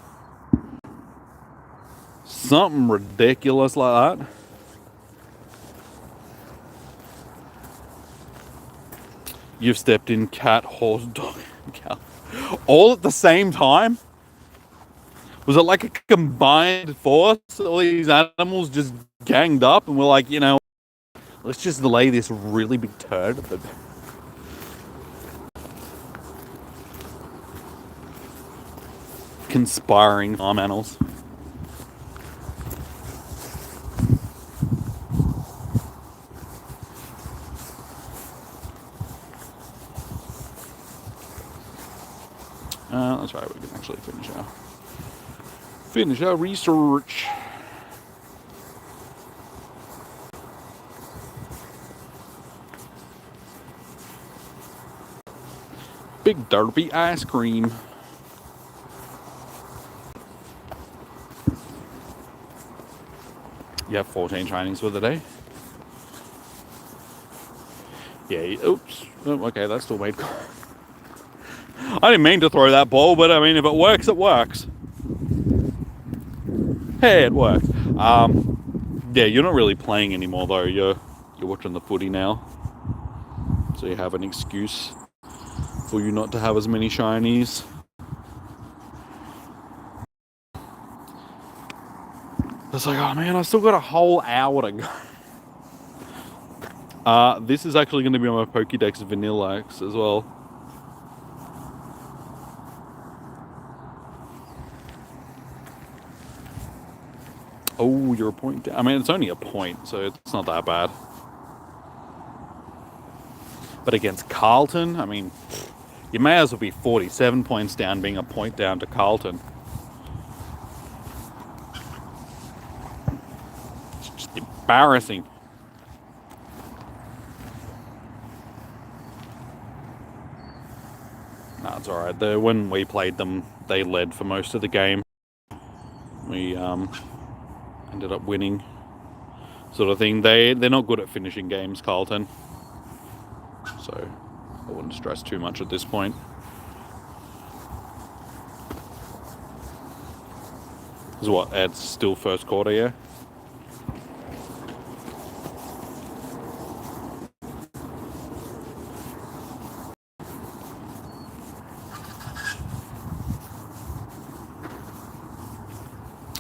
Something ridiculous like that. You've stepped in cat, horse, dog, and cow. All at the same time? Was it like a combined force? All these animals just ganged up and we're like, let's just lay this really big turd. Conspiring farm animals. That's right, we can actually finish our research. Big derpy ice cream. You have 14 shinies for the day. Yeah, oops. Oh, okay, that still made... I didn't mean to throw that ball, but I mean, if it works, it works. Hey, it worked. Yeah, you're not really playing anymore, though. You're watching the footy now. So you have an excuse for you not to have as many shinies. It's like, oh man, I've still got a whole hour to go. This is actually going to be on my Pokédex Vanillite as well. Oh, you're a point down. I mean, it's only a point, so it's not that bad. But against Carlton, I mean, you may as well be 47 points down being a point down to Carlton. It's just embarrassing. No, it's alright. When we played them, they led for most of the game. We ended up winning, sort of thing. They're not good at finishing games, Carlton. So I wouldn't stress too much at this point. Is what? It's still first quarter, yeah?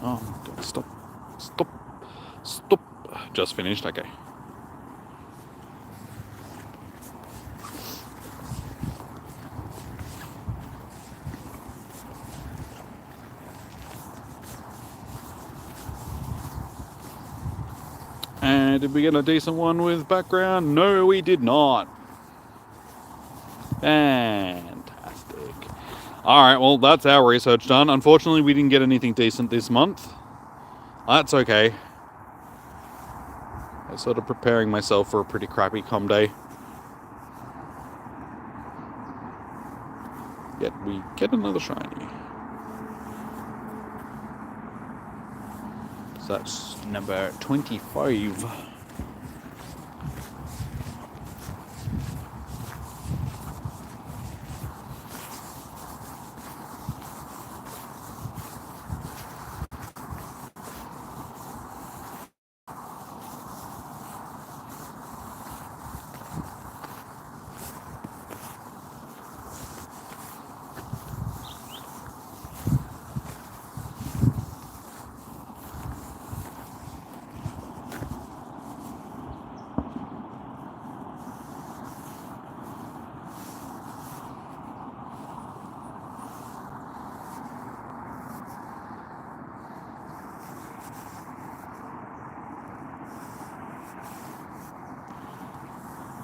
Oh, stop. Stop. Stop. Just finished, okay. And did we get a decent one with background? No, we did not. Fantastic. Alright, well, that's our research done. Unfortunately, we didn't get anything decent this month. That's okay. I'm sort of preparing myself for a pretty crappy com day. Yet we get another shiny. So that's number 25.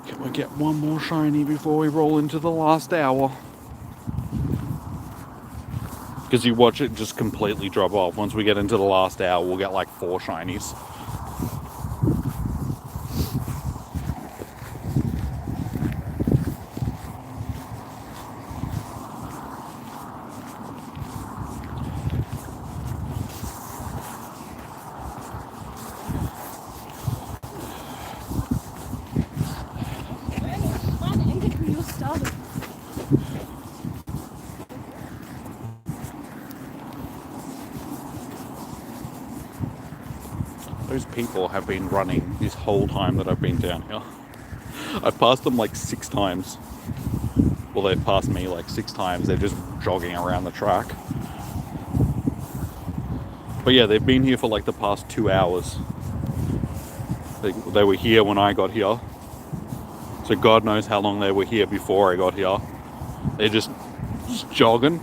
Can we get one more shiny before we roll into the last hour? Because you watch it just completely drop off. Once we get into the last hour, we'll get like 4 shinies. Those people have been running this whole time that I've been down here. I've passed them like 6 times. Well, they've passed me like 6 times. They're just jogging around the track. But yeah, they've been here for like the past 2 hours. They were here when I got here. So God knows how long they were here before I got here. They're just jogging.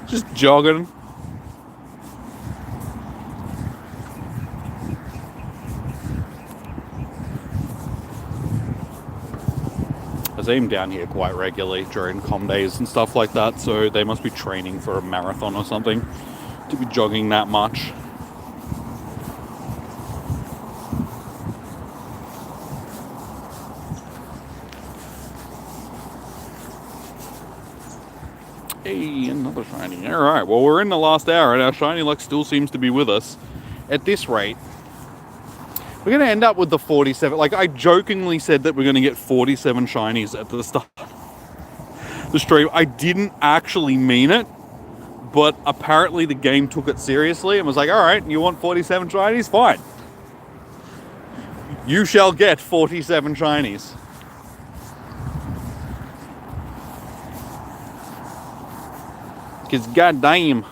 Just jogging. I see them down here quite regularly during com days and stuff like that, so they must be training for a marathon or something to be jogging that much. Hey, another shiny. Alright, well, we're in the last hour and our shiny luck still seems to be with us. At this rate, We're going to end up with the 47. Like, I jokingly said that we're going to get 47 shinies at the start of the stream. I didn't actually mean it, but apparently the game took it seriously and was like, all right, you want 47 shinies? Fine. You shall get 47 shinies. Because goddamn.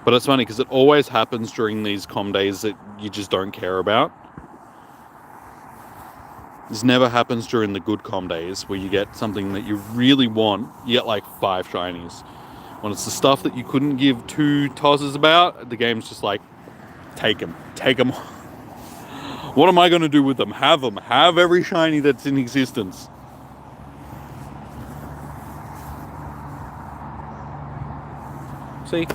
But it's funny because it always happens during these com days that you just don't care about. This never happens during the good com days where you get something that you really want. You get like 5 shinies. When it's the stuff that you couldn't give 2 tosses about, the game's just like, take them. Take them. What am I going to do with them? Have them. Have every shiny that's in existence. See?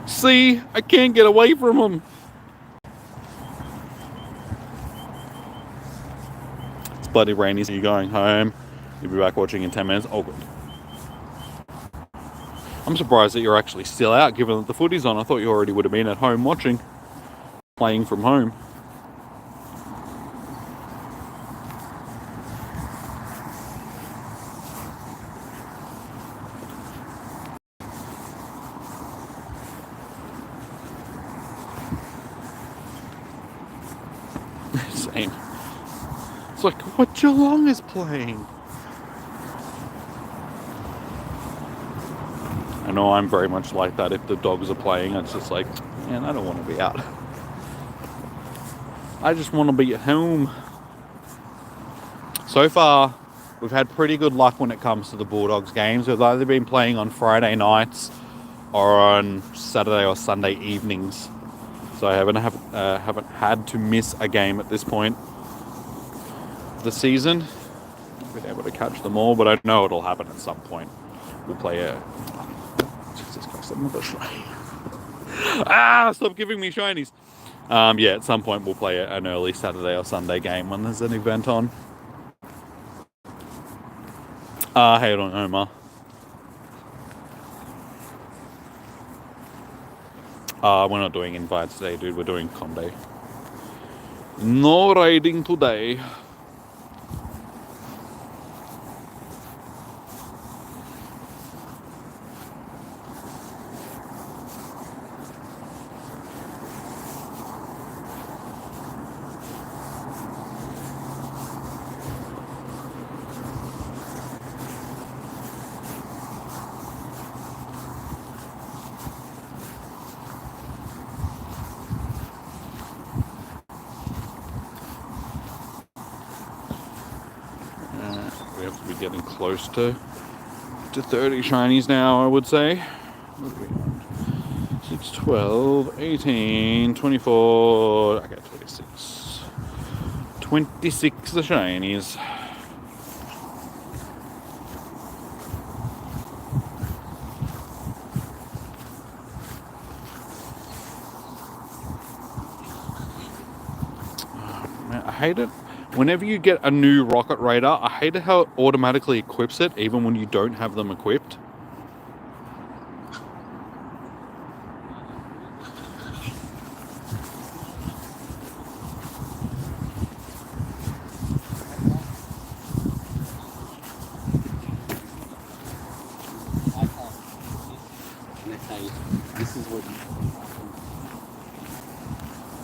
See? I can't get away from them. It's bloody rainy, so you're going home. You'll be back watching in 10 minutes. Oh, good. I'm surprised that you're actually still out, given that the footy's on. I thought you already would have been at home watching. Playing from home. Same. It's like, what Geelong is playing? I know I'm very much like that. If the dogs are playing, it's just like, man, I don't want to be out. I just want to be at home. So far, we've had pretty good luck when it comes to the Bulldogs games. We've either been playing on Friday nights or on Saturday or Sunday evenings. So I haven't had to miss a game at this point of the season. I've been able to catch them all, but I know it'll happen at some point. We'll play a... Jesus Christ, another shiny. Stop giving me shinies. Yeah, at some point we'll play an early Saturday or Sunday game when there's an event on. Hey, on Omar. We're not doing invites today, dude. We're doing com day. No raiding today. We have to be getting close to 30 shinies now, I would say. 6, 12, 18, 24, okay, 26. 26 the shinies. Oh, man, I hate it. Whenever you get a new rocket radar, I hate how it automatically equips it, even when you don't have them equipped.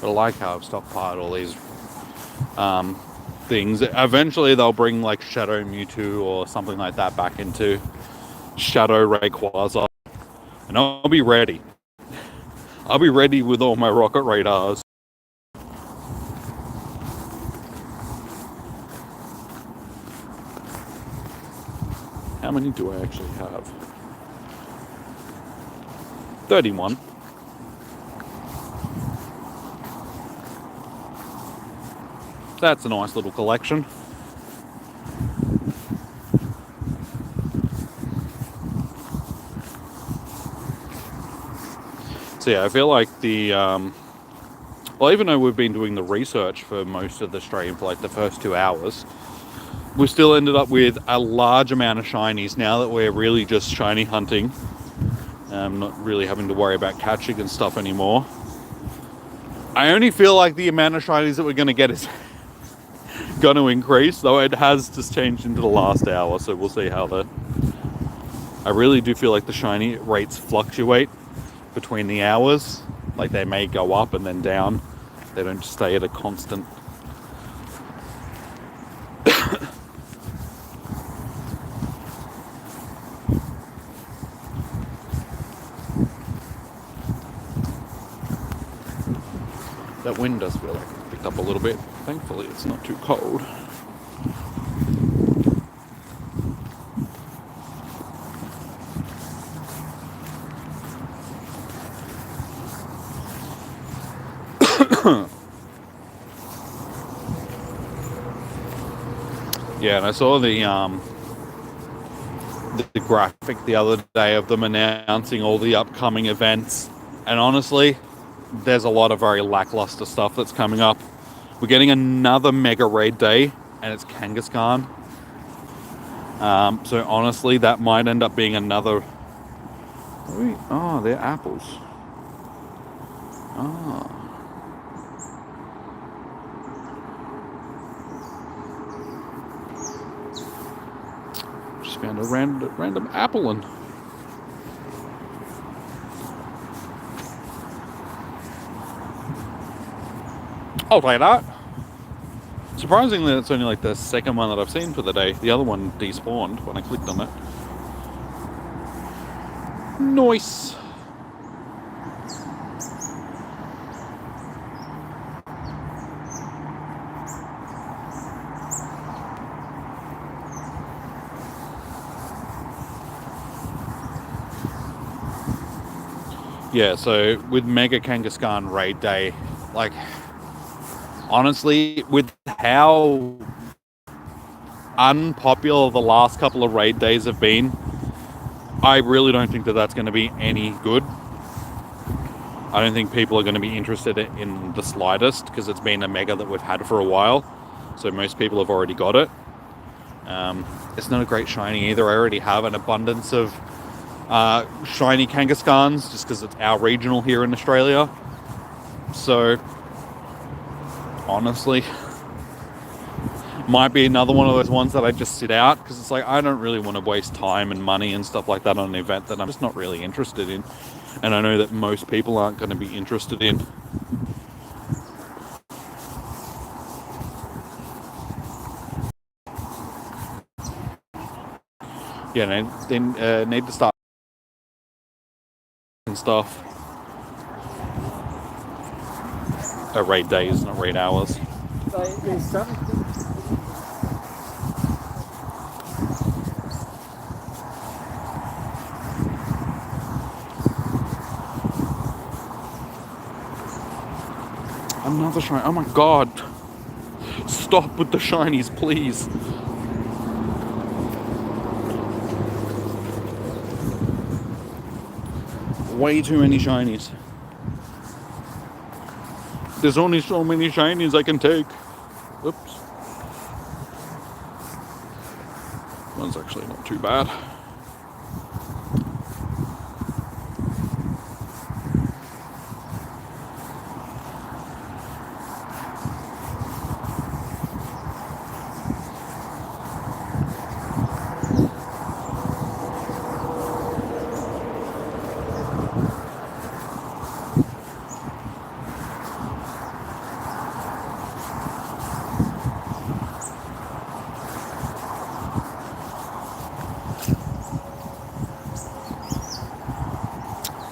But I like how I've stockpiled all these things. Eventually they'll bring like Shadow Mewtwo or something like that back into Shadow Rayquaza, and I'll be ready. I'll be ready with all my rocket radars. How many do I actually have? 31. That's a nice little collection. So yeah, I feel like the well, even though we've been doing the research for most of the stream for like the first 2 hours, we still ended up with a large amount of shinies now that we're really just shiny hunting. Not really having to worry about catching and stuff anymore. I only feel like the amount of shinies that we're going to get is going to increase, though it has just changed into the last hour, so we'll see how I really do feel like the shiny rates fluctuate between the hours. Like they may go up and then down. They don't stay at a constant. That wind does feel like it's picked up a little bit. Thankfully, it's not too cold. Yeah, and I saw the graphic the other day of them announcing all the upcoming events, and honestly, there's a lot of very lackluster stuff that's coming up. We're getting another mega raid day, and it's Kangaskhan. So honestly, that might end up being another. Oh, they're apples. Oh. Just found a random apple and. I'll play that. Surprisingly, it's only like the second one that I've seen for the day. The other one despawned when I clicked on it. Nice. Yeah, so with Mega Kangaskhan Raid Day, like, honestly, with how unpopular the last couple of raid days have been, I really don't think that that's going to be any good. I don't think people are going to be interested in the slightest, because it's been a mega that we've had for a while, so most people have already got it. It's not a great shiny either. I already have an abundance of shiny Kangaskhan's just because it's our regional here in Australia. So honestly, might be another one of those ones that I just sit out, because it's like I don't really want to waste time and money and stuff like that on an event that I'm just not really interested in, and I know that most people aren't going to be interested in. Yeah, they need to start and stuff. Raid days, not raid hours. There's something. Another shiny. Oh my god. Stop with the shinies, please. Way too many shinies. There's only so many shinies I can take. Oops. One's actually not too bad.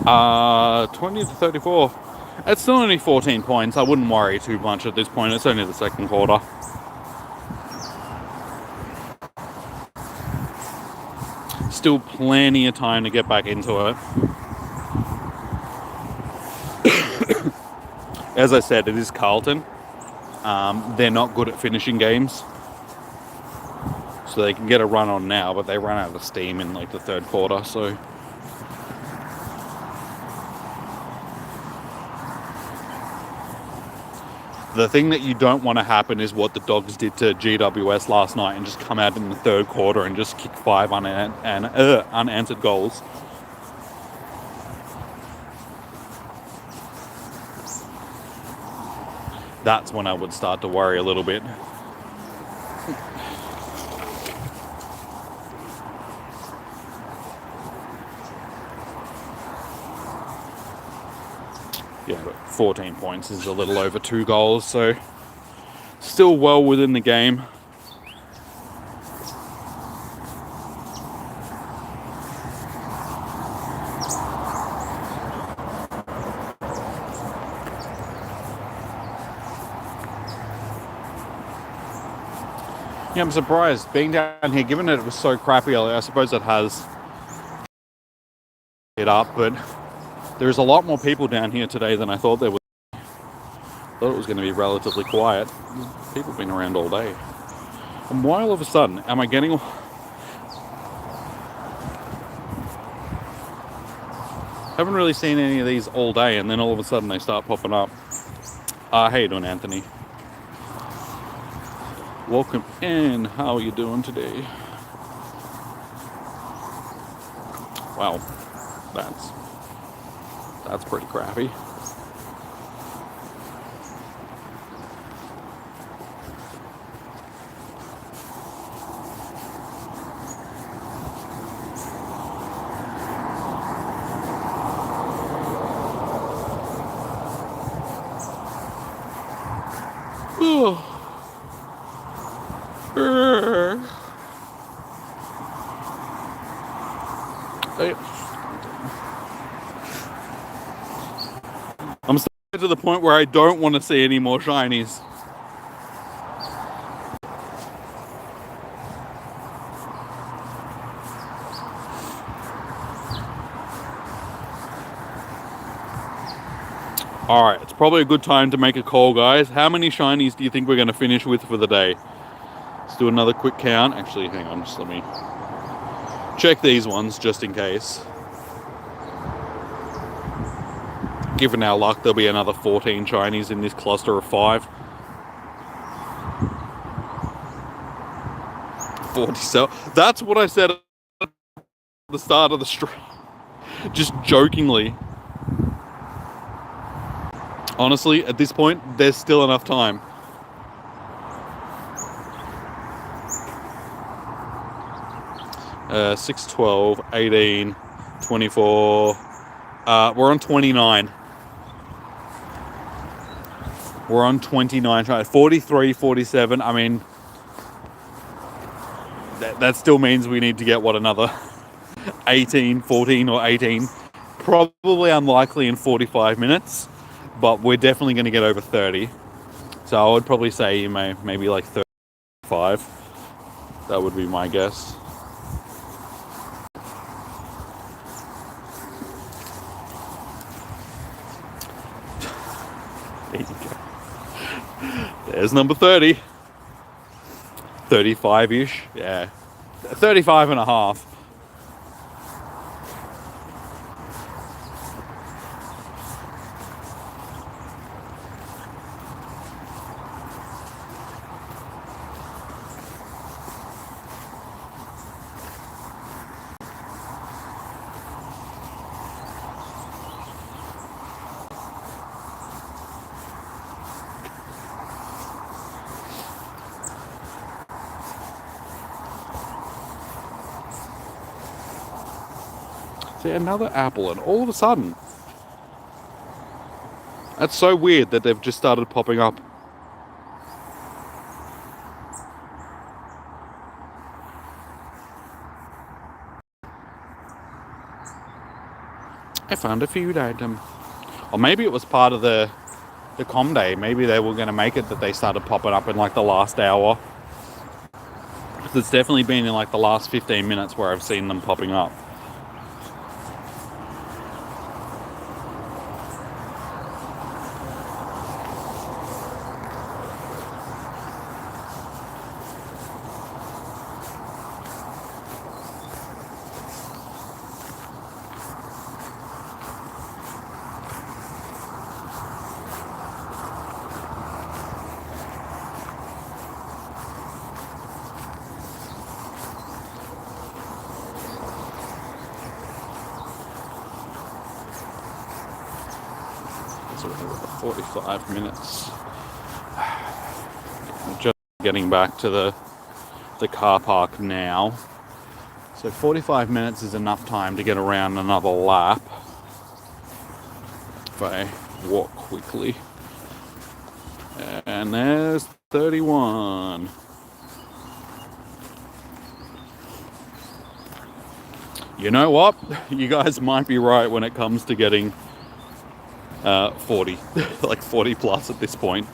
Uh, 20 to 34. It's still only 14 points. I wouldn't worry too much at this point. It's only the second quarter. Still plenty of time to get back into it. As I said, it is Carlton. They're not good at finishing games. So they can get a run on now, but they run out of steam in like the third quarter, so... The thing that you don't want to happen is what the Dogs did to GWS last night and just come out in the third quarter and just kick 5 unanswered goals. that's when I would start to worry a little bit. Yeah, but 14 points is a little over 2 goals, so still well within the game. Yeah, I'm surprised being down here, given that it was so crappy. I suppose it has it up, but there's a lot more people down here today than I thought there was. Thought it was going to be relatively quiet. People have been around all day. And why all of a sudden am I getting... Haven't really seen any of these all day, and then all of a sudden they start popping up. How you doing, Anthony? Welcome in. How are you doing today? Wow, that's pretty crappy. I'm starting to the point where I don't want to see any more shinies. Alright, it's probably a good time to make a call, guys. How many shinies do you think we're going to finish with for the day? Let's do another quick count. Actually, hang on, just let me check these ones just in case. Given our luck, there'll be another 14 shinies in this cluster of 5. 47. That's what I said at the start of the stream. Just jokingly. Honestly, at this point, there's still enough time. Uh, 6, 12, 18, 24. We're on 29. We're on 29. 43, 47. I mean, that still means we need to get, what, another 18, 14 or 18. Probably unlikely in 45 minutes. But we're definitely going to get over 30. So I would probably say maybe like 35. That would be my guess. There you go. There's number 30. 35-ish. Yeah. 35 and a half. See, another apple, and all of a sudden, that's so weird that they've just started popping up. I found a feud item. Or maybe it was part of the com day. Maybe they were going to make it that they started popping up in like the last hour. It's definitely been in like the last 15 minutes where I've seen them popping up. So we're 45 minutes. getting back to the car park now. So 45 minutes is enough time to get around another lap if I walk quickly. And there's 31. You know what? You guys might be right when it comes to getting 40, like 40 plus at this point.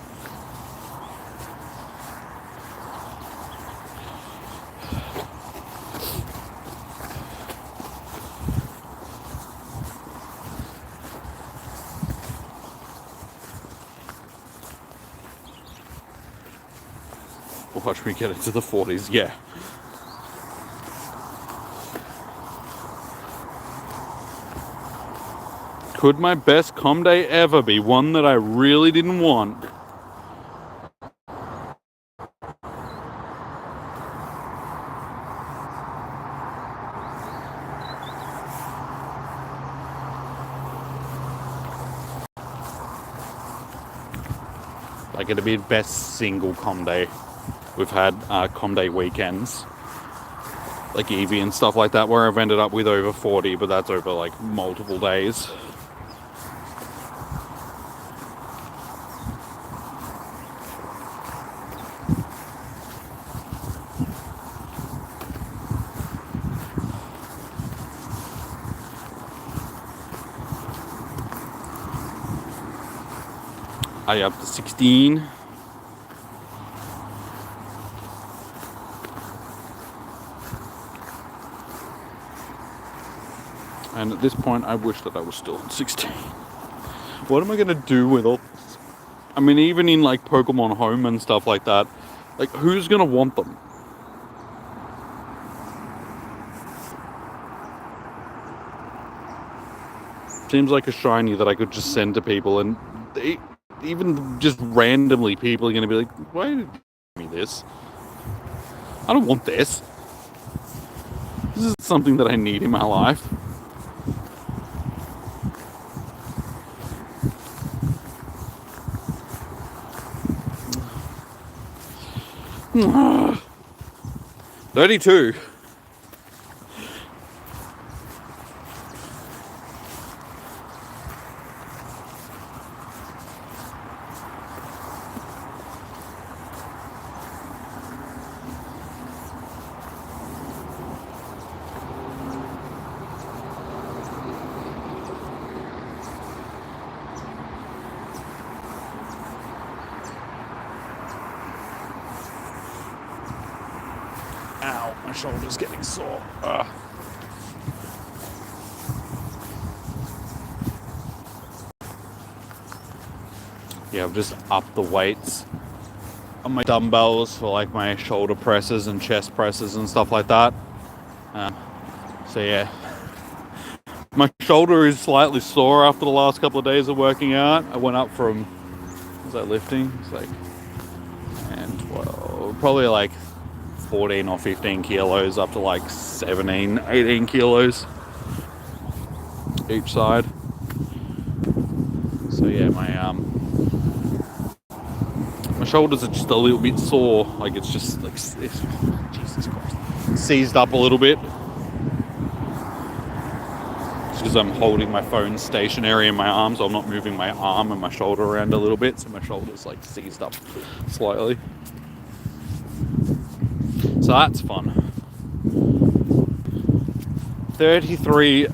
Watch me get into the 40s, yeah. Could my best com day ever be one that I really didn't want? Like, it'd be the best single com day. We've had com day weekends, like Eevee and stuff like that, where I've ended up with over 40, but that's over like multiple days. I up to 16. And at this point, I wish that I was still on 16. What am I going to do with all this? I mean, even in like Pokemon Home and stuff like that, like, who's going to want them? Seems like a shiny that I could just send to people, and even just randomly people are going to be like, why did you give me this? I don't want this. This is something that I need in my life. Ugh. 32. Ow, my shoulder's getting sore. Ugh. Yeah, I've just upped the weights on my dumbbells for like my shoulder presses and chest presses and stuff like that. So yeah, my shoulder is slightly sore after the last couple of days of working out. I went up from, what was that lifting? It's like 10, 12, probably like 14 or 15 kilos up to like 17, 18 kilos each side. So yeah, my shoulders are just a little bit sore. Like, it's just like, Jesus Christ, seized up a little bit. Just because I'm holding my phone stationary in my arm, so I'm not moving my arm and my shoulder around a little bit, so my shoulder's like seized up slightly. So that's fun. 33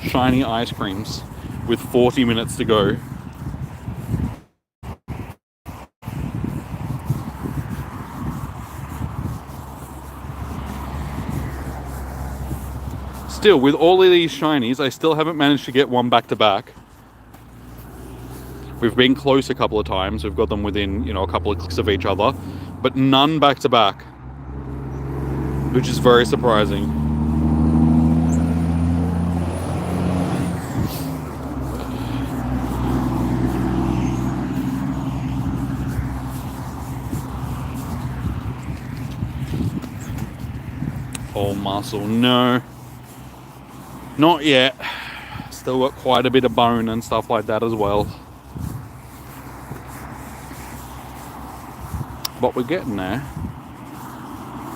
shiny ice creams with 40 minutes to go. Still, with all of these shinies, I still haven't managed to get one back to back. We've been close a couple of times. We've got them within, you know, a couple of clicks of each other, but none back to back, which is very surprising. Oh, muscle, no. Not yet. Still got quite a bit of bone and stuff like that as well. But we're getting there.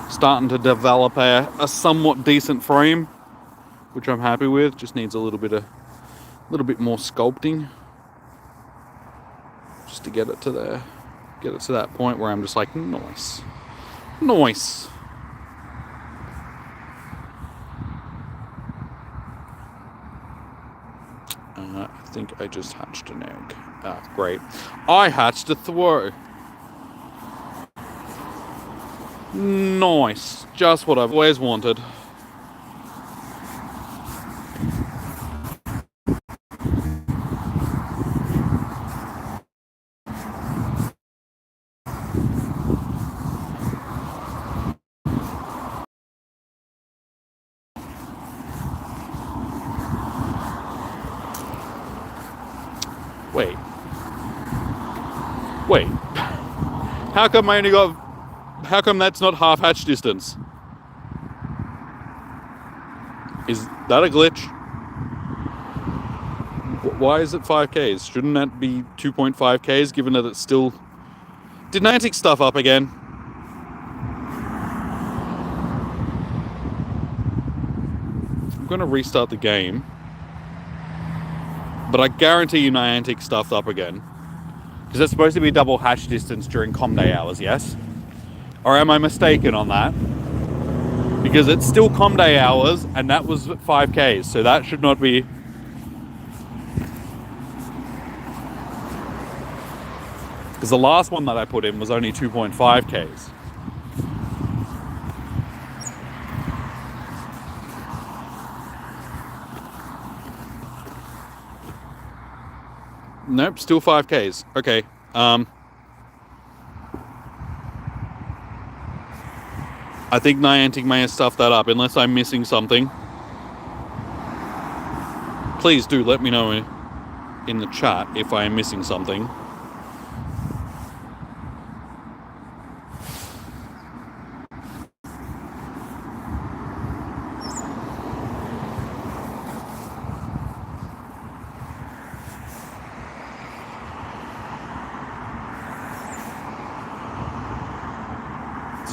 Starting to develop a somewhat decent frame, which I'm happy with. Just needs a little bit more sculpting, just to get it to there, get it to that point where I'm just like, nice. I think I just hatched an egg. Ah, great. I hatched a throw. Nice. Just what I've always wanted. Wait. How come that's not half hatch distance? Is that a glitch? Why is it 5Ks? Shouldn't that be 2.5Ks given that it's still... Did Niantic stuff up again? I'm going to restart the game. But I guarantee you Niantic stuffed up again. Because it's supposed to be double hatch distance during com day hours, yes? Or am I mistaken on that? Because it's still com day hours, and that was 5Ks, so that should not be... Because the last one that I put in was only 2.5Ks. Nope, still 5Ks. Okay. I think Niantic may have stuffed that up, unless I'm missing something. Please do let me know in the chat if I am missing something.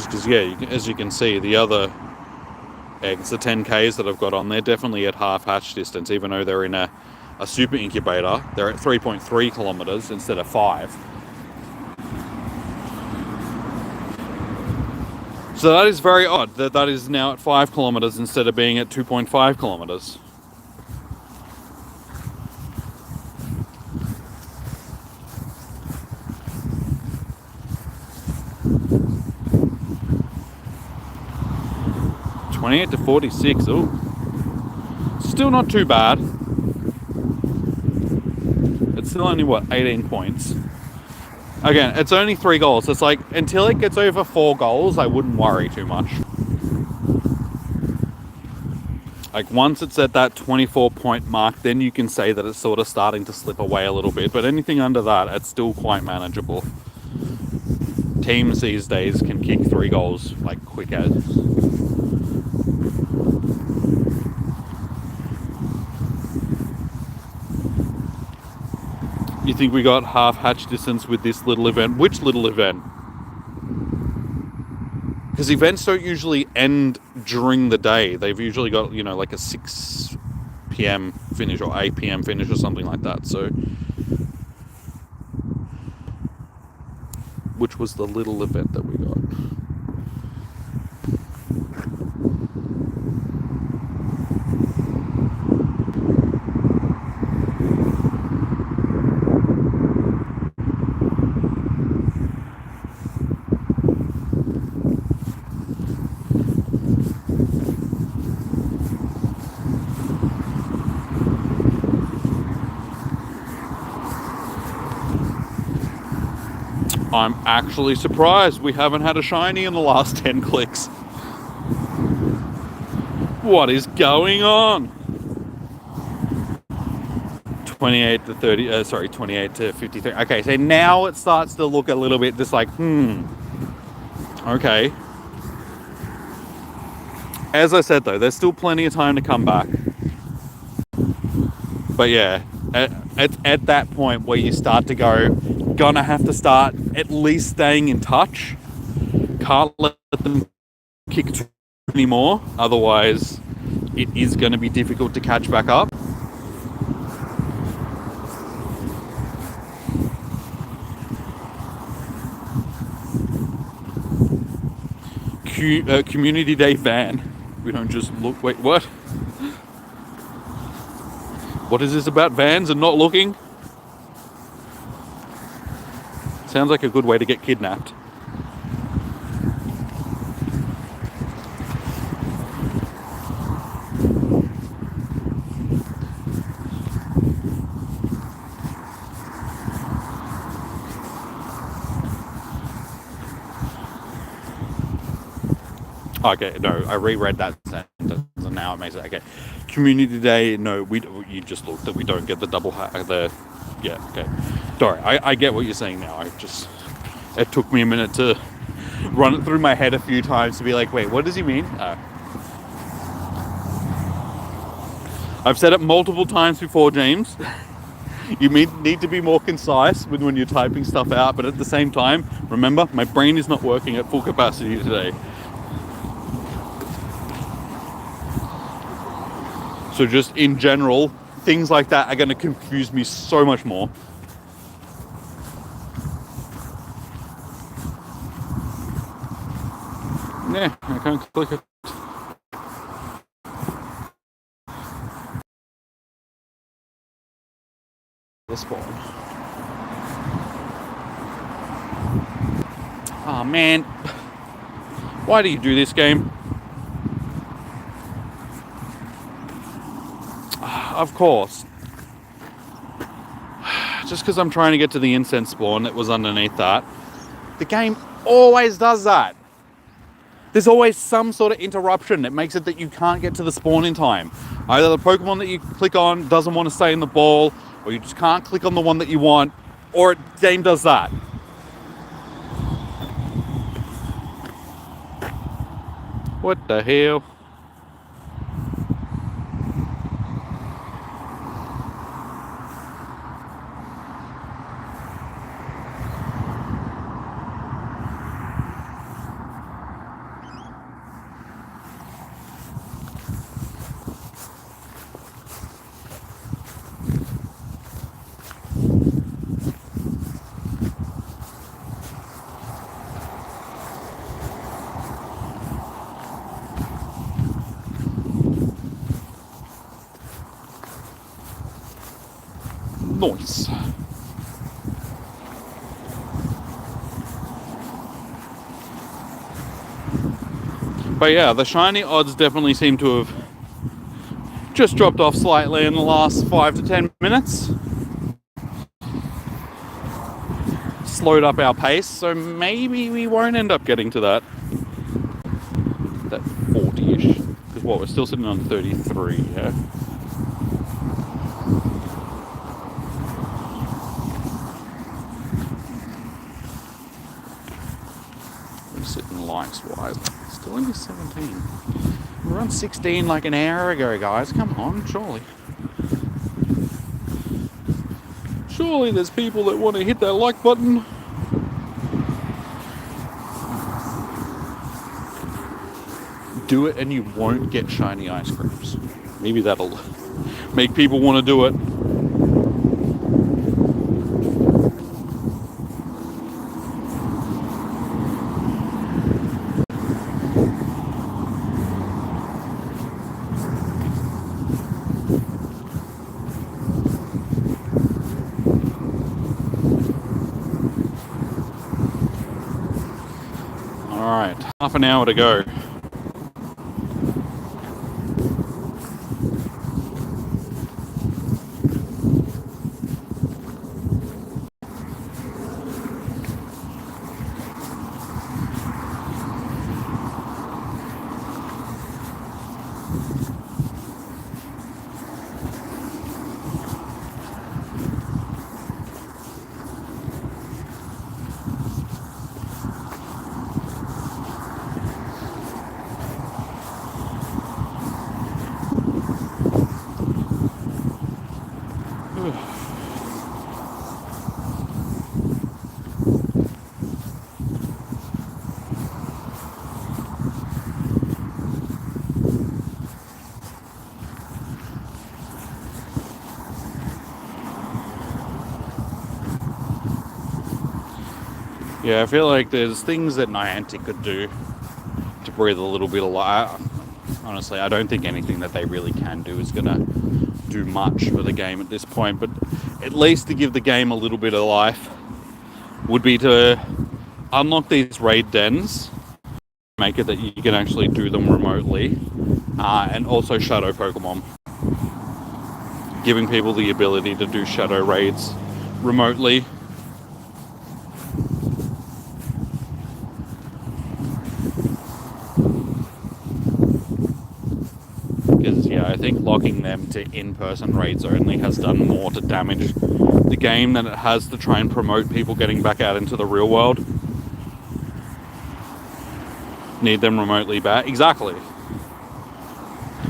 Because, yeah, as you can see, the other eggs, the 10Ks that I've got on, they're definitely at half hatch distance, even though they're in a super incubator. They're at 3.3 kilometers instead of 5. So that is very odd that that is now at 5 kilometers instead of being at 2.5 kilometers. $28 to $46. Oh, still not too bad. It's still only what, 18 points. Again, it's only 3 goals. It's like until it gets over 4 goals, I wouldn't worry too much. Like once it's at that 24 point mark, then you can say that it's sort of starting to slip away a little bit. But anything under that, it's still quite manageable. Teams these days can kick 3 goals like quick as. You think we got half hatch distance with this little event? Which little event? Because events don't usually end during the day. They've usually got, you know, like a 6 p.m. finish or 8 p.m. finish or something like that. So, which was the little event that we got? I'm actually surprised we haven't had a shiny in the last 10 clicks. What is going on? 28 to 30, 28 to 53. Okay, so now it starts to look a little bit just like, okay. As I said though, there's still plenty of time to come back. But yeah, at that point where you start to go, gonna have to start at least staying in touch can't let them kick anymore, otherwise it is going to be difficult to catch back up. Community Day van. We don't just look. Wait, what? What is this about vans and not looking? Sounds like a good way to get kidnapped. Okay, no, I reread that sentence and now it makes it okay. Community Day, no, you just looked that we don't get the double yeah, okay. Sorry, I get what you're saying now. It took me a minute to run it through my head a few times to be like, wait, what does he mean? I've said it multiple times before, James. You need to be more concise when you're typing stuff out, but at the same time, remember, my brain is not working at full capacity today. So just in general, things like that are going to confuse me so much more. Yeah, I can't click it. The spawn. Oh man, why do you do this game? Of course. Just because I'm trying to get to the incense spawn that was underneath that. The game always does that. There's always some sort of interruption that makes it that you can't get to the spawn in time. Either the Pokemon that you click on doesn't want to stay in the ball, or you just can't click on the one that you want, or the game does that. What the hell? Nice. But yeah, the shiny odds definitely seem to have just dropped off slightly in the last 5 to 10 minutes. Slowed up our pace, so maybe we won't end up getting to that 40-ish. Because what, we're still sitting on 33, yeah? We're sitting likes-wise. Still only 17. We were on 16 like an hour ago, guys. Come on, surely. Surely there's people that want to hit that like button. Do it and you won't get shiny ice creams. Maybe that'll make people want to do it. Alright, half an hour to go. Yeah, I feel like there's things that Niantic could do to breathe a little bit of life. Honestly, I don't think anything that they really can do is going to do much for the game at this point, but at least to give the game a little bit of life would be to unlock these raid dens, make it that you can actually do them remotely, and also shadow Pokemon. Giving people the ability to do shadow raids remotely. Because, yeah, I think locking them to in-person raids only has done more to damage the game than it has to try and promote people getting back out into the real world. Need them remotely back. Exactly.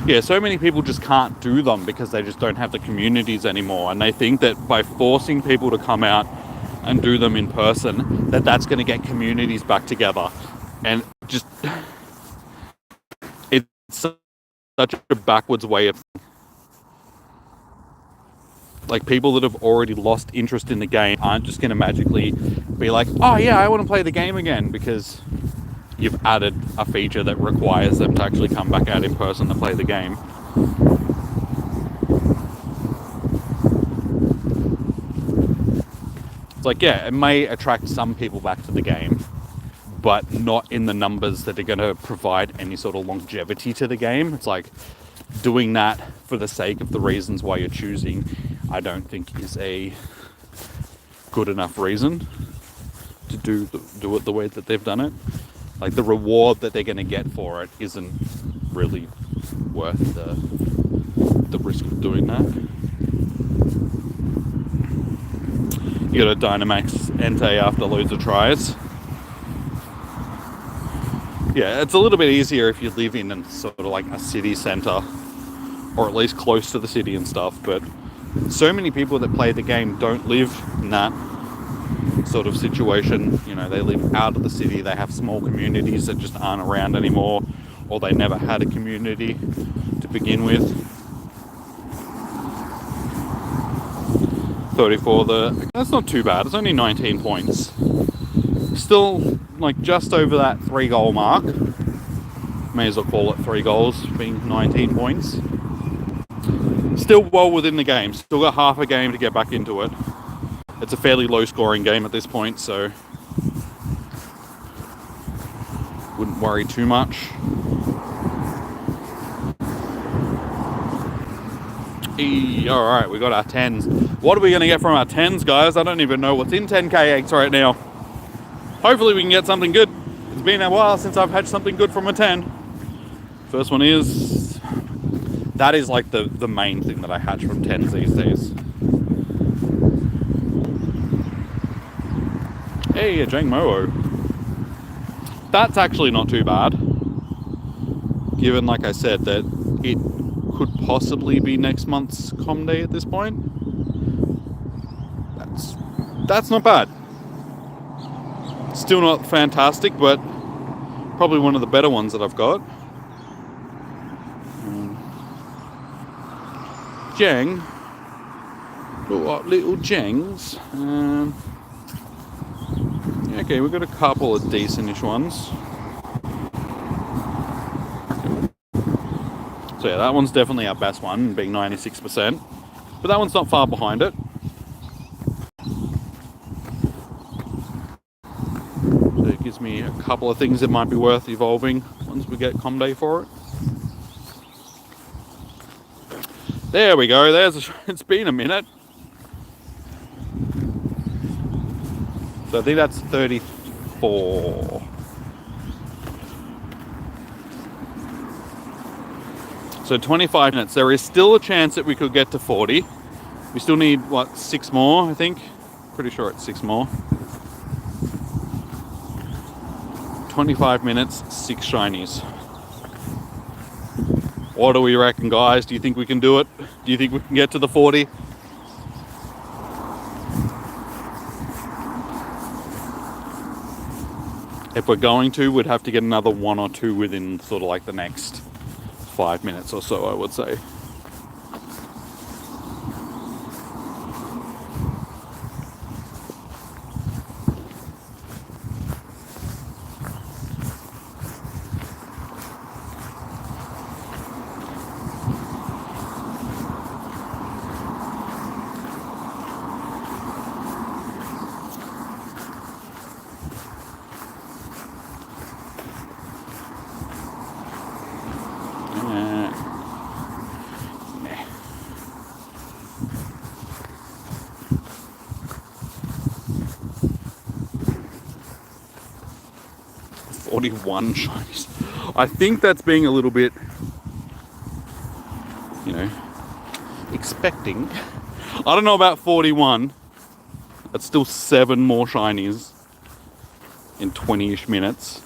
Yeah, so many people just can't do them because they just don't have the communities anymore. And they think that by forcing people to come out and do them in person, that that's going to get communities back together. And just... it's such a backwards way of... Like, people that have already lost interest in the game aren't just going to magically be like, oh yeah, I want to play the game again, because you've added a feature that requires them to actually come back out in person to play the game. It's like, yeah, it may attract some people back to the game, but not in the numbers that are going to provide any sort of longevity to the game. It's like, doing that for the sake of the reasons why you're choosing, I don't think is a good enough reason to do it the way that they've done it. Like, the reward that they're going to get for it isn't really worth the risk of doing that. You got a Dynamax Entei after loads of tries. Yeah, it's a little bit easier if you live in sort of like a city centre, or at least close to the city and stuff, but so many people that play the game don't live in that sort of situation. You know, they live out of the city, they have small communities that just aren't around anymore, or they never had a community to begin with. 34, that's not too bad, it's only 19 points. Still, like, just over that 3 goal mark. May as well call it 3 goals, being 19 points. Still well within the game, still got half a game to get back into it. It's a fairly low scoring game at this point, so wouldn't worry too much. Alright, we got our 10s. What are we going to get from our 10s, guys? I don't even know what's in 10k8s right now. Hopefully we can get something good. It's been a while since I've had something good from a 10. First one is... that is like the main thing that I hatch from 10s these days. Hey, a Jangmo-o. That's actually not too bad. Given, like I said, that it could possibly be next month's Com Day at this point. That's not bad. Still not fantastic, but probably one of the better ones that I've got. Jang. Little Jangs. Okay, we've got a couple of decentish ones. So yeah, that one's definitely our best one, being 96%. But that one's not far behind it. So it gives me a couple of things that might be worth evolving once we get Com Day for it. There we go, it's been a minute. So I think that's 34. So 25 minutes. There is still a chance that we could get to 40. We still need, what, 6 more, I think? Pretty sure it's 6 more. 25 minutes, 6 shinies. What do we reckon, guys? Do you think we can do it? Do you think we can get to the 40? If we're going to, we'd have to get another 1 or 2 within sort of like the next 5 minutes or so, I would say. 41 shinies. I think that's being a little bit, you know, expecting. I don't know about 41. That's still 7 more shinies in 20-ish minutes.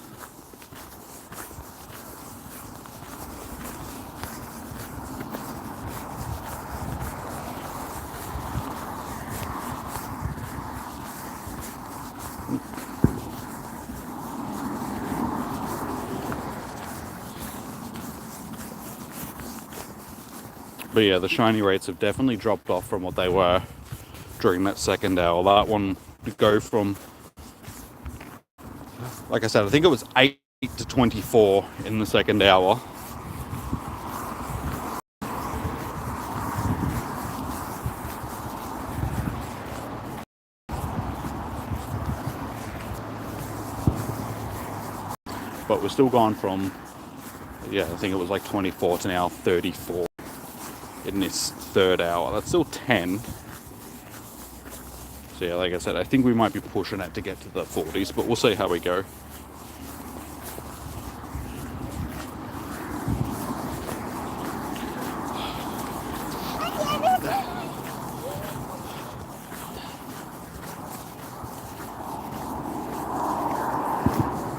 But yeah, the shiny rates have definitely dropped off from what they were during that second hour. That one would go from, like I said, I think it was 8 to 24 in the second hour. But we're still gone from, yeah, I think it was like 24 to now 34 in this third hour. That's still 10. So yeah, like I said, I think we might be pushing it to get to the 40s, but we'll see how we go.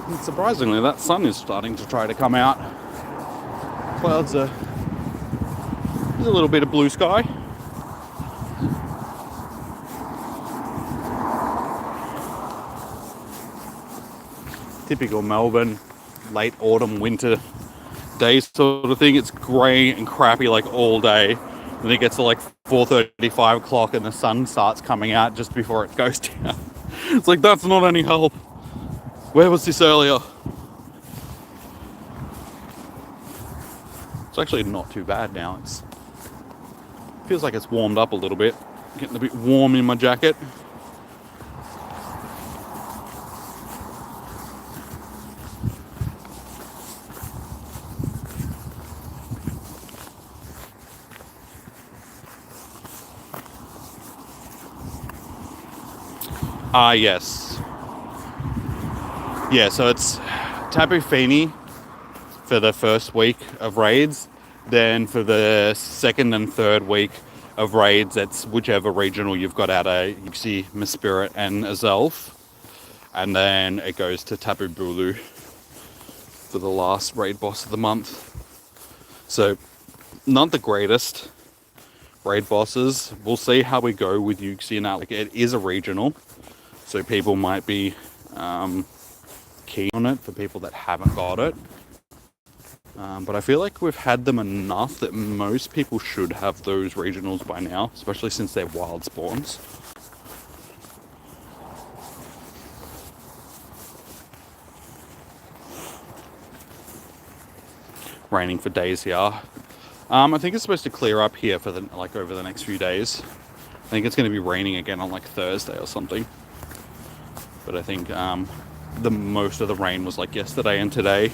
And surprisingly, that sun is starting to try to come out. Clouds are... There's a little bit of blue sky. Typical Melbourne, late autumn, winter days sort of thing. It's grey and crappy like all day. Then it gets to like 4:30, 5 o'clock and the sun starts coming out just before it goes down. It's like, that's not any help. Where was this earlier? It's actually not too bad now. It's feels like it's warmed up a little bit. Getting a bit warm in my jacket. Yes. Yeah, so it's Tapu Fini for the first week of raids. Then for the second and third week of raids, it's whichever regional you've got out of Yixi, Mispirit, and Azelf. And then it goes to Tapu Bulu for the last raid boss of the month. So, not the greatest raid bosses. We'll see how we go with Yuxi now. Like, it is a regional, so people might be keen on it for people that haven't got it. But I feel like we've had them enough that most people should have those regionals by now, especially since they're wild spawns. Raining for days here. I think it's supposed to clear up here for over the next few days. I think it's going to be raining again on like Thursday or something. But I think the most of the rain was like yesterday and today.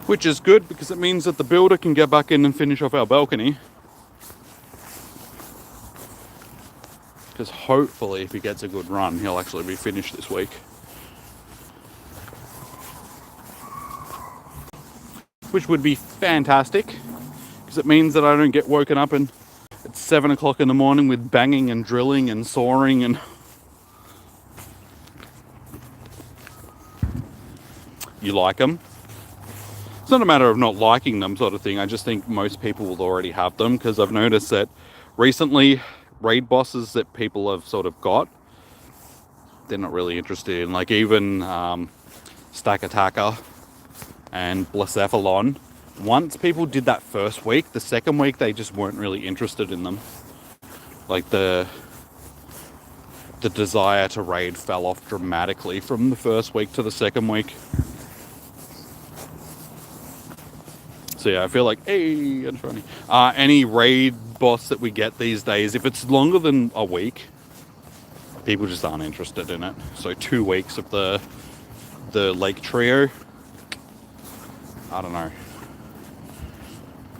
Which is good because it means that the builder can get back in and finish off our balcony. Because hopefully if he gets a good run, he'll actually be finished this week. Which would be fantastic, because it means that I don't get woken up at 7 o'clock in the morning with banging and drilling and sawing and... You like them? It's not a matter of not liking them sort of thing. I just think most people will already have them, because I've noticed that recently raid bosses that people have sort of got, they're not really interested in. Like even Stack Attacker and Blacephalon. Once people did that first week, the second week they just weren't really interested in them. Like the desire to raid fell off dramatically from the first week to the second week. So yeah, I feel like, hey, I'm trying to, any raid boss that we get these days, if it's longer than a week, people just aren't interested in it. So 2 weeks of the Lake Trio, I don't know.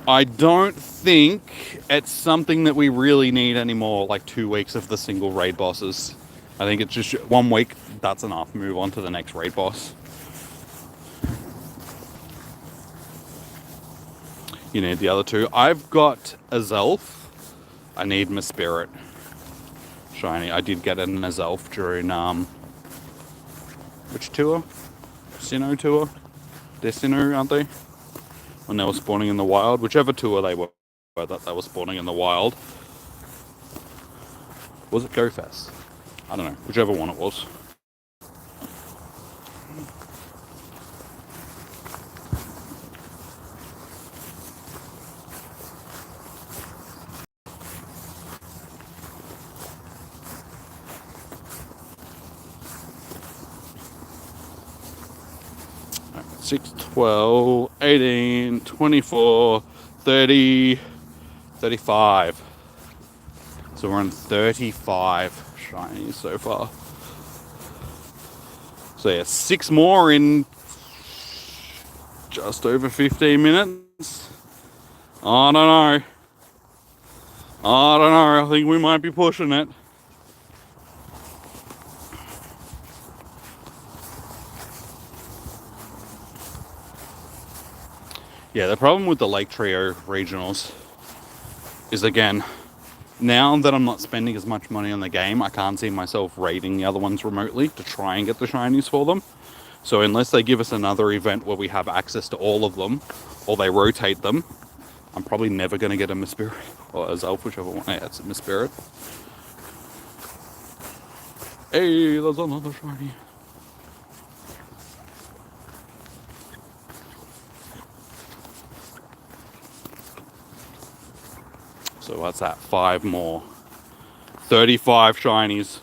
I don't think it's something that we really need anymore, like 2 weeks of the single raid bosses. I think it's just 1 week that's enough. Move on to the next raid boss. You need the other two. I've got a Zelf. I need my Spirit shiny. I did get an Zelf during which tour? Sinnoh tour? They're Sinnoh, aren't they? When they were spawning in the wild. Whichever tour they were that they were spawning in the wild. Was it GoFest? I don't know. Whichever one it was. Right, 6, 12, 18, 24, 30, 35. So we're on 35 shinies so far. So yeah, 6 more in just over 15 minutes. I don't know. I think we might be pushing it. Yeah, the problem with the Lake Trio regionals is, again, now that I'm not spending as much money on the game, I can't see myself raiding the other ones remotely to try and get the shinies for them. So unless they give us another event where we have access to all of them, or they rotate them, I'm probably never going to get a Mispirit, or a Zelf, whichever one. Yeah, it's a Mispirit. Hey, there's another shiny. So what's that? 5 more. 35 shinies.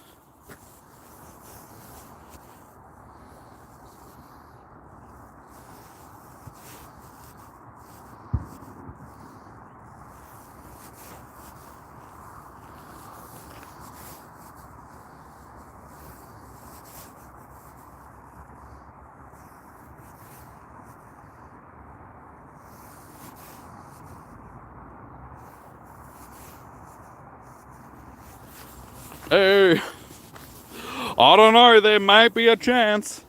Hey, I don't know, there might be a chance.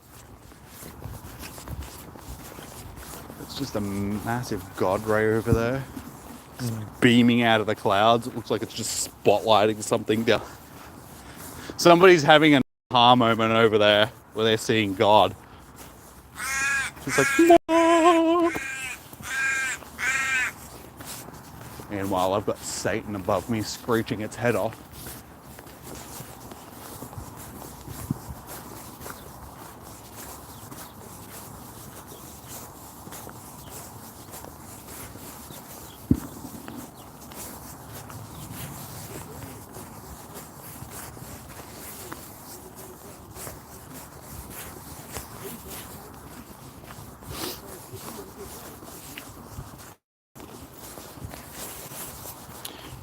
It's just a massive god ray over there, just beaming out of the clouds. It looks like it's just spotlighting something down. Somebody's having an aha moment over there where they're seeing God. It's like, Mom! Meanwhile, I've got Satan above me screeching its head off.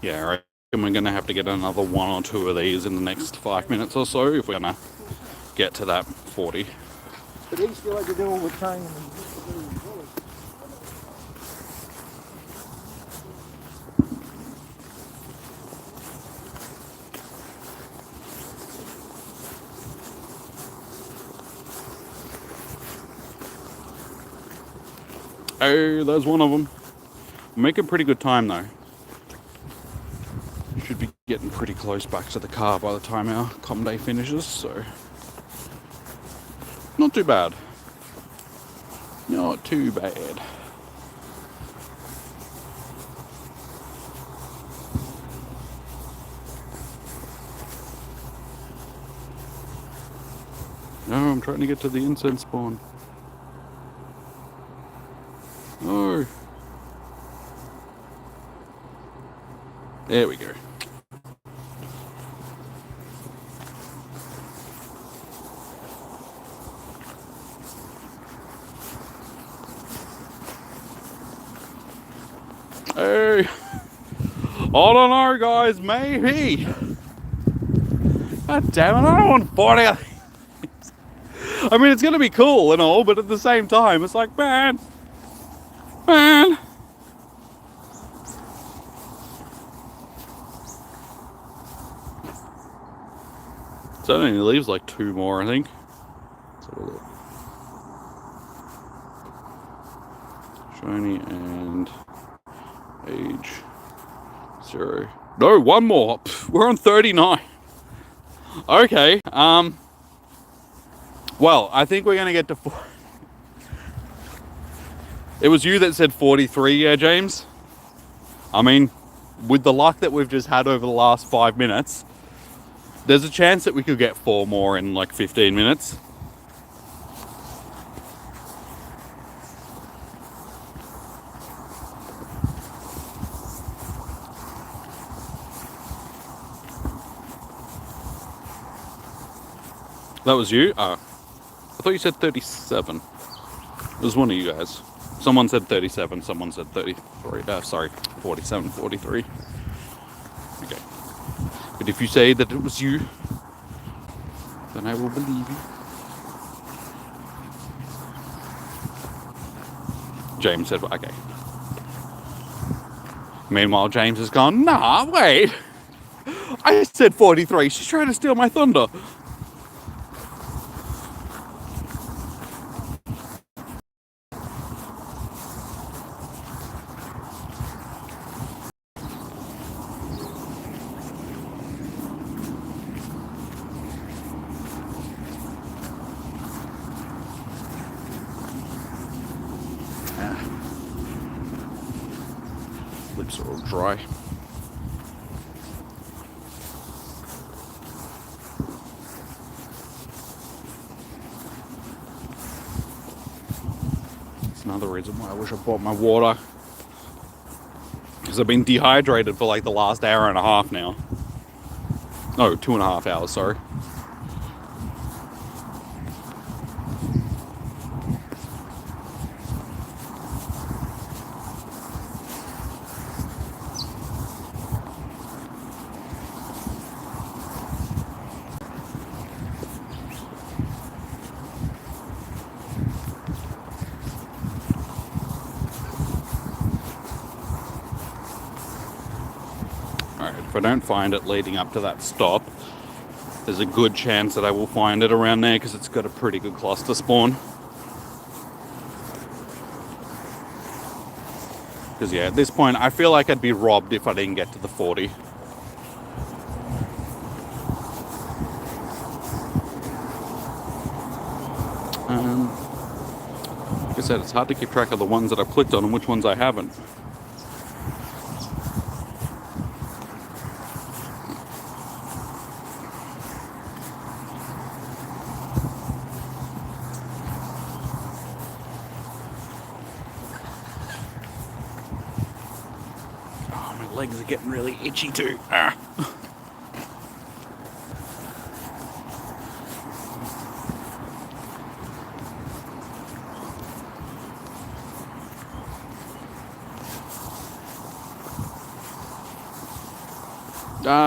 Yeah, I reckon we're going to have to get another 1 or 2 of these in the next 5 minutes or so if we're going to get to that 40. But these feel like they do all the time. Oh, there's one of them. I'm making pretty good time though. Should be getting pretty close back to the car by the time our comm day finishes, so not too bad. Not too bad. No, I'm trying to get to the incense spawn. Oh. There we go. Hey, I don't know, guys. Maybe. God damn it! I don't want 40. I mean, it's gonna be cool and all, but at the same time, it's like, man. So it only leaves like 2 more, I think. have a look. Shiny and age 0. No, one more. We're on 39. Okay. Well, I think we're gonna get to 4. It was you that said 43, yeah, James? I mean, with the luck that we've just had over the last 5 minutes, there's a chance that we could get 4 more in like 15 minutes. That was you? Oh. I thought you said 37. It was one of you guys. Someone said 37, someone said 33. Sorry, 47, 43. Okay. But if you say that it was you, then I will believe you. James said, okay. Meanwhile, James has gone, nah, wait. I said 43. She's trying to steal my thunder. Lips are all dry. That's another reason why I wish I bought my water. Because I've been dehydrated for like the last hour and a half now. No, 2.5 hours, sorry. If I don't find it leading up to that stop, there's a good chance that I will find it around there because it's got a pretty good cluster spawn. Because yeah, at this point, I feel like I'd be robbed if I didn't get to the 40. Like I said, it's hard to keep track of the ones that I've clicked on and which ones I haven't. Legs are getting really itchy too. Ah.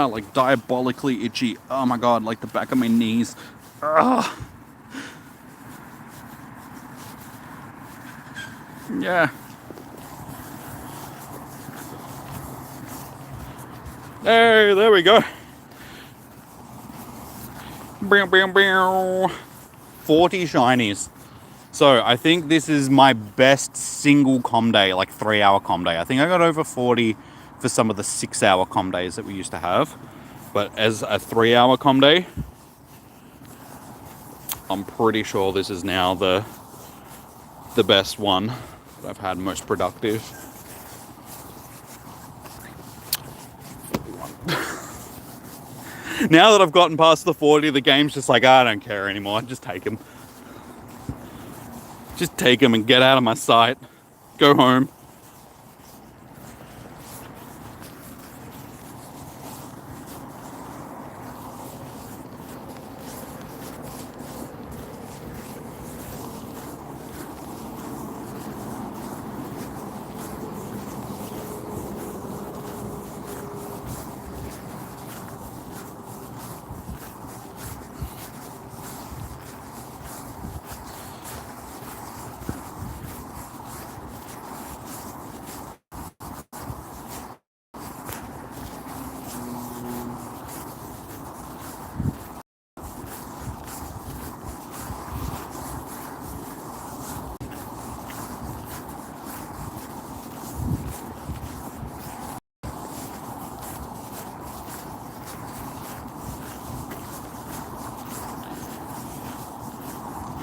Like diabolically itchy. Oh my god, like the back of my knees. Ah. Yeah. Hey, there we go. 40 shinies. So I think this is my best single com day, like 3-hour com day. I think I got over 40 for some of the 6-hour com days that we used to have. But as a 3-hour com day, I'm pretty sure this is now the best one that I've had, most productive. Now that I've gotten past the 40, the game's just like, I don't care anymore. Just take him. Just take him and get out of my sight. Go home.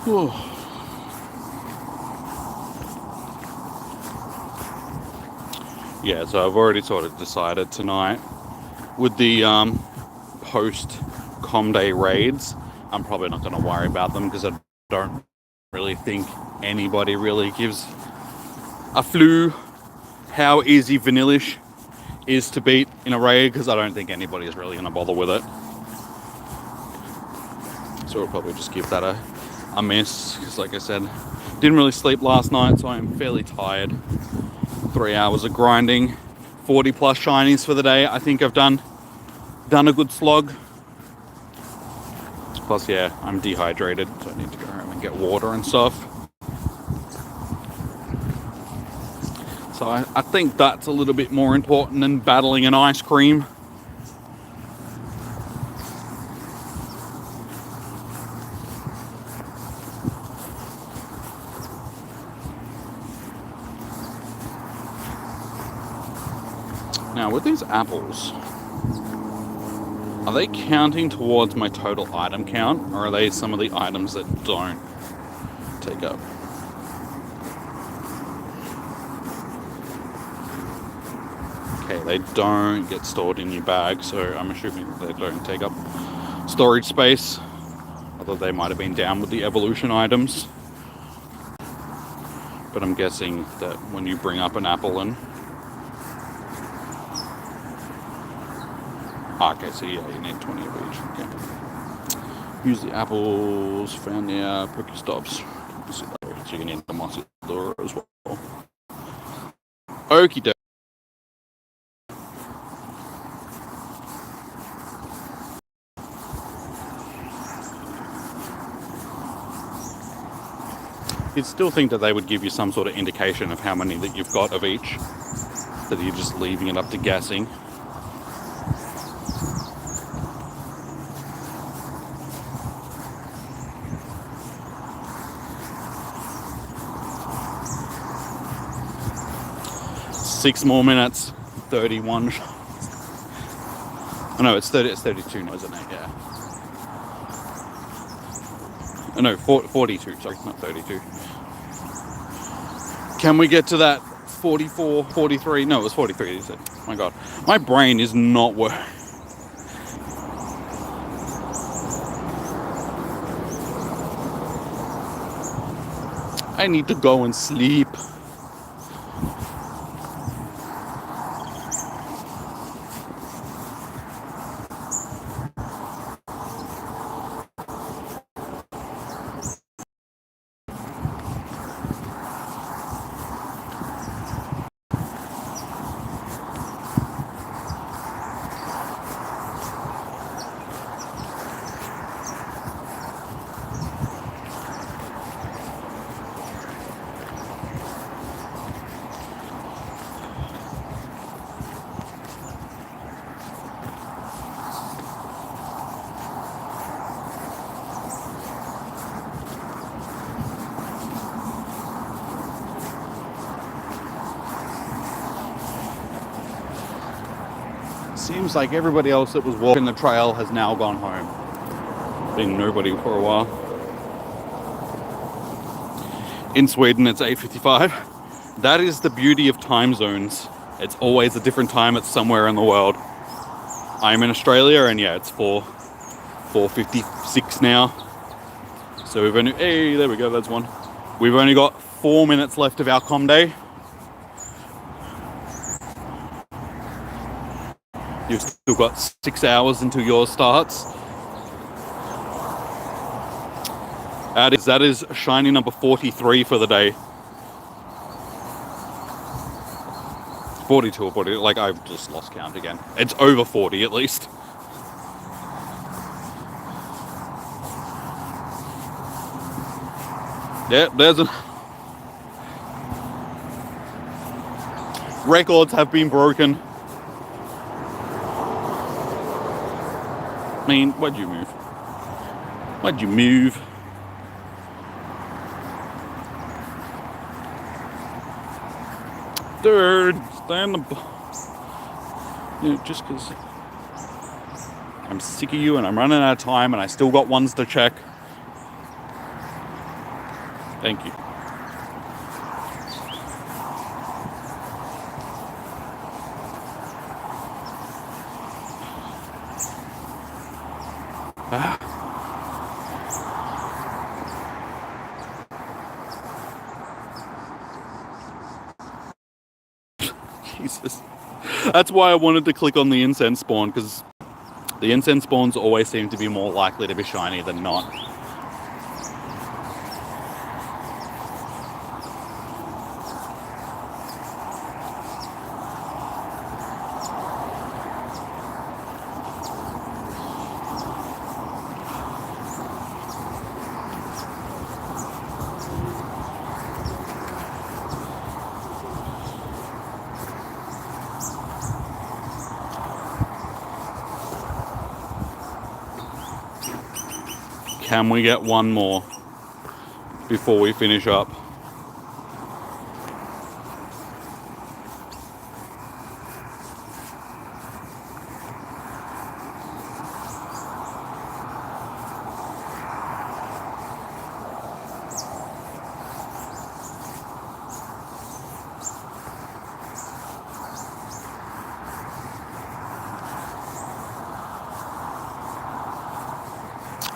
Whew. Yeah, so I've already sort of decided tonight with the post Com Day raids, I'm probably not going to worry about them because I don't really think anybody really gives a flu how easy Vanillish is to beat in a raid, because I don't think anybody is really going to bother with it. So we'll probably just give that a miss, because like I said, didn't really sleep last night, so I'm fairly tired. 3 hours of grinding, 40 plus shinies for the day. I think I've done a good slog. Plus, yeah, I'm dehydrated, so I need to go home and get water and stuff. So I think that's a little bit more important than battling an ice cream. Now, with these apples, are they counting towards my total item count, or are they some of the items that don't take up? Okay, they don't get stored in your bag, so I'm assuming they don't take up storage space. Although they might have been down with the evolution items. But I'm guessing that when you bring up an apple and... okay, so yeah, you need 20 of each. Okay. Use the apples, found the Pokestops. So you need the Mossy Lure as well. Okie doke. You'd still think that they would give you some sort of indication of how many that you've got of each, that you're just leaving it up to guessing. Six more minutes, 31. Oh no, it's 32 now, isn't it? Yeah. Oh no, 42, sorry, not 32. Can we get to that 44, 43? No, it was 43, you said. Oh my god. My brain is not working. I need to go and sleep. Seems like everybody else that was walking the trail has now gone home. Been nobody for a while. In Sweden, it's 8:55. That is the beauty of time zones. It's always a different time. It's somewhere in the world. I'm in Australia, and yeah, it's 4:56 now. So we've only... hey, there we go, that's one. We've only got 4 minutes left of our com day. You've still got 6 hours until yours starts. That is shiny number 43 for the day. 42 or 40, like I've just lost count again. It's over 40 at least. Yeah, there's a... records have been broken. I mean, why'd you move? Why'd you move? Dude, stand the... you know, just because I'm sick of you and I'm running out of time and I still got ones to check. Thank you. Jesus. That's why I wanted to click on the incense spawn, because the incense spawns always seem to be more likely to be shiny than not. Can we get one more before we finish up?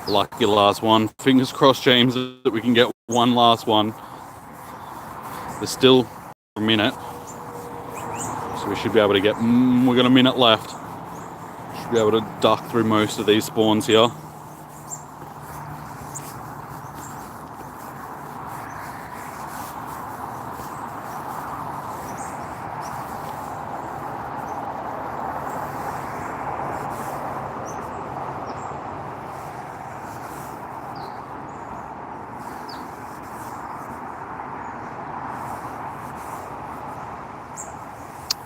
Lucky last one. Fingers crossed, James, that we can get one last one. There's still a minute, so we should be able to get... we've got a minute left. Should be able to duck through most of these spawns here.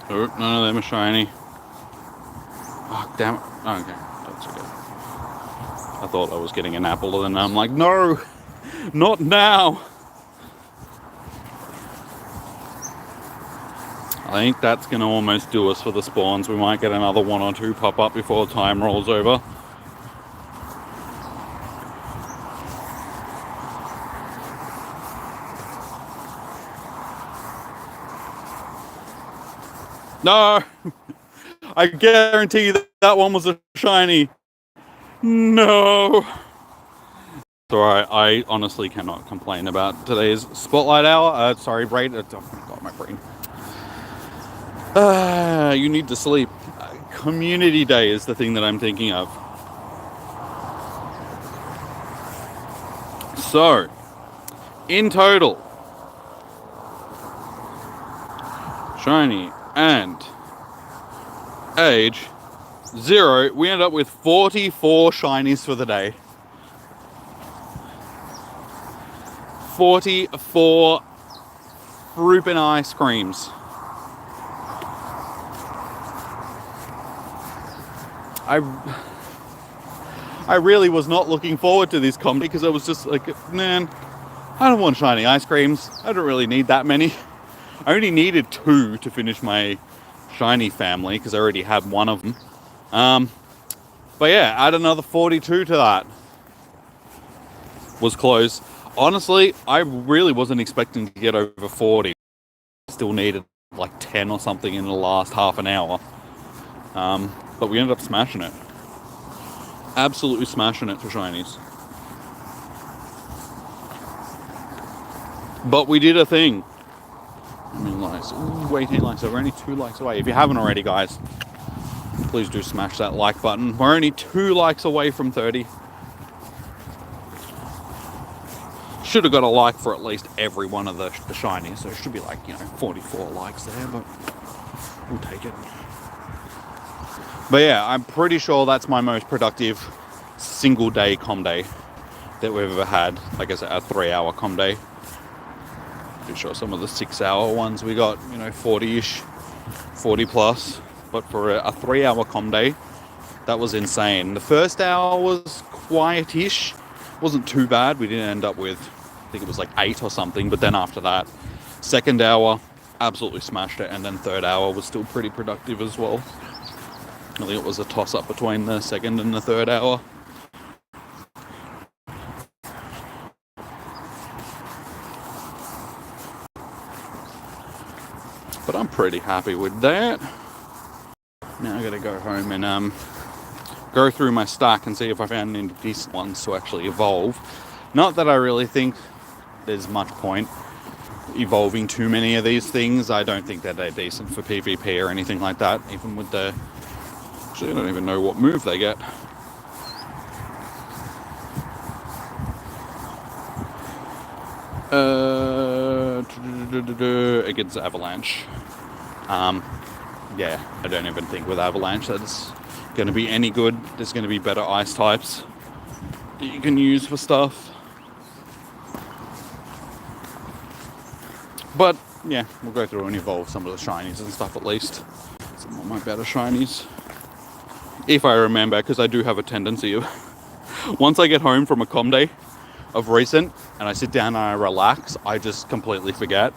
Oh, none of them are shiny. Oh, damn it. Oh, okay, that's okay. I thought I was getting an apple, and I'm like, no, not now. I think that's going to almost do us for the spawns. We might get another one or two pop up before time rolls over. No! I guarantee you that one was a shiny. No! It's alright, I honestly cannot complain about today's spotlight hour. Sorry, brain. Oh my god, my brain. You need to sleep. Community day is the thing that I'm thinking of. So, in total, shiny and age 0, we end up with 44 shinies for the day. 44 fruit ice creams. I really was not looking forward to this comedy, because I was just like, man, I don't want shiny ice creams. I don't really need that many. I only needed 2 to finish my shiny family, because I already had one of them. But yeah, add another 42 to that. Was close. Honestly, I really wasn't expecting to get over 40. Still needed like 10 or something in the last half an hour. But we ended up smashing it. Absolutely smashing it for shinies. But we did a thing. I mean, likes. Ooh, 18 likes. So we're only 2 likes away. If you haven't already, guys, please do smash that like button. We're only 2 likes away from 30. Should have got a like for at least every one of the shinies. So it should be like, 44 likes there, but we'll take it. But yeah, I'm pretty sure that's my most productive single day com day that we've ever had. Like I said, a 3-hour com day. Pretty sure some of the 6-hour ones we got, 40-ish, 40 plus. But for a 3-hour com day, that was insane. The first hour was quiet-ish. Wasn't too bad. We didn't end up with, I think it was like 8 or something. But then after that, second hour, absolutely smashed it. And then third hour was still pretty productive as well. I think it was a toss-up between the second and the third hour. But I'm pretty happy with that. Now I gotta go home and go through my stack and see if I found any decent ones to actually evolve. Not that I really think there's much point evolving too many of these things. I don't think that they're decent for PvP or anything like that, even with the... Actually, I don't even know what move they get. Against Avalanche. Yeah, I don't even think with Avalanche that's going to be any good. There's going to be better ice types that you can use for stuff. But yeah, we'll go through and evolve some of the shinies and stuff at least. Some of my better shinies. If I remember, because I do have a tendency of... Once I get home from a comm day of recent and I sit down and I relax, I just completely forget.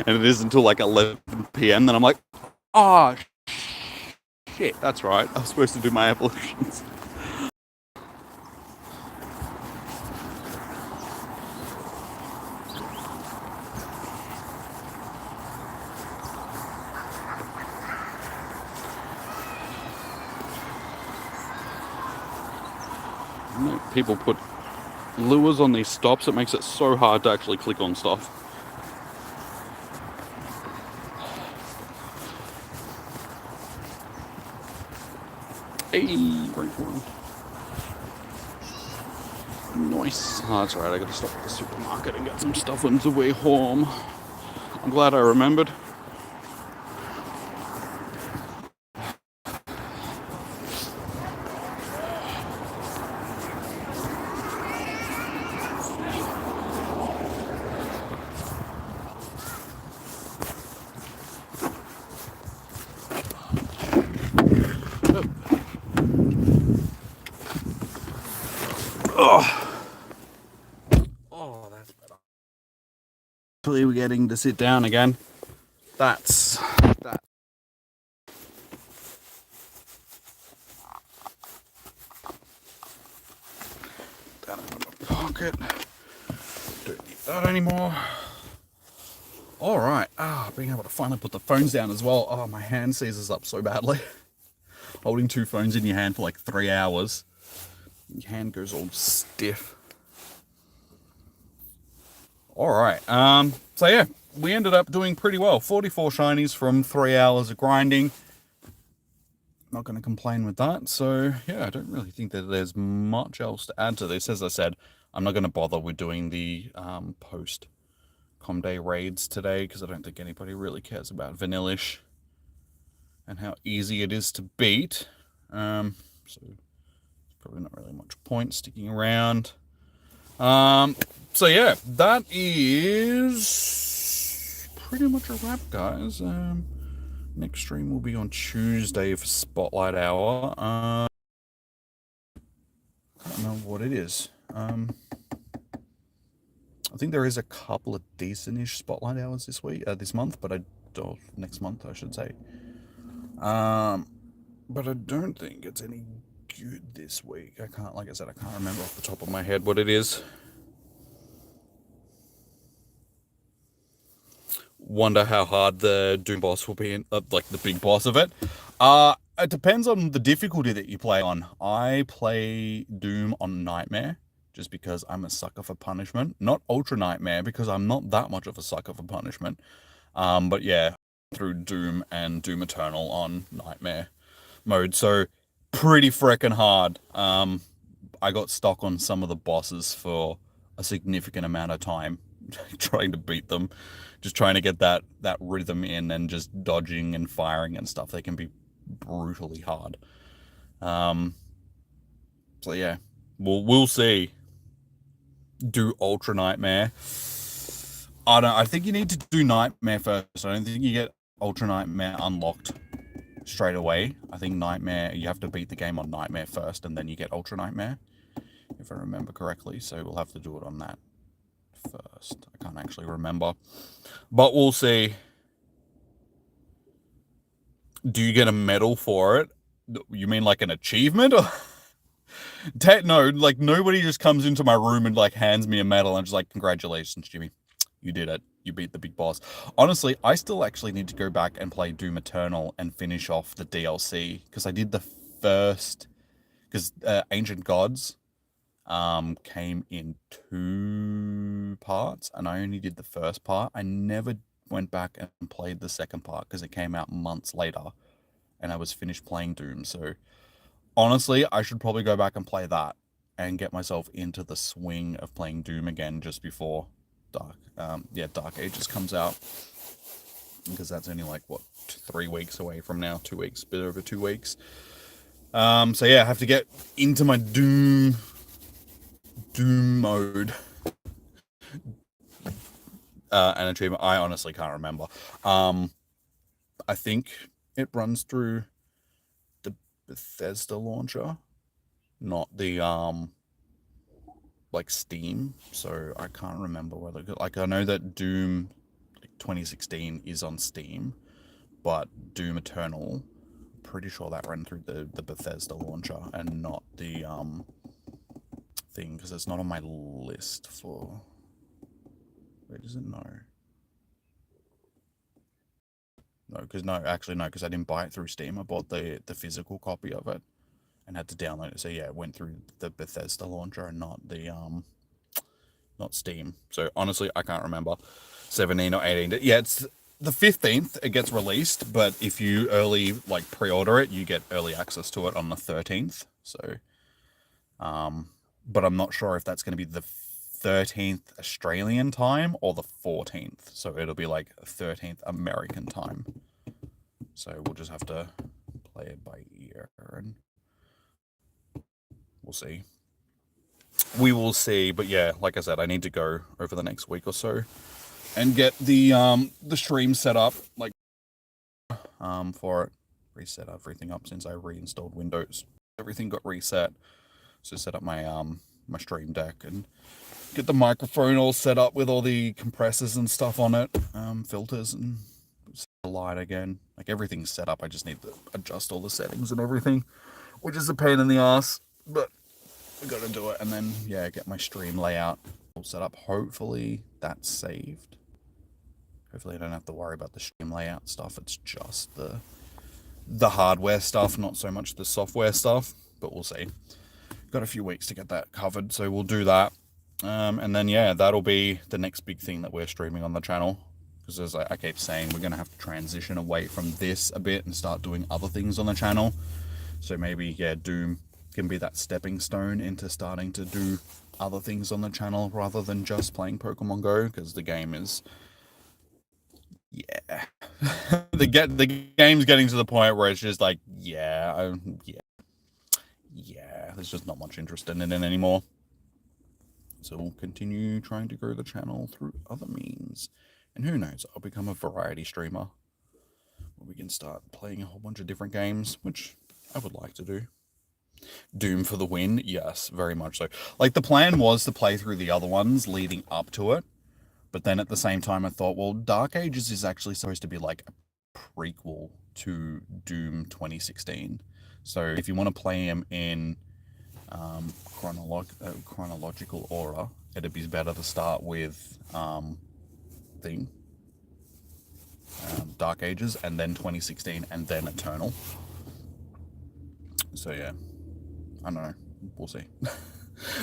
And it is until like 11 PM then I'm like, oh shit, that's right, I was supposed to do my evolutions. People put lures on these stops, it makes it so hard to actually click on stuff. Hey, great one. Nice. Oh, that's right, I gotta stop at the supermarket and get some stuff on the way home. I'm glad I remembered. Oh, that's better. Actually, we're getting to sit down again. That's that. That in my pocket. Don't need that anymore. All right. Being able to finally put the phones down as well. Oh, my hand seizes up so badly. Holding two phones in your hand for like 3 hours. Your hand goes all stiff. Alright, so yeah, we ended up doing pretty well. 44 shinies from 3 hours of grinding. Not going to complain with that. So yeah, I don't really think that there's much else to add to this. As I said, I'm not going to bother with doing the post-com day raids today because I don't think anybody really cares about Vanillish and how easy it is to beat. So probably not really much point sticking around. So yeah, that is pretty much a wrap, guys. Next stream will be on Tuesday for Spotlight Hour. I don't know what it is. I think there is a couple of decent-ish Spotlight Hours this week, this month, but next month I should say. But I don't think it's any good this week. Like I said, I can't remember off the top of my head what it is. Wonder how hard the Doom boss will be, like the big boss of it. It depends on the difficulty that you play on. I play Doom on Nightmare, just because I'm a sucker for punishment. Not Ultra Nightmare, because I'm not that much of a sucker for punishment. But yeah, through Doom and Doom Eternal on Nightmare mode. So pretty freaking hard. I got stuck on some of the bosses for a significant amount of time trying to beat them, just trying to get that rhythm in and just dodging and firing and stuff. They can be brutally hard. So yeah, we'll see. Do Ultra Nightmare. I think you need to do Nightmare first. I don't think you get Ultra Nightmare unlocked straight away. I think Nightmare, you have to beat the game on Nightmare first, and then you get Ultra Nightmare, if I remember correctly. So we'll have to do it on that first. I can't actually remember, but we'll see. Do you get a medal for it? You mean like an achievement? No, like nobody just comes into my room and like hands me a medal and just like, congratulations, Jimmy, You did it. You beat the big boss. Honestly, I still actually need to go back and play Doom Eternal and finish off the DLC, because I did the first, because Ancient Gods came in 2 parts, and I only did the first part. I never went back and played the second part because it came out months later, and I was finished playing Doom. So honestly, I should probably go back and play that and get myself into the swing of playing Doom again just before Dark Ages comes out, because that's only like what, 3 weeks away from now. 2 weeks, bit over 2 weeks. So yeah, I have to get into my Doom mode. An achievement I honestly can't remember. I think it runs through the Bethesda launcher, not the like Steam. So I can't remember whether, like, I know that Doom 2016 is on Steam, but Doom Eternal, pretty sure that ran through the Bethesda launcher and not the thing, because it's not on my list for. Where does it know? No, because I didn't buy it through Steam. I bought the physical copy of it and had to download it. So yeah, it went through the Bethesda launcher and not the not Steam. So honestly, I can't remember. 17 or 18. Yeah, it's the 15th it gets released, but if you early pre-order it, you get early access to it on the 13th. So but I'm not sure if that's going to be the 13th Australian time or the 14th. So it'll be like 13th American time. So we'll just have to play it by ear, and we'll see. We will see. But yeah, like I said, I need to go over the next week or so and get the stream set up, for it. Reset everything up since I reinstalled Windows. Everything got reset. So set up my my stream deck and get the microphone all set up with all the compressors and stuff on it, filters, and set the light again. Like, everything's set up. I just need to adjust all the settings and everything, which is a pain in the ass, but we got to do it. And then yeah, get my stream layout all set up. Hopefully that's saved. Hopefully I don't have to worry about the stream layout stuff. It's just the hardware stuff, not so much the software stuff, but we'll see. Got a few weeks to get that covered, so we'll do that. And then yeah, that'll be the next big thing that we're streaming on the channel, because as I keep saying, we're going to have to transition away from this a bit and start doing other things on the channel. So maybe yeah, Doom can be that stepping stone into starting to do other things on the channel rather than just playing Pokemon Go, because the game is, yeah, the game's getting to the point where it's just like, yeah, there's just not much interest in it anymore. So we'll continue trying to grow the channel through other means. And who knows, I'll become a variety streamer where we can start playing a whole bunch of different games, which I would like to do. Doom for the win, yes, very much so. Like, the plan was to play through the other ones leading up to it, but then at the same time I thought, well, Dark Ages is actually supposed to be like a prequel to Doom 2016. So if you want to play them in chronological order, it'd be better to start with Dark Ages, and then 2016, and then Eternal. So yeah, I don't know, we'll see.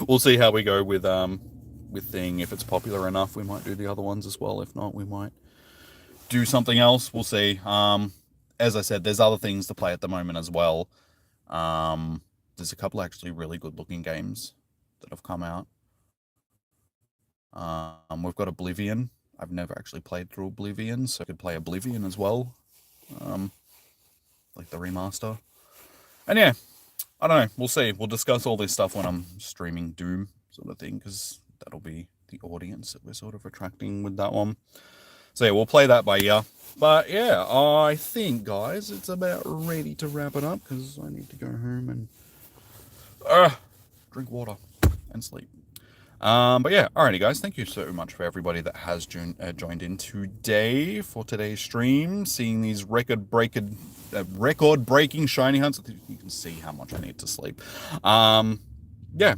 We'll see how we go with Thing. If it's popular enough, we might do the other ones as well. If not, we might do something else. We'll see. As I said, there's other things to play at the moment as well. There's a couple actually really good looking games that have come out. We've got Oblivion. I've never actually played through Oblivion, so I could play Oblivion as well. Like the remaster. And yeah, I don't know. We'll see. We'll discuss all this stuff when I'm streaming Doom, sort of thing, because that'll be the audience that we're sort of attracting with that one. So yeah, we'll play that by ear. But yeah, I think, guys, it's about ready to wrap it up, because I need to go home and drink water and sleep. But yeah, alrighty, guys, thank you so much for everybody that has joined in today for today's stream, seeing these record-breaking shiny hunts. You can see how much I need to sleep. Yeah,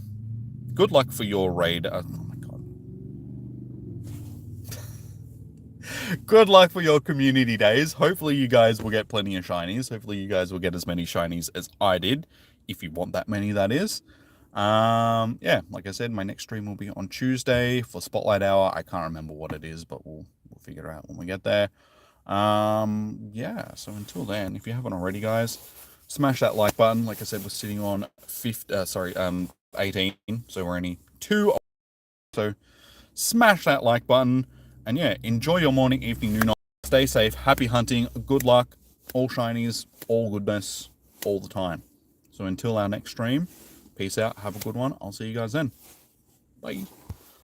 good luck for your raid. Oh my god. Good luck for your community days. Hopefully you guys will get plenty of shinies. Hopefully you guys will get as many shinies as I did. If you want that many, that is. Yeah, like I said, my next stream will be on Tuesday for Spotlight Hour. I can't remember what it is, but we'll figure it out when we get there. Yeah, so until then, if you haven't already, guys, smash that like button. Like I said, we're sitting on 18, so we're only 2. So smash that like button, and yeah, enjoy your morning, evening, noon, night. Stay safe, happy hunting, good luck, all shinies, all goodness, all the time. So until our next stream, peace out, have a good one. I'll see you guys then. Bye.